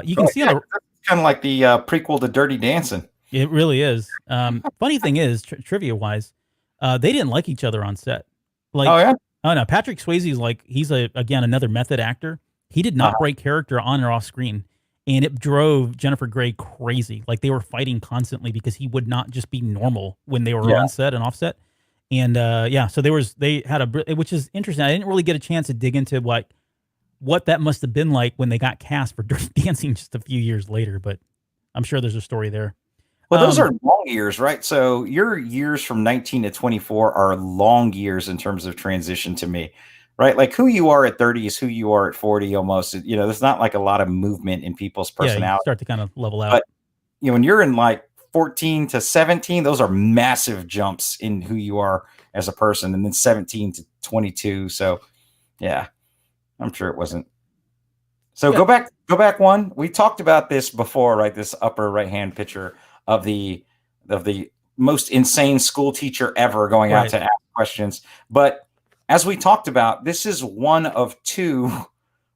You can see on kind of like the prequel to Dirty Dancing. It really is. Funny thing is, trivia wise, they didn't like each other on set. Like, oh yeah. Oh no, Patrick Swayze is like, he's again another method actor. He did not break character on or off screen, and it drove Jennifer Grey crazy. Like, they were fighting constantly because he would not just be normal when they were on set and off set. And so they had which is interesting. I didn't really get a chance to dig into what that must have been like when they got cast for Dirty Dancing just a few years later, but I'm sure there's a story there. Well, those are long years, right? So your years from 19 to 24 are long years in terms of transition to me, right? Like, who you are at 30 is who you are at 40 almost. There's not like a lot of movement in people's personality. Yeah, you start to kind of level out. But, when you're in like 14 to 17, those are massive jumps in who you are as a person. And then 17 to 22. So, yeah, I'm sure it wasn't. So go back one. We talked about this before, right? This upper right-hand picture of the most insane school teacher ever going out to ask questions. But as we talked about, this is one of two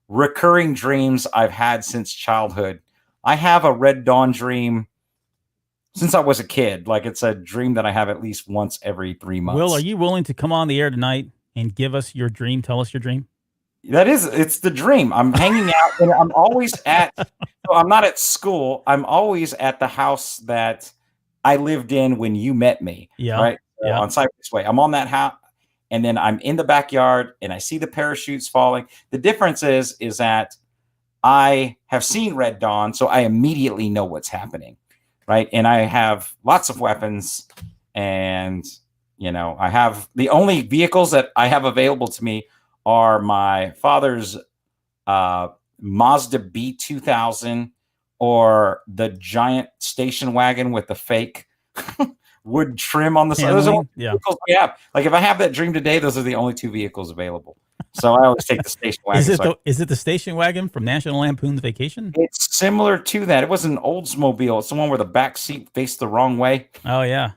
recurring dreams I've had since childhood. I have a Red Dawn dream since I was a kid. Like, it's a dream that I have at least once every 3 months. Will, are you willing to come on the air tonight and give us your dream? Tell us your dream. It's the dream. I'm hanging out, and I'm always I'm not at school. I'm always at the house that I lived in when you met me. Yeah. Right. Yeah. On Cypress Way. I'm on that house, and then I'm in the backyard, and I see the parachutes falling. The difference is that I have seen Red Dawn, so I immediately know what's happening. Right. And I have lots of weapons, and, I have the only vehicles that I have available to me are my father's Mazda B2000 or the giant station wagon with the fake wood trim on the side. Those are the vehicles we have. Like, if I have that dream today, those are the only two vehicles available. So I always take the station wagon. Is it the station wagon from National Lampoon's Vacation? It's similar to that. It wasn't an Oldsmobile. It's the one where the back seat faced the wrong way. Oh yeah.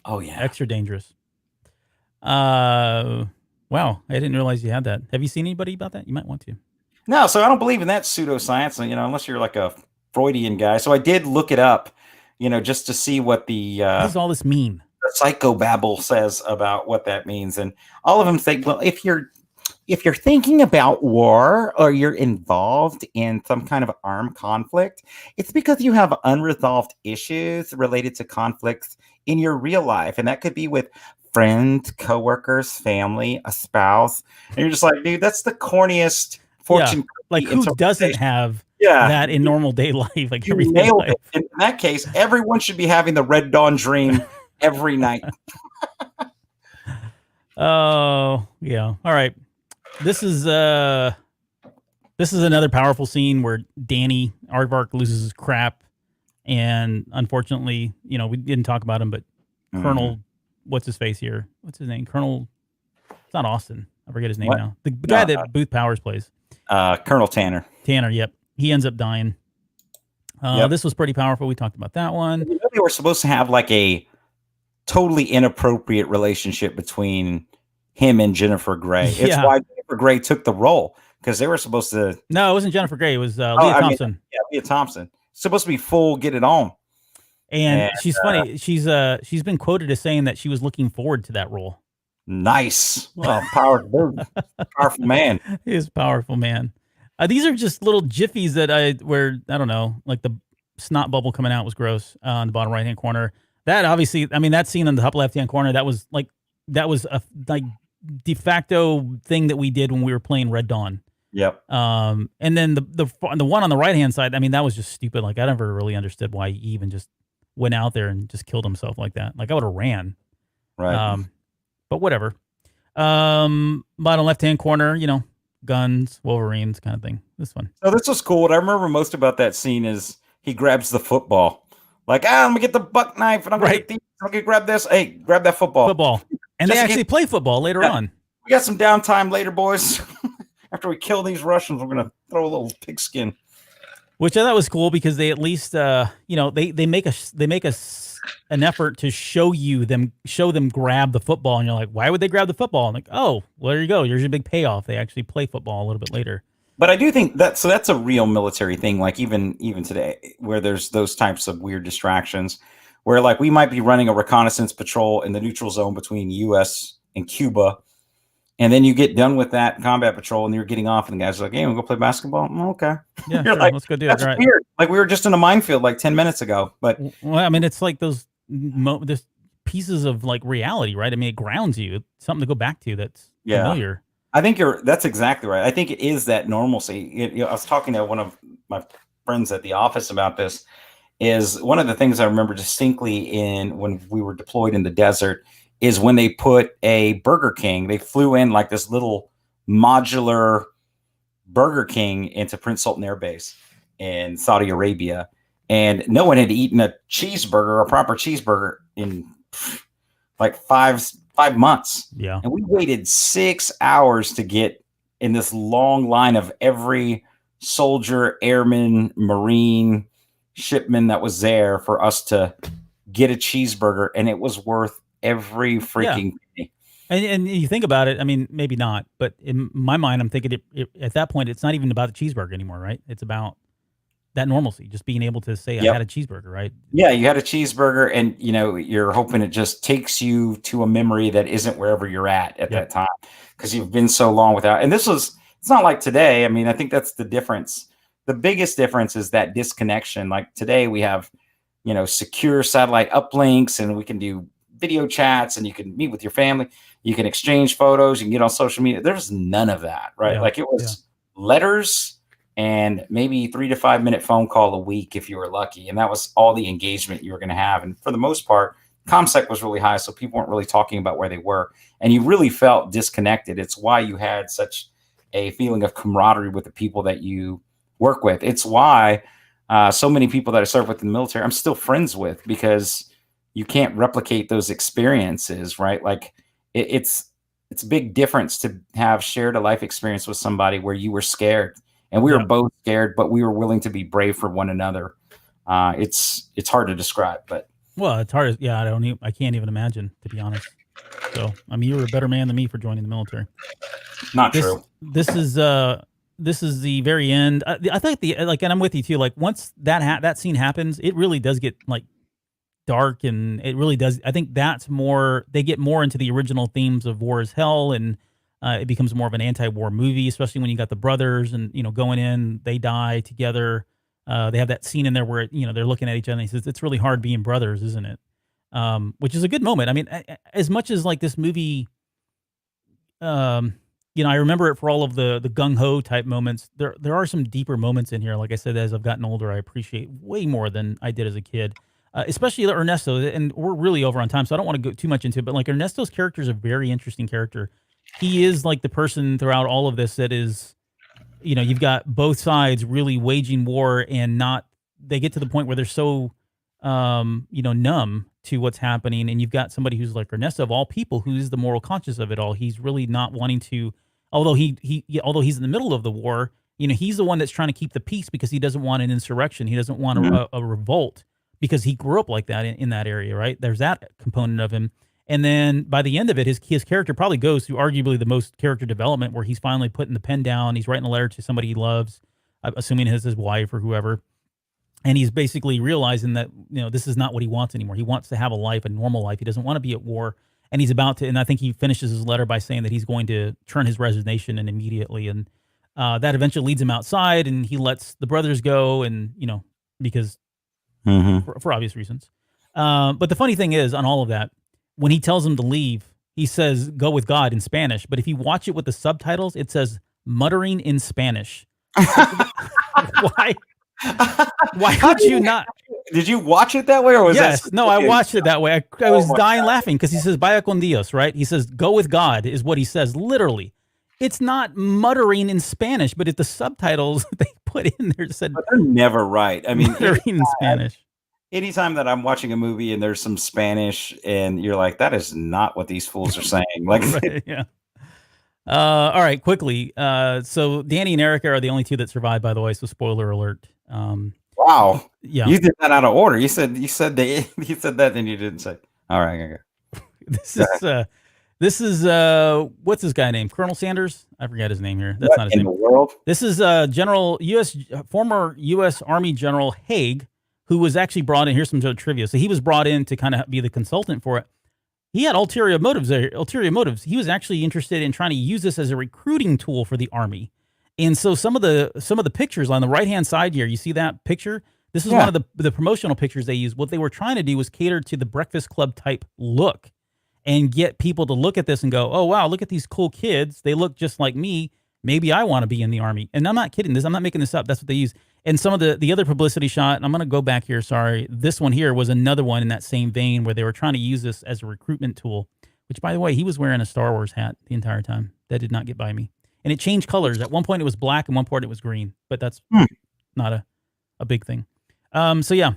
Oh yeah. Extra dangerous. Wow. I didn't realize you had that. Have you seen anybody about that? You might want to. No, so I don't believe in that pseudoscience, unless you're like a Freudian guy. So I did look it up, just to see what the what does all this mean? The psychobabble says about what that means. And all of them say, well, if you're thinking about war or you're involved in some kind of armed conflict, it's because you have unresolved issues related to conflicts in your real life. And that could be with friends, coworkers, family, a spouse. And you're just like, dude, that's the corniest fortune. Like who doesn't have that in normal day life? Like you nailed it. In that case, everyone should be having the Red Dawn dream every night. Oh, yeah. All right. This is another powerful scene where Danny Aardvark loses his crap, and unfortunately, we didn't talk about him, but Colonel, what's his face here? What's his name? Colonel. It's not Austin. I forget his name now. The guy that Booth Powers plays. Colonel Tanner. Tanner. Yep. He ends up dying. This was pretty powerful. We talked about that one. They were supposed to have like a totally inappropriate relationship between him and Jennifer Grey. It's why Jennifer Grey took the role, because they were supposed to. No, it wasn't Jennifer Grey. It was Leah Thompson. Leah Thompson. Supposed to be full get it on. And she's funny. She's been quoted as saying that she was looking forward to that role. Nice. Well, powerful man. He is a powerful man. These are just little jiffies where I don't know, like the snot bubble coming out was gross on the bottom right hand corner. That obviously, that scene in the top left hand corner, that was a de facto thing that we did when we were playing Red Dawn. Yep. And then the one on the right hand side, that was just stupid. Like I never really understood why he even just went out there and just killed himself like that. Like I would have ran. Right. But whatever. Bottom left hand corner, guns, Wolverines kind of thing. This one. So this was cool. What I remember most about that scene is he grabs the football. Like, I'm gonna get the buck knife and I'm gonna grab this. Hey, grab that football. And they actually play football later on. We got some downtime later, boys. After we kill these Russians, we're gonna throw a little pigskin. Which I thought was cool because they at least they make an effort to show them grab the football, and you're like, why would they grab the football? I'm like, oh, well, there you go. Here's your big payoff. They actually play football a little bit later. But I do think that's a real military thing. Like even today, where there's those types of weird distractions, where like we might be running a reconnaissance patrol in the neutral zone between U.S. and Cuba, and then you get done with that combat patrol, and you're getting off, and the guys are like, "Hey, we'll go play basketball." Okay, yeah, sure, like, let's go do it. That's right. Weird. Like we were just in a minefield like 10 minutes ago. But well, it's like those pieces of like reality, right? It grounds you. It's something to go back to. That's familiar. I think that's exactly right. I think it is that normalcy. I was talking to one of my friends at the office about this. Is one of the things I remember distinctly in when we were deployed in the desert is when they put a Burger King. They flew in like this little modular Burger King into Prince Sultan Air Base in Saudi Arabia, and no one had eaten a proper cheeseburger in like five months. Yeah. And we waited 6 hours to get in this long line of every soldier, airman, Marine, shipman that was there for us to get a cheeseburger. And it was worth every freaking penny. And you think about it, maybe not, but in my mind, I'm thinking at that point, it's not even about the cheeseburger anymore, right? It's about that normalcy, just being able to say, I had a cheeseburger, right? Yeah, you had a cheeseburger, and you're hoping it just takes you to a memory that isn't wherever you're at that time, because you've been so long without. And it's not like today. I think that's the difference. The biggest difference is that disconnection. Like today, we have secure satellite uplinks, and we can do video chats, and you can meet with your family, you can exchange photos, you can get on social media. There's none of that, right? Yeah. Like it was letters and maybe 3 to 5 minute phone call a week if you were lucky. And that was all the engagement you were going to have. And for the most part, ComSec was really high, so people weren't really talking about where they were. And you really felt disconnected. It's why you had such a feeling of camaraderie with the people that you work with. It's why so many people that I served with in the military, I'm still friends with, because you can't replicate those experiences, right? Like it's it's a big difference to have shared a life experience with somebody where you were scared and we were both scared, but we were willing to be brave for one another. It's hard to describe, but well, it's hard. Yeah, I can't even imagine, to be honest. So, I mean, you were a better man than me for joining the military. Not true. This is the very end. I think and I'm with you too. Like once that scene happens, it really does get like dark, and it really does. I think that's more. They get more into the original themes of war is hell, and it becomes more of an anti-war movie, especially when you got the brothers and going in, they die together. They have that scene in there where they're looking at each other and he says, "It's really hard being brothers, isn't it?" Which is a good moment. I mean, as much as like this movie, I remember it for all of the gung ho type moments. There are some deeper moments in here. Like I said, as I've gotten older, I appreciate way more than I did as a kid. Especially Ernesto, and we're really over on time, so I don't want to go too much into it. But like Ernesto's character is a very interesting character. He is like the person throughout all of this that is, you've got both sides really waging war, and they get to the point where they're so, numb to what's happening. And you've got somebody who's like Ernesto, of all people, who is the moral conscience of it all. He's really not wanting to, although he's in the middle of the war, he's the one that's trying to keep the peace because he doesn't want an insurrection. He doesn't want a revolt because he grew up like that in that area, right? There's that component of him. And then by the end of it, his character probably goes through arguably the most character development, where he's finally putting the pen down. He's writing a letter to somebody he loves, assuming it's his wife or whoever. And he's basically realizing that, this is not what he wants anymore. He wants to have a life, a normal life. He doesn't want to be at war. And he's about to, and I think he finishes his letter by saying that he's going to turn his resignation in immediately. And that eventually leads him outside, and he lets the brothers go, and, because for obvious reasons. But the funny thing is, on all of that, when he tells them to leave, he says, "Go with God" in Spanish. But if you watch it with the subtitles, it says "muttering" in Spanish. Why? Why would you not? Did you watch it that way, or was yes? No, I watched it that way. I was dying laughing because he says "Vaya con Dios," right? He says "Go with God" is what he says literally. It's not muttering in Spanish, but if the subtitles they put in there said, but they're never right. I mean, muttering in Spanish. Anytime that I'm watching a movie and there's some Spanish and you're like, that is not what these fools are saying. Like, right, yeah. All right, quickly. So Danny and Erica are the only two that survived, by the way. So spoiler alert. Wow. Yeah. You did that out of order. You said you said that, then you didn't say. All right. Okay. This is what's this guy named? Colonel Sanders? I forget his name here. That's what not his in name. The world? This is former U.S. Army General Haig, who was actually brought in. Here's some trivia. So he was brought in to kind of be the consultant for it. He had ulterior motives. He was actually interested in trying to use this as a recruiting tool for the Army. And so some of the pictures on the right-hand side here, you see that picture? This is one of the promotional pictures they used. What they were trying to do was cater to the Breakfast Club type look and get people to look at this and go, "Oh, wow, look at these cool kids. They look just like me. Maybe I want to be in the Army." And I'm not kidding. I'm not making this up. That's what they use. And some of the other publicity shot, and I'm going to go back here, sorry. This one here was another one in that same vein where they were trying to use this as a recruitment tool, which, by the way, he was wearing a Star Wars hat the entire time. That did not get by me. And it changed colors. At one point it was black, and one point it was green. But that's not a big thing. So, yeah.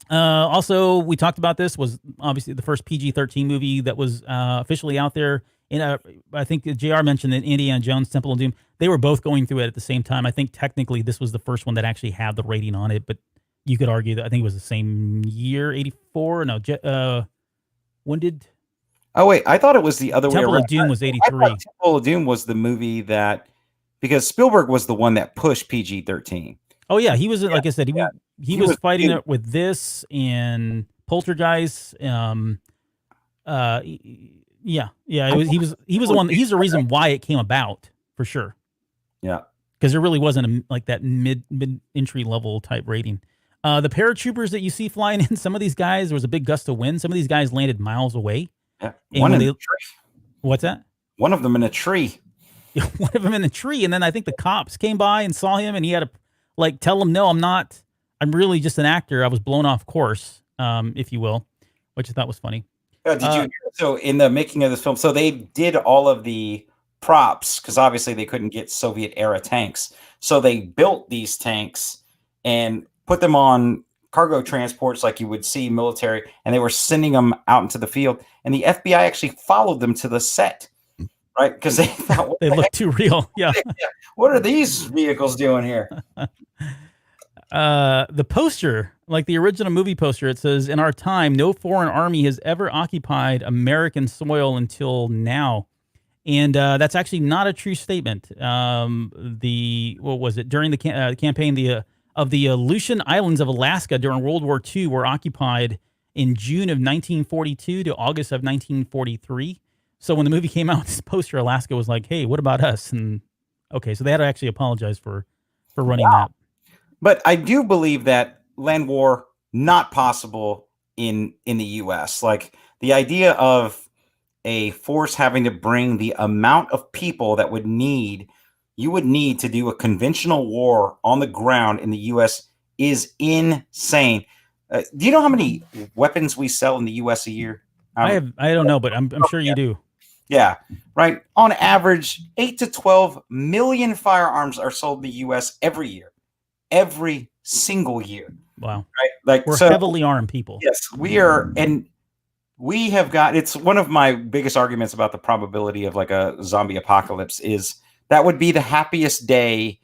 Also, we talked about this, was obviously the first PG-13 movie that was officially out there. I think JR mentioned that Indiana Jones, Temple of Doom, they were both going through it at the same time. I think technically this was the first one that actually had the rating on it, but you could argue that I think it was the same year, 84. No, when did... Oh, wait, I thought it was the other way around. Temple of Doom was 83. I thought Temple of Doom was the movie that... Because Spielberg was the one that pushed PG-13. Oh, yeah, he was, like I said, he was fighting it with this and Poltergeist. Yeah. He was the one. He's the reason why it came about, for sure. Yeah, because there really wasn't that mid entry level type rating. The paratroopers that you see flying in, some of these guys, there was a big gust of wind. Some of these guys landed miles away. Yeah, one in a tree. What's that? One of them in a tree. Yeah, one of them in a tree, and then I think the cops came by and saw him, and he had to tell him, "No, I'm not. I'm really just an actor. I was blown off course, if you will," which I thought was funny. Did you? So in the making of this film, so they did all of the props because obviously they couldn't get Soviet era tanks. So they built these tanks and put them on cargo transports like you would see military, and they were sending them out into the field. And the FBI actually followed them to the set right? Because they thought, They look too real. Yeah. what are these vehicles doing here? The poster, like the original movie poster, it says, "In our time, no foreign army has ever occupied American soil until now." And that's actually not a true statement. What was it? During the campaign, of the Aleutian Islands of Alaska during World War II were occupied in June of 1942 to August of 1943. So when the movie came out, this poster, Alaska was like, "Hey, what about us?" And okay, so they had to actually apologize for running that. But I do believe that land war not possible in the U.S. Like the idea of a force having to bring the amount of people that you would need to do a conventional war on the ground in the U.S. is insane. Do you know how many weapons we sell in the U.S. a year? I don't know, but I'm sure you do. Yeah, right. On average, 8 to 12 million firearms are sold in the U.S. every year. Every single year. Wow. Right? Like we're heavily armed people. Yes, we are. And we have got, it's one of my biggest arguments about the probability of like a zombie apocalypse is that would be the happiest day.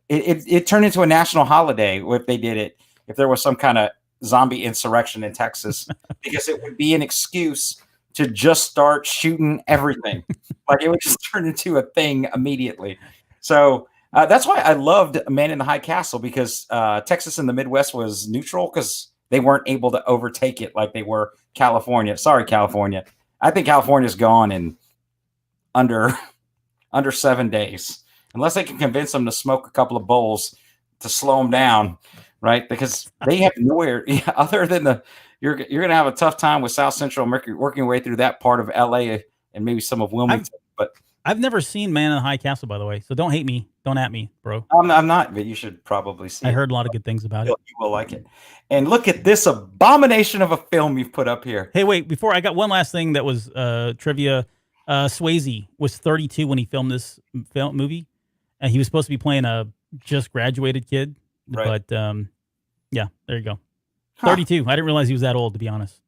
It turned into a national holiday if they did it, if there was some kind of zombie insurrection in Texas, because it would be an excuse to just start shooting everything. Like it would just turn into a thing immediately. So, that's why I loved Man in the High Castle, because Texas and the Midwest was neutral because they weren't able to overtake it like they were California. Sorry, California. I think California's gone in under 7 days, unless they can convince them to smoke a couple of bowls to slow them down, right? Because they have nowhere other than you're going to have a tough time with South Central working your way through that part of LA and maybe some of Wilmington, but. I've never seen Man in the High Castle, by the way, so don't hate me. Don't at me, bro. I'm not, but you should probably see it. I heard a lot of good things about it. You will like it. And look at this abomination of a film you've put up here. Hey, wait, before I got one last thing that was trivia. Swayze was 32 when he filmed this movie, and he was supposed to be playing a just graduated kid. Right. But yeah, there you go. 32. I didn't realize he was that old, to be honest.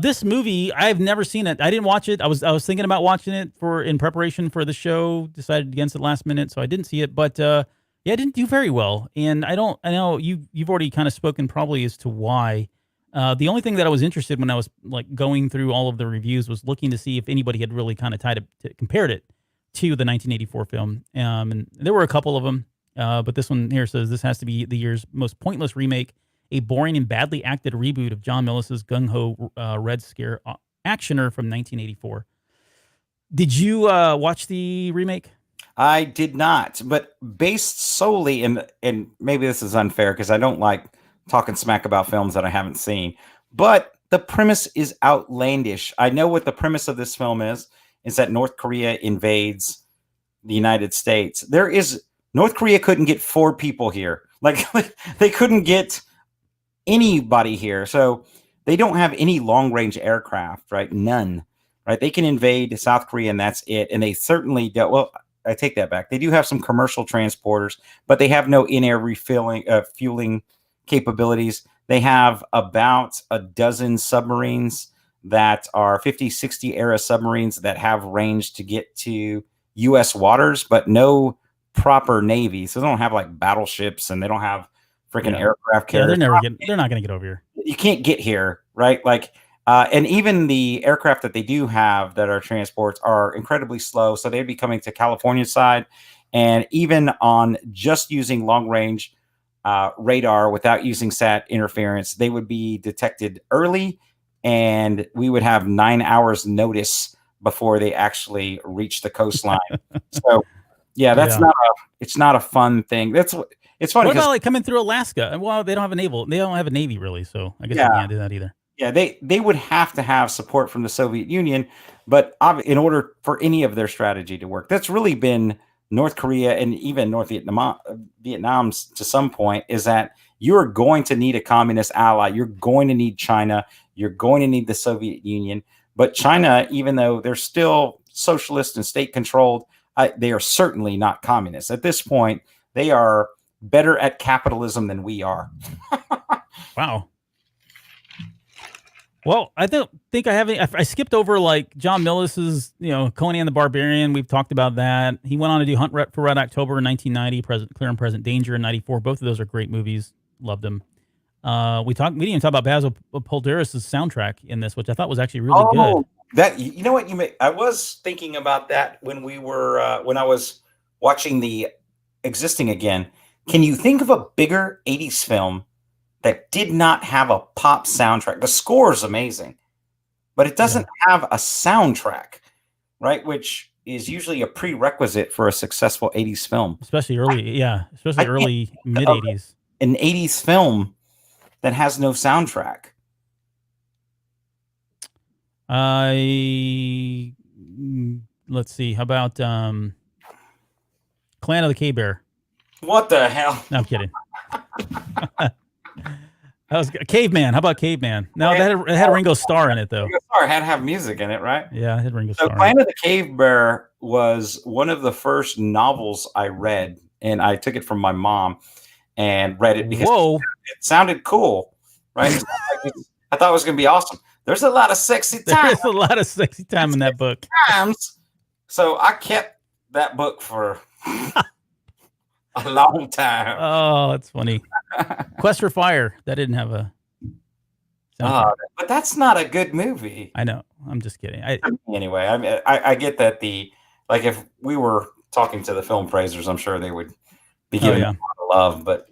This movie, I've never seen it. I didn't watch it. I was thinking about watching it in preparation for the show. Decided against it last minute, so I didn't see it. But yeah, it didn't do very well. And I know you've already kind of spoken probably as to why. The only thing that I was interested when I was like going through all of the reviews was looking to see if anybody had really kind of compared it to the 1984 film. And there were a couple of them, but this one here says this has to be the year's most pointless remake. A boring and badly acted reboot of John Millis's gung-ho Red Scare actioner from 1984. Did you watch the remake? I did not, but based solely and maybe this is unfair because I don't like talking smack about films that I haven't seen, but the premise is outlandish. I know what the premise of this film is that North Korea invades the United States. North Korea couldn't get 4 people here. Like they couldn't get anybody here. So they don't have any long-range aircraft, right? None, right? They can invade South Korea and that's it. And they certainly don't. Well, I take that back. They do have some commercial transporters, but they have no in-air fueling capabilities. They have about a dozen submarines that are 50, 60 era submarines that have range to get to U.S. waters, but no proper Navy. So they don't have like battleships and they don't have freaking aircraft carriers. They're not going to get over here. You can't get here, right? Like, and even the aircraft that they do have that are transports are incredibly slow. So they'd be coming to California side, and even on just using long range radar without using sat interference, they would be detected early, and we would have 9 hours notice before they actually reach the coastline. So, it's not a fun thing. It's funny. What about like coming through Alaska? Well, they don't have a naval. They don't have a navy really, so I guess they can't do that either. Yeah, they would have to have support from the Soviet Union, but in order for any of their strategy to work, that's really been North Korea and even North Vietnam's to some point, is that you're going to need a communist ally. You're going to need China. You're going to need the Soviet Union. But China, even though they're still socialist and state controlled, they are certainly not communist. At this point, they are better at capitalism than we are. Wow. Well, I don't think I have any. I skipped over like John Millis's, Conan the Barbarian. We've talked about that. He went on to do Hunt for Red October in 1990, Clear and Present Danger in 94. Both of those are great movies. Loved them. We didn't even talk about Basil Polderis' soundtrack in this, which I thought was actually really good. That what I was thinking about that when we were when I was watching the Existing again. Can you think of a bigger 80s film that did not have a pop soundtrack? The score is amazing, but it doesn't have a soundtrack, right? Which is usually a prerequisite for a successful 80s film. Especially early mid 80s. An 80s film that has no soundtrack. Let's see. How about Clan of the K-Bear? What the hell? No, I'm kidding. That was Caveman. How about Caveman? No, it had Ringo Starr in it, though. Ringo Starr had to have music in it, right? Yeah, it had Ringo Starr. Clan of the Cave Bear was one of the first novels I read, and I took it from my mom and read it because it sounded cool, right? I thought it was going to be awesome. There's a lot of sexy time. There's a lot of sexy time in that book. So I kept that book for a long time. Oh, that's funny. Quest for Fire. That didn't have a soundtrack. But that's not a good movie. I know. I'm just kidding. Anyway, I get that if we were talking to the film praisers, I'm sure they would be giving it a lot of love, but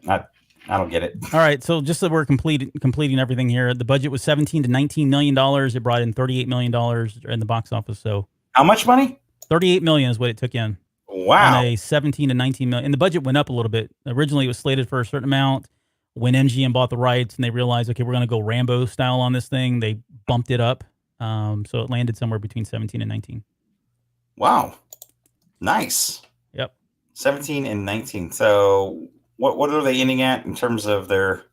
I don't get it. All right, so just so we're completing everything here, the budget was $17 to $19 million. It brought in $38 million in the box office. So how much money? $38 million is what it took in. Wow. On a 17 to 19 million. And the budget went up a little bit. Originally, it was slated for a certain amount. When MGM bought the rights and they realized, okay, we're going to go Rambo style on this thing, they bumped it up. So it landed somewhere between 17 and 19. Wow. Nice. Yep. 17 and 19. So what are they ending at in terms of their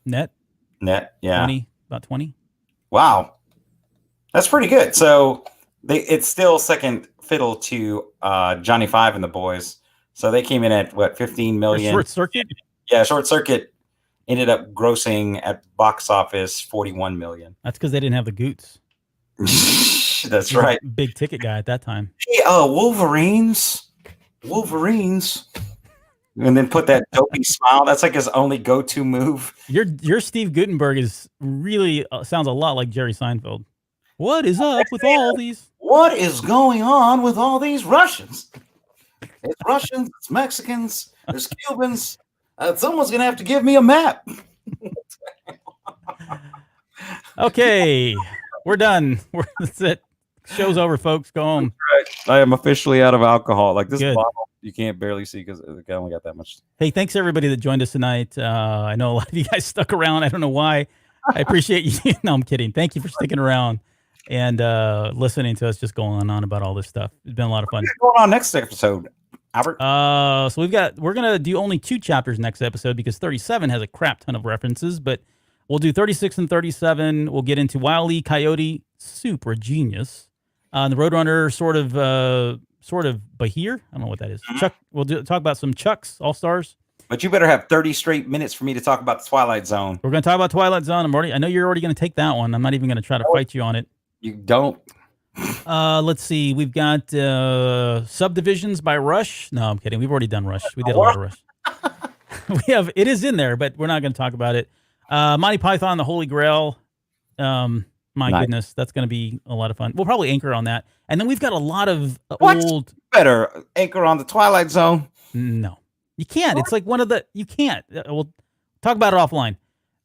net? Yeah. About 20. Wow. That's pretty good. So it's still second fiddle to Johnny Five and the Boys. So they came in at what, 15 million? Short Circuit? Yeah, Short Circuit ended up grossing at box office 41 million. That's because they didn't have the Goots. That's right. Big ticket guy at that time. Hey, Wolverines. And then put that dopey smile. That's like his only go-to move. Your Steve Guttenberg is really sounds a lot like Jerry Seinfeld. What is up with all these? What is going on with all these Russians? It's Russians, it's Mexicans, there's Cubans. Someone's going to have to give me a map. Okay, we're done. That's it. Show's over, folks. Go home. Right. I am officially out of alcohol. Like this bottle, you can't barely see because I only got that much. Hey, thanks everybody that joined us tonight. I know a lot of you guys stuck around. I don't know why. I appreciate you. No, I'm kidding. Thank you for sticking around and listening to us just going on about all this stuff. It's been a lot of fun. What's going on next episode, Albert? So we're gonna do only 2 chapters next episode because 37 has a crap ton of references, but we'll do 36 and 37. We'll get into Wile E. Coyote, super genius. The Roadrunner, sort of Bahir. I don't know what that is. Chuck. We'll talk about some Chucks, All Stars. But you better have 30 straight minutes for me to talk about the Twilight Zone. We're going to talk about Twilight Zone. I know you're already going to take that one. I'm not even going to try to fight you on it. You don't. Let's see. We've got Subdivisions by Rush. No, I'm kidding. We've already done Rush. We did a lot of Rush. It is in there, but we're not going to talk about it. Monty Python, The Holy Grail. My goodness, that's going to be a lot of fun. We'll probably anchor on that. And then we've got a lot of old... Better anchor on the Twilight Zone. No. You can't. It's like you can't. We'll talk about it offline.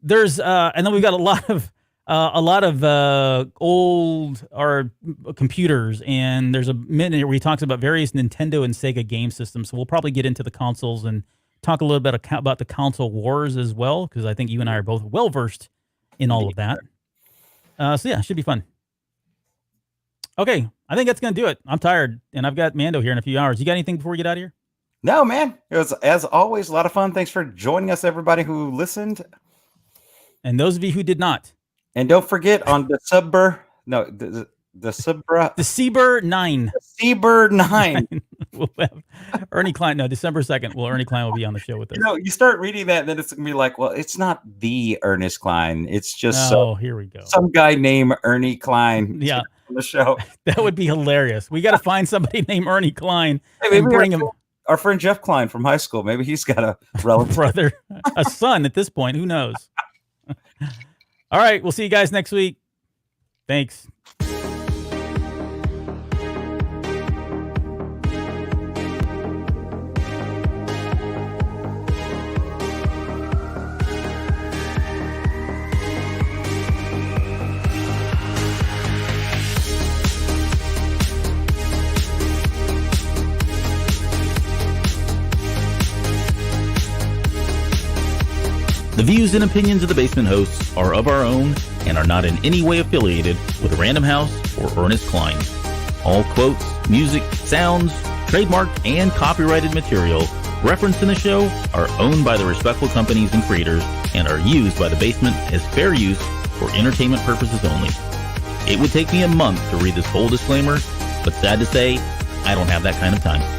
There's, and then we've got a lot of old computers, and there's a minute where he talks about various Nintendo and Sega game systems. So we'll probably get into the consoles and talk a little bit about the console wars as well, because I think you and I are both well versed in all of that. So yeah, it should be fun. Okay, I think that's gonna do it. I'm tired, and I've got Mando here in a few hours. You got anything before we get out of here? No, man. It was, as always, a lot of fun. Thanks for joining us, everybody who listened. And those of you who did not. And don't forget on the Seabird 9. The Seabird 9. we'll have Ernie Klein. No, December 2nd. Well, Ernie Klein will be on the show with us. You start reading that, and then it's gonna be like, well, it's not the Ernest Klein. It's just here we go. Some guy named Ernie Klein. Yeah, on the show. That would be hilarious. We got to find somebody named Ernie Klein and bring him. Our friend Jeff Klein from high school. Maybe he's got a relative, brother, a son at this point. Who knows? All right, we'll see you guys next week. Thanks. The views and opinions of the Basement hosts are of our own and are not in any way affiliated with Random House or Ernest Klein. All quotes, music, sounds, trademarked, and copyrighted material referenced in the show are owned by the respectful companies and creators and are used by the Basement as fair use for entertainment purposes only. It would take me a month to read this whole disclaimer, but sad to say, I don't have that kind of time.